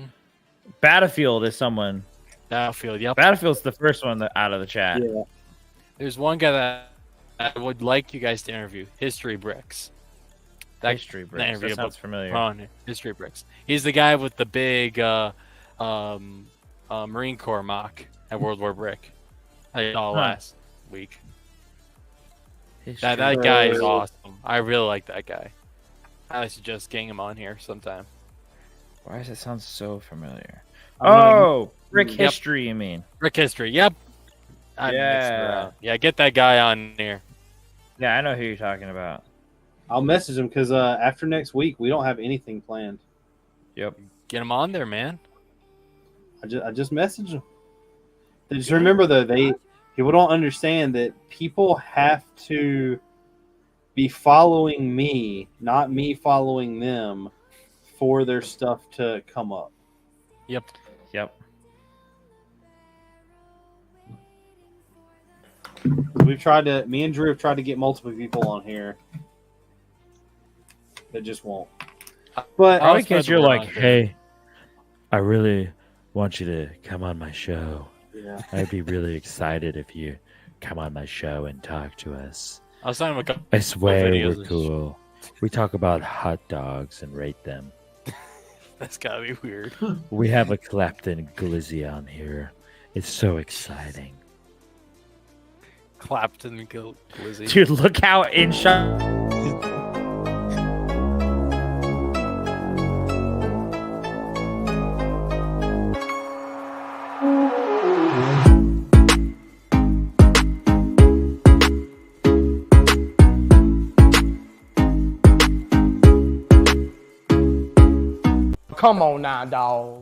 Battlefield is someone. Battlefield, yep. Battlefield's the first one out of the chat. Yeah. There's one guy that I would like you guys to interview. History Bricks. History Bricks. That sounds familiar. History Bricks. He's the guy with the big Marine Corps mock at World War Brick. I saw last week. That guy is awesome. I really like that guy. I suggest getting him on here sometime. Why does it sound so familiar? Oh, Brick History, you mean? Brick History, yep. Yeah, get that guy on here. Yeah, I know who you're talking about. I'll message him because after next week, we don't have anything planned. Yep. Get him on there, man. I just messaged him. Just remember, though, people don't understand that people have to be following me, not me following them, for their stuff to come up. Yep. Me and Drew have tried to get multiple people on here. That just won't. But probably because you're like, hey, I really want you to come on my show. Yeah. I'd be really excited if you come on my show and talk to us. I was talking about. I swear we're cool. We talk about hot dogs and rate them. That's gotta be weird. We have a Clapton Glizzy on here. It's so exciting. Clapton Glizzy. Dude, look how in shot. Come on now, dog.